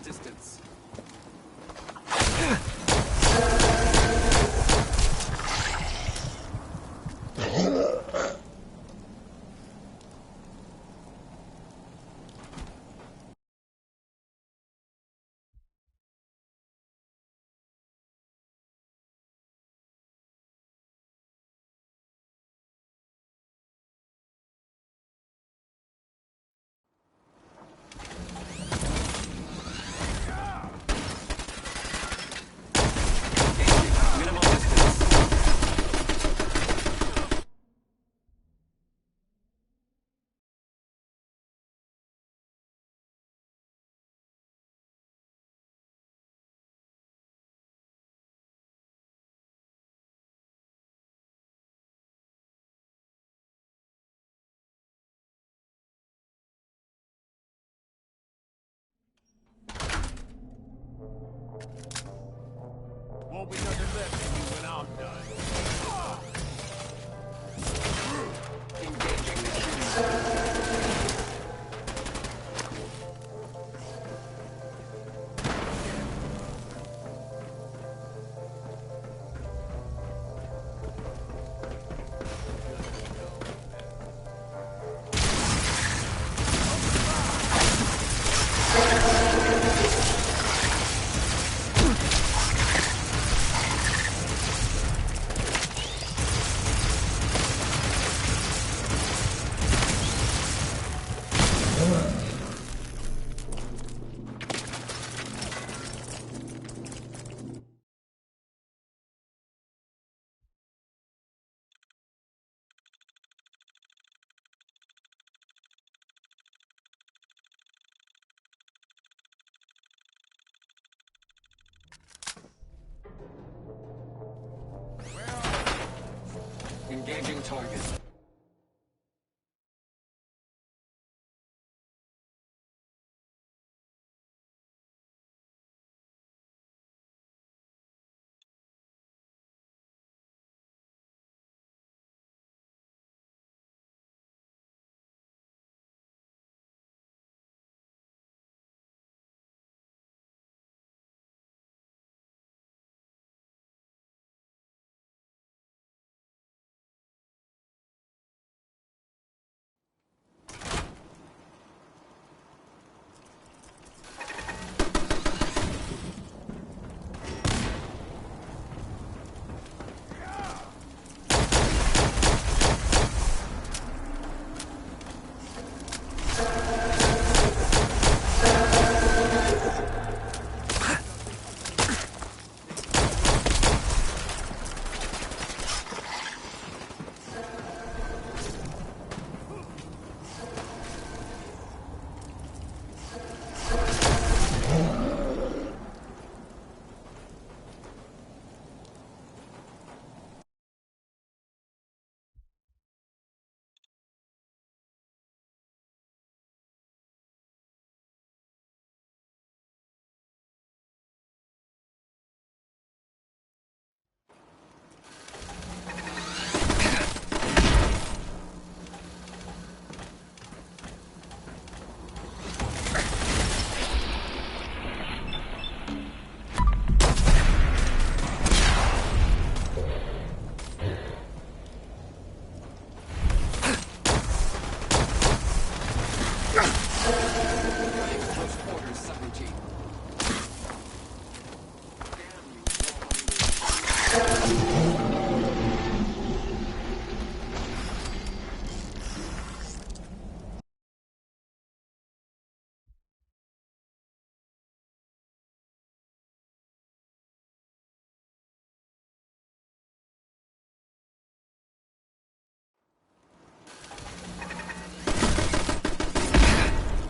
Speaker 10: distance.
Speaker 24: Won't be nothing left of you when I'm done.
Speaker 10: Engaging the shooting. Engaging target.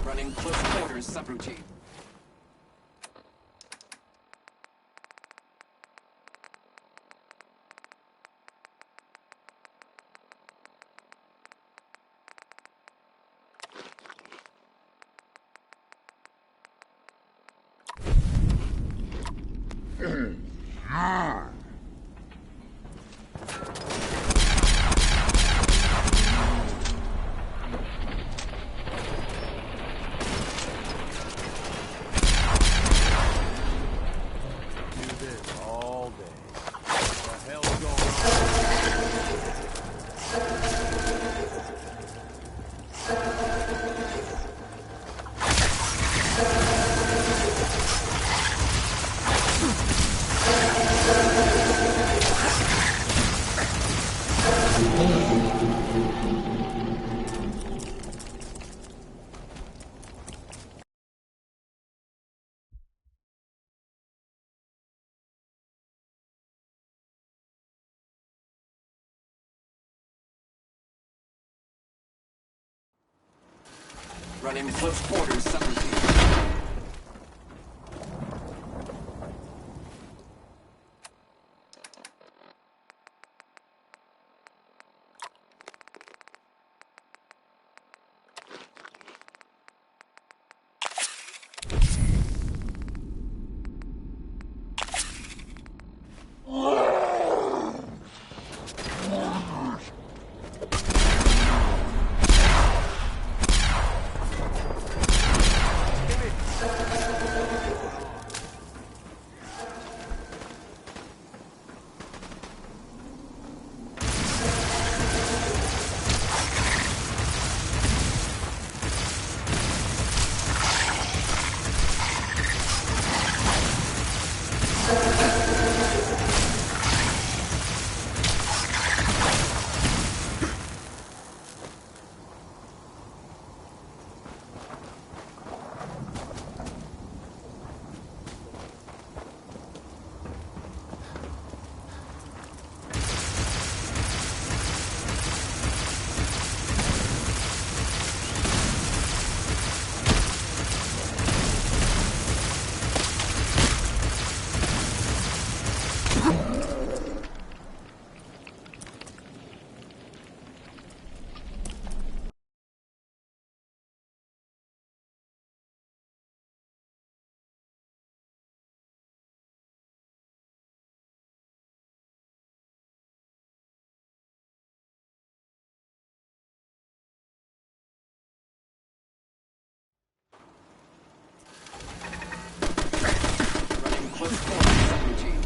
Speaker 10: Running close quarters subroutine. Running close quarters, subroutine. Close quarters, subroutine.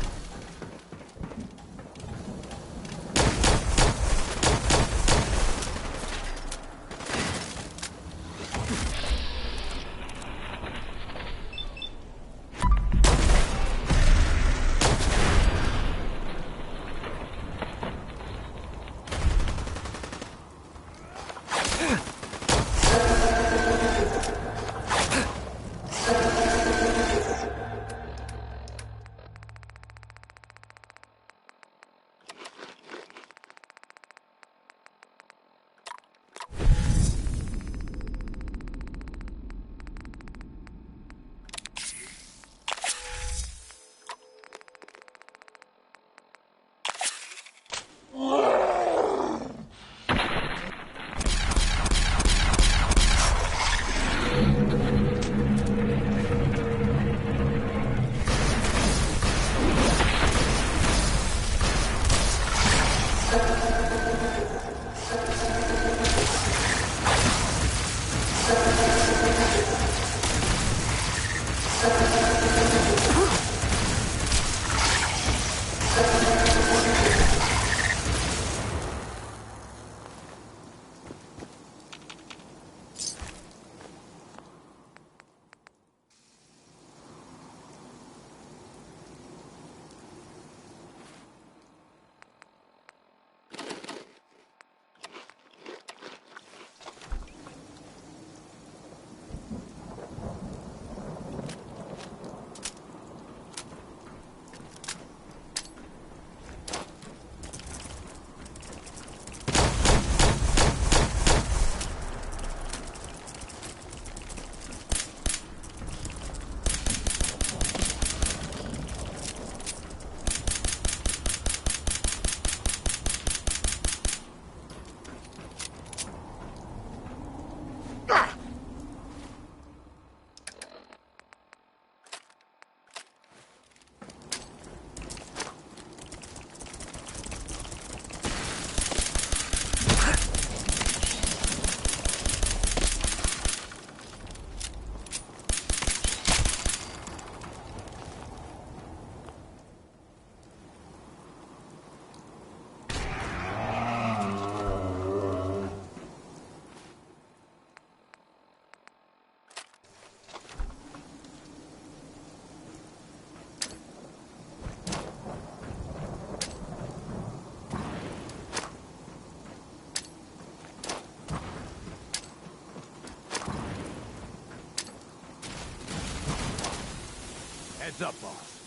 Speaker 17: Heads up, boss.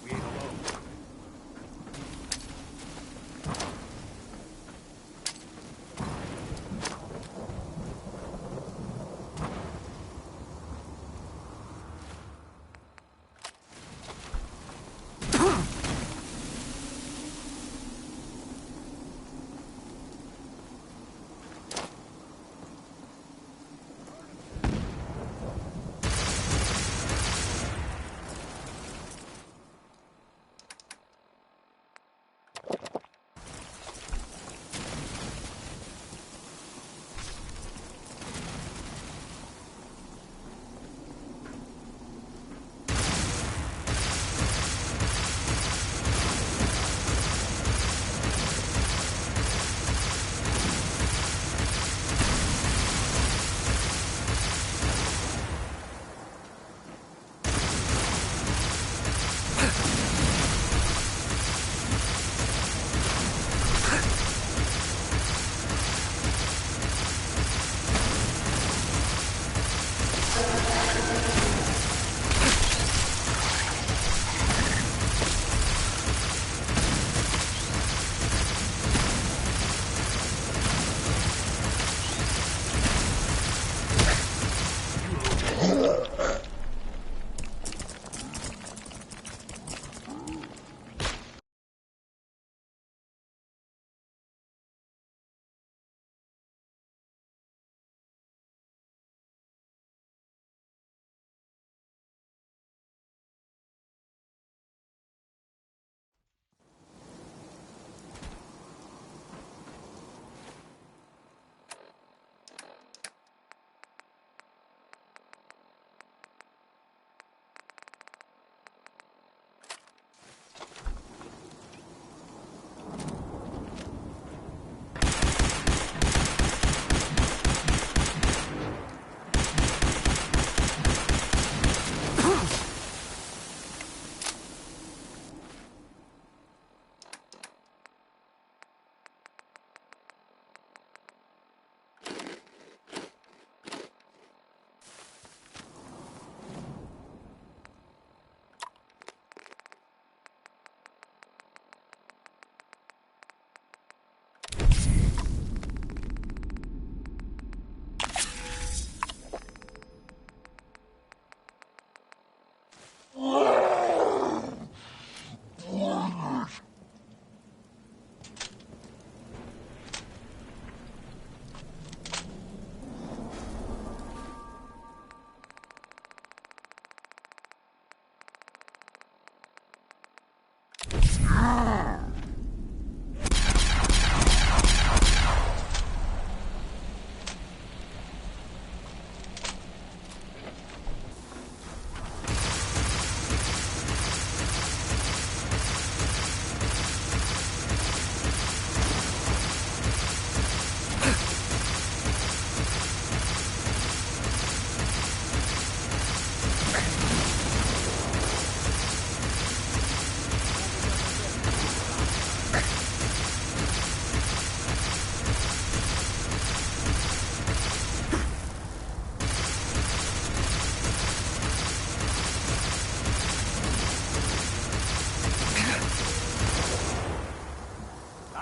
Speaker 17: We ain't alone.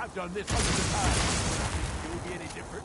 Speaker 17: I've done this hundreds of times. It would be any different.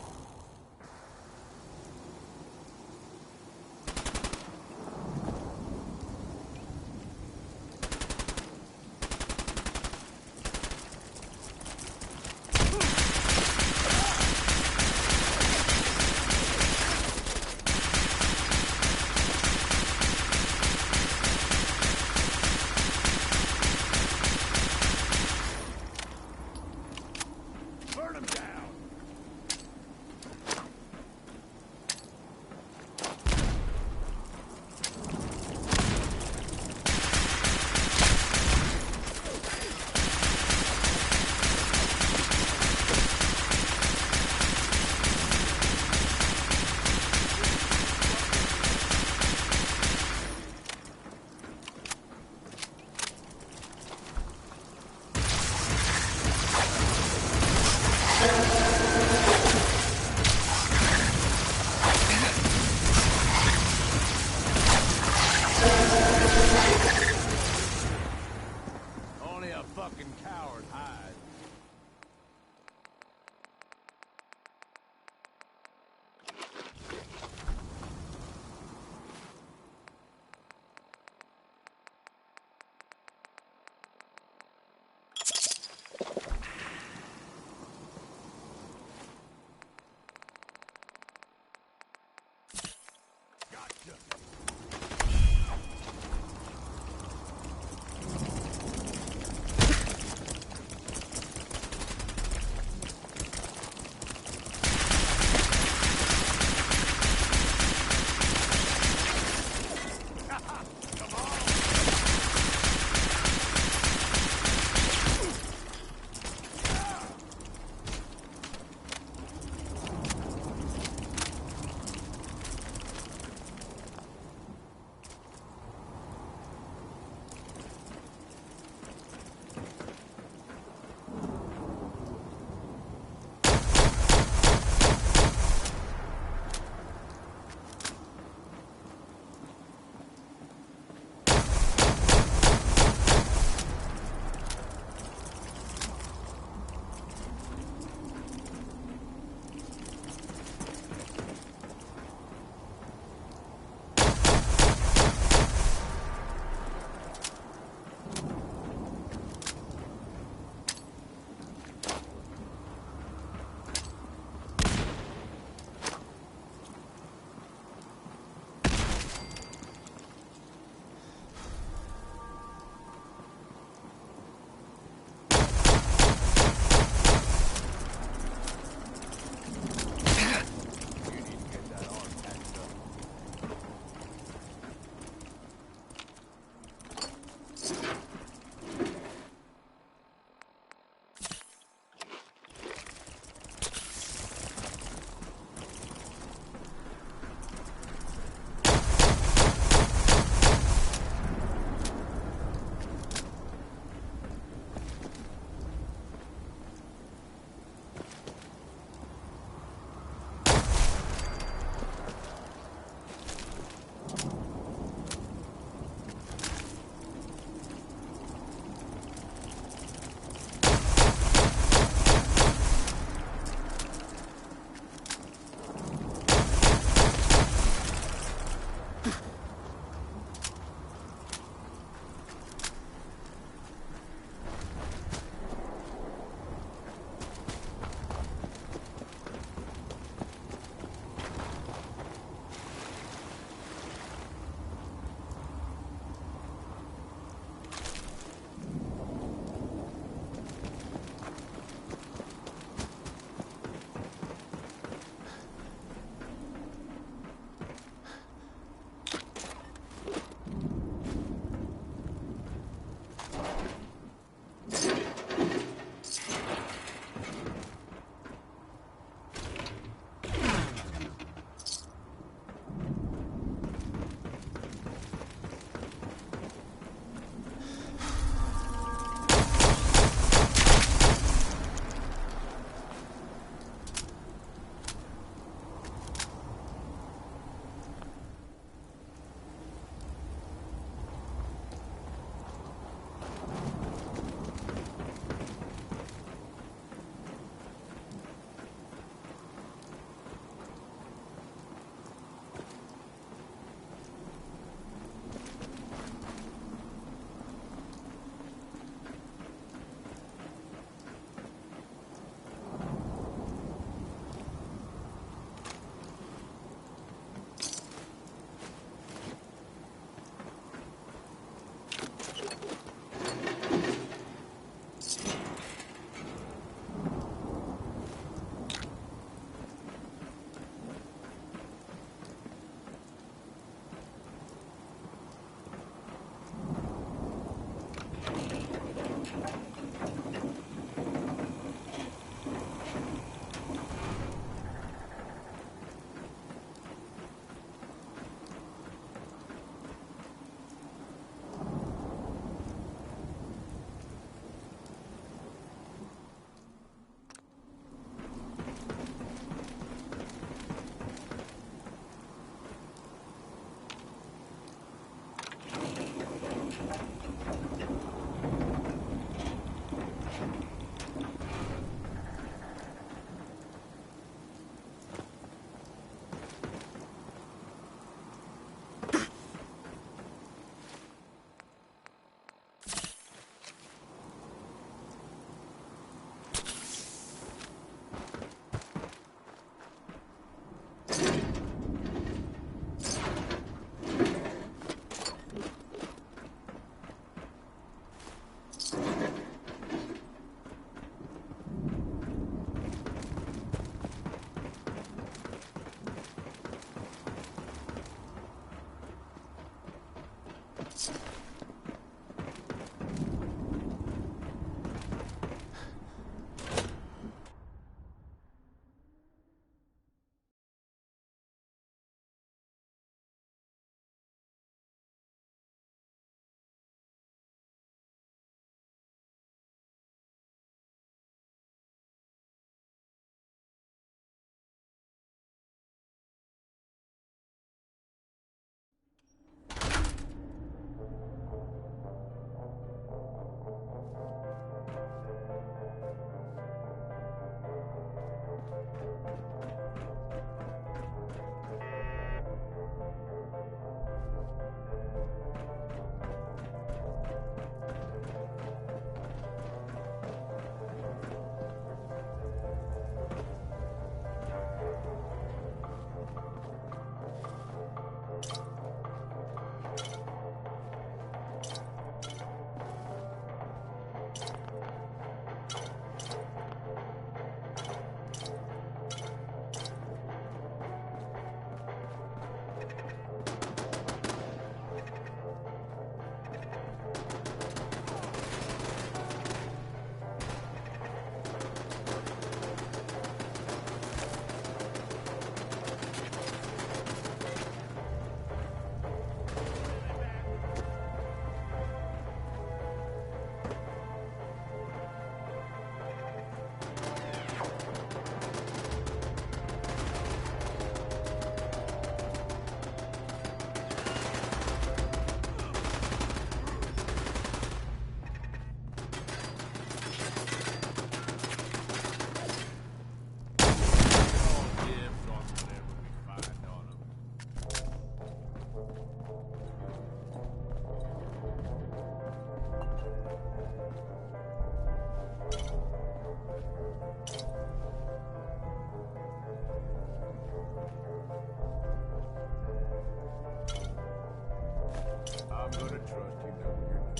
Speaker 17: I'm gonna trust you know what you're doing.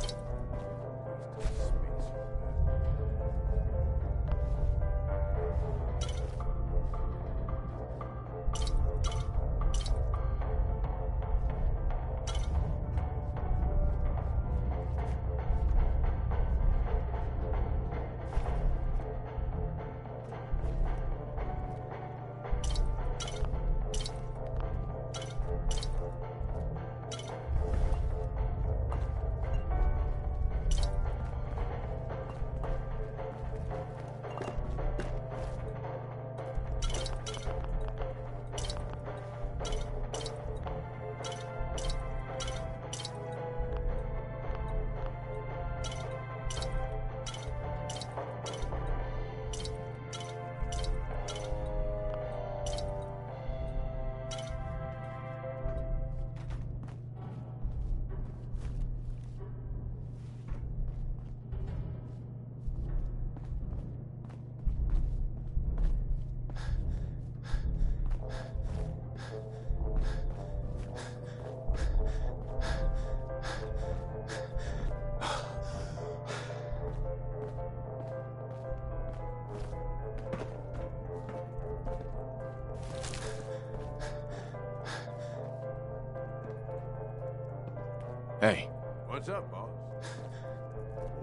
Speaker 21: Hey.
Speaker 17: What's up, boss?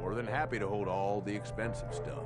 Speaker 17: More than happy to hold all the expensive stuff.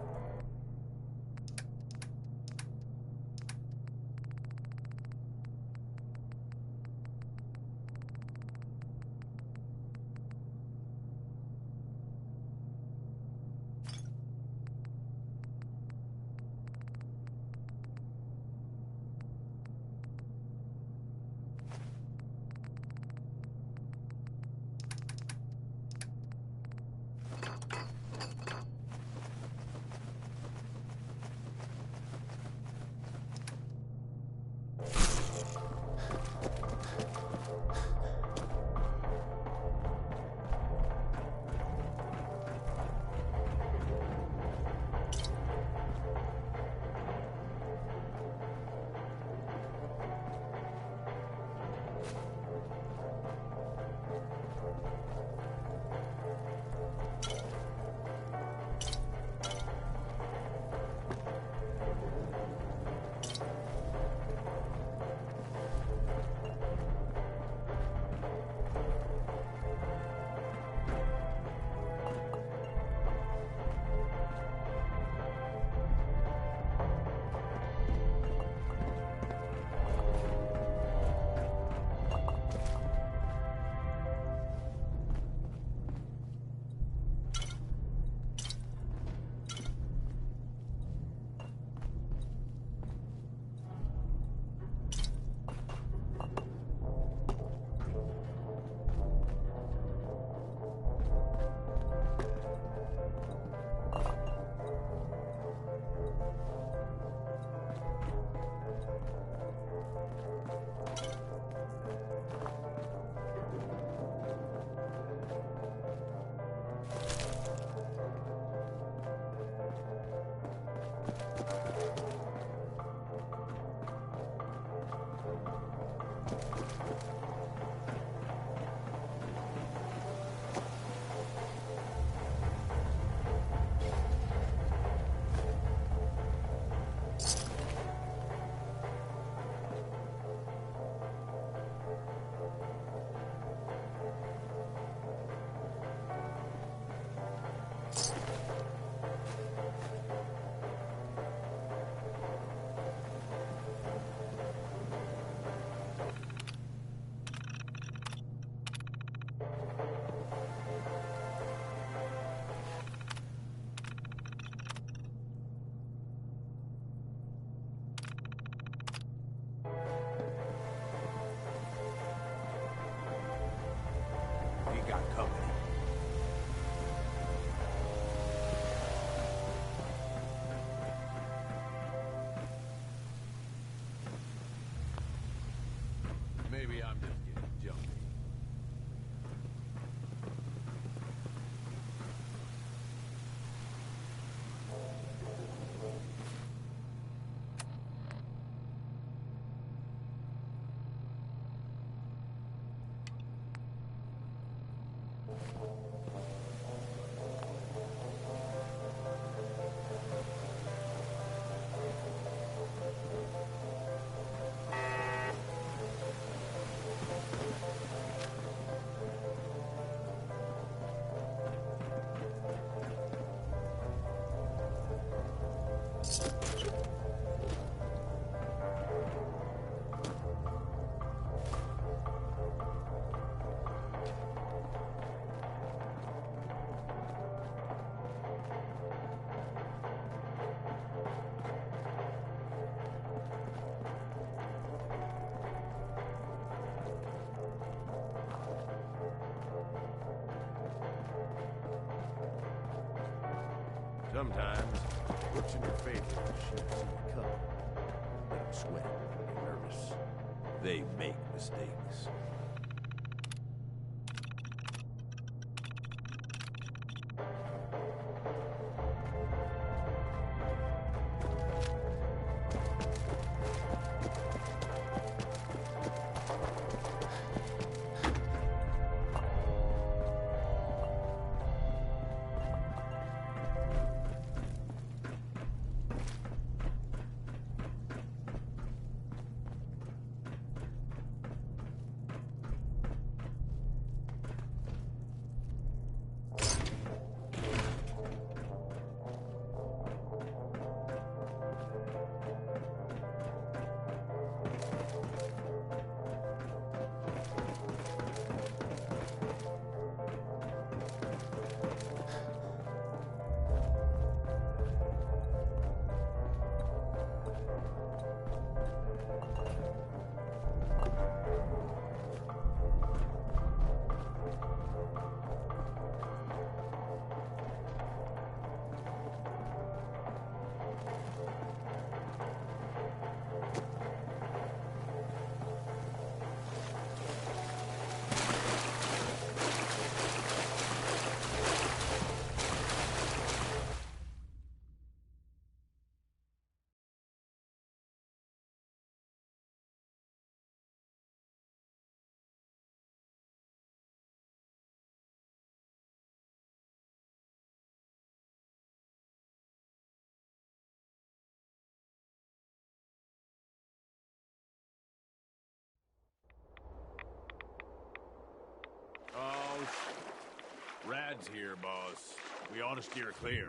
Speaker 17: Maybe I'm just getting jumpy. Sometimes, looks in your face should see the color. Let them sweat, get nervous. They make mistakes. Rad's here, boss. We ought to steer clear.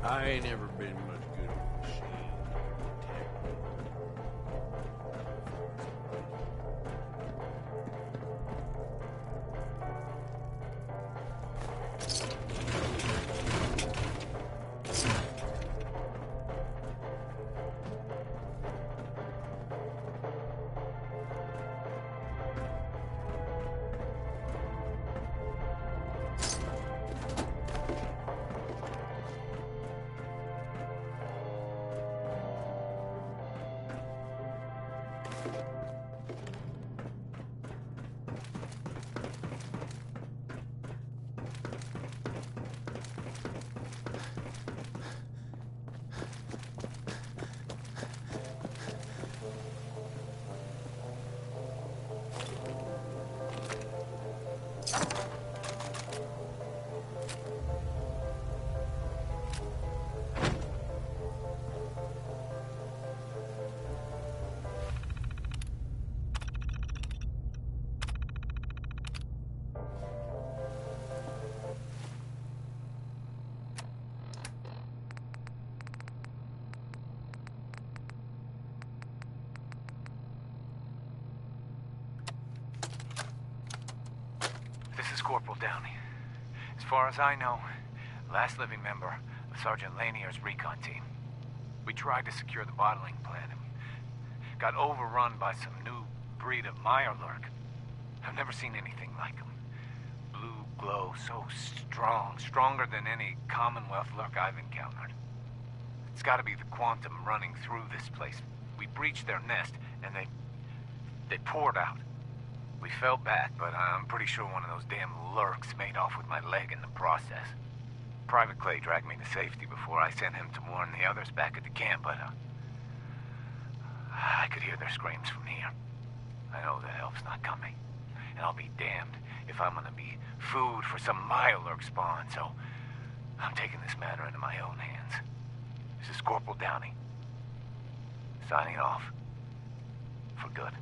Speaker 17: I ain't ever been much good with machines.
Speaker 6: Corporal Downey. As far as I know, last living member of Sergeant Lanier's recon team. We tried to secure the bottling plant and got overrun by some new breed of Mirelurk. I've never seen anything like them. Blue glow so strong, stronger than any Commonwealth lurk I've encountered. It's gotta be the quantum running through this place. We breached their nest, and they poured out. We fell back, but I'm pretty sure one of those damn lurks made off with my leg in the process. Private Clay dragged me to safety before I sent him to warn the others back at the camp, but I could hear their screams from here. I know that help's not coming, and I'll be damned if I'm gonna be food for some Mirelurk spawn, so I'm taking this matter into my own hands. This is Corporal Downey, signing off. For good.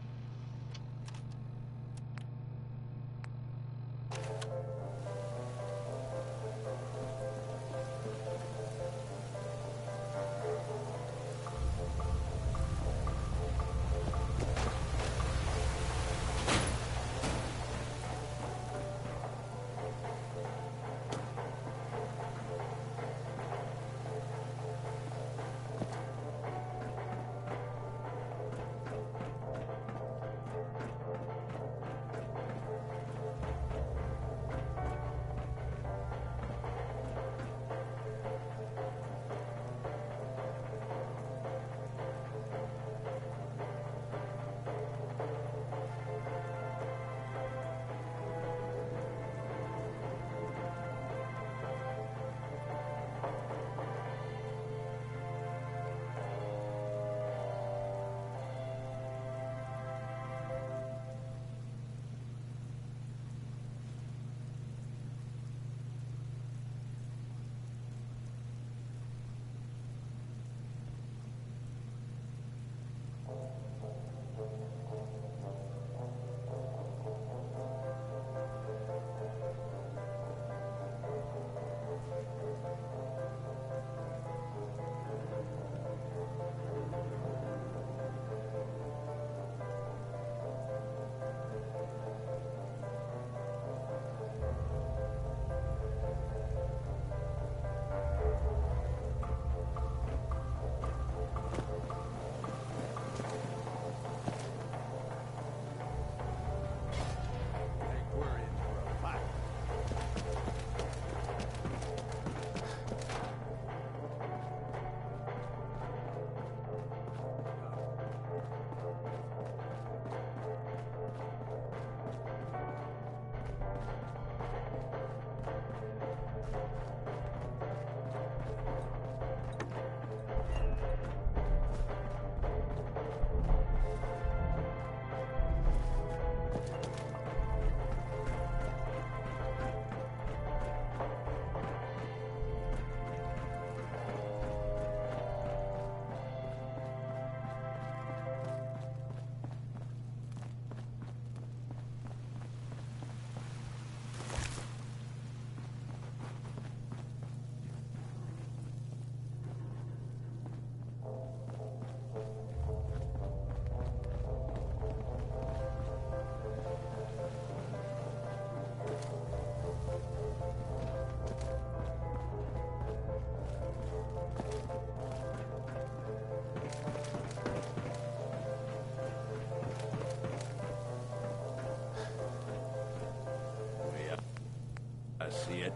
Speaker 17: I see it.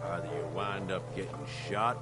Speaker 17: Either you wind up getting shot,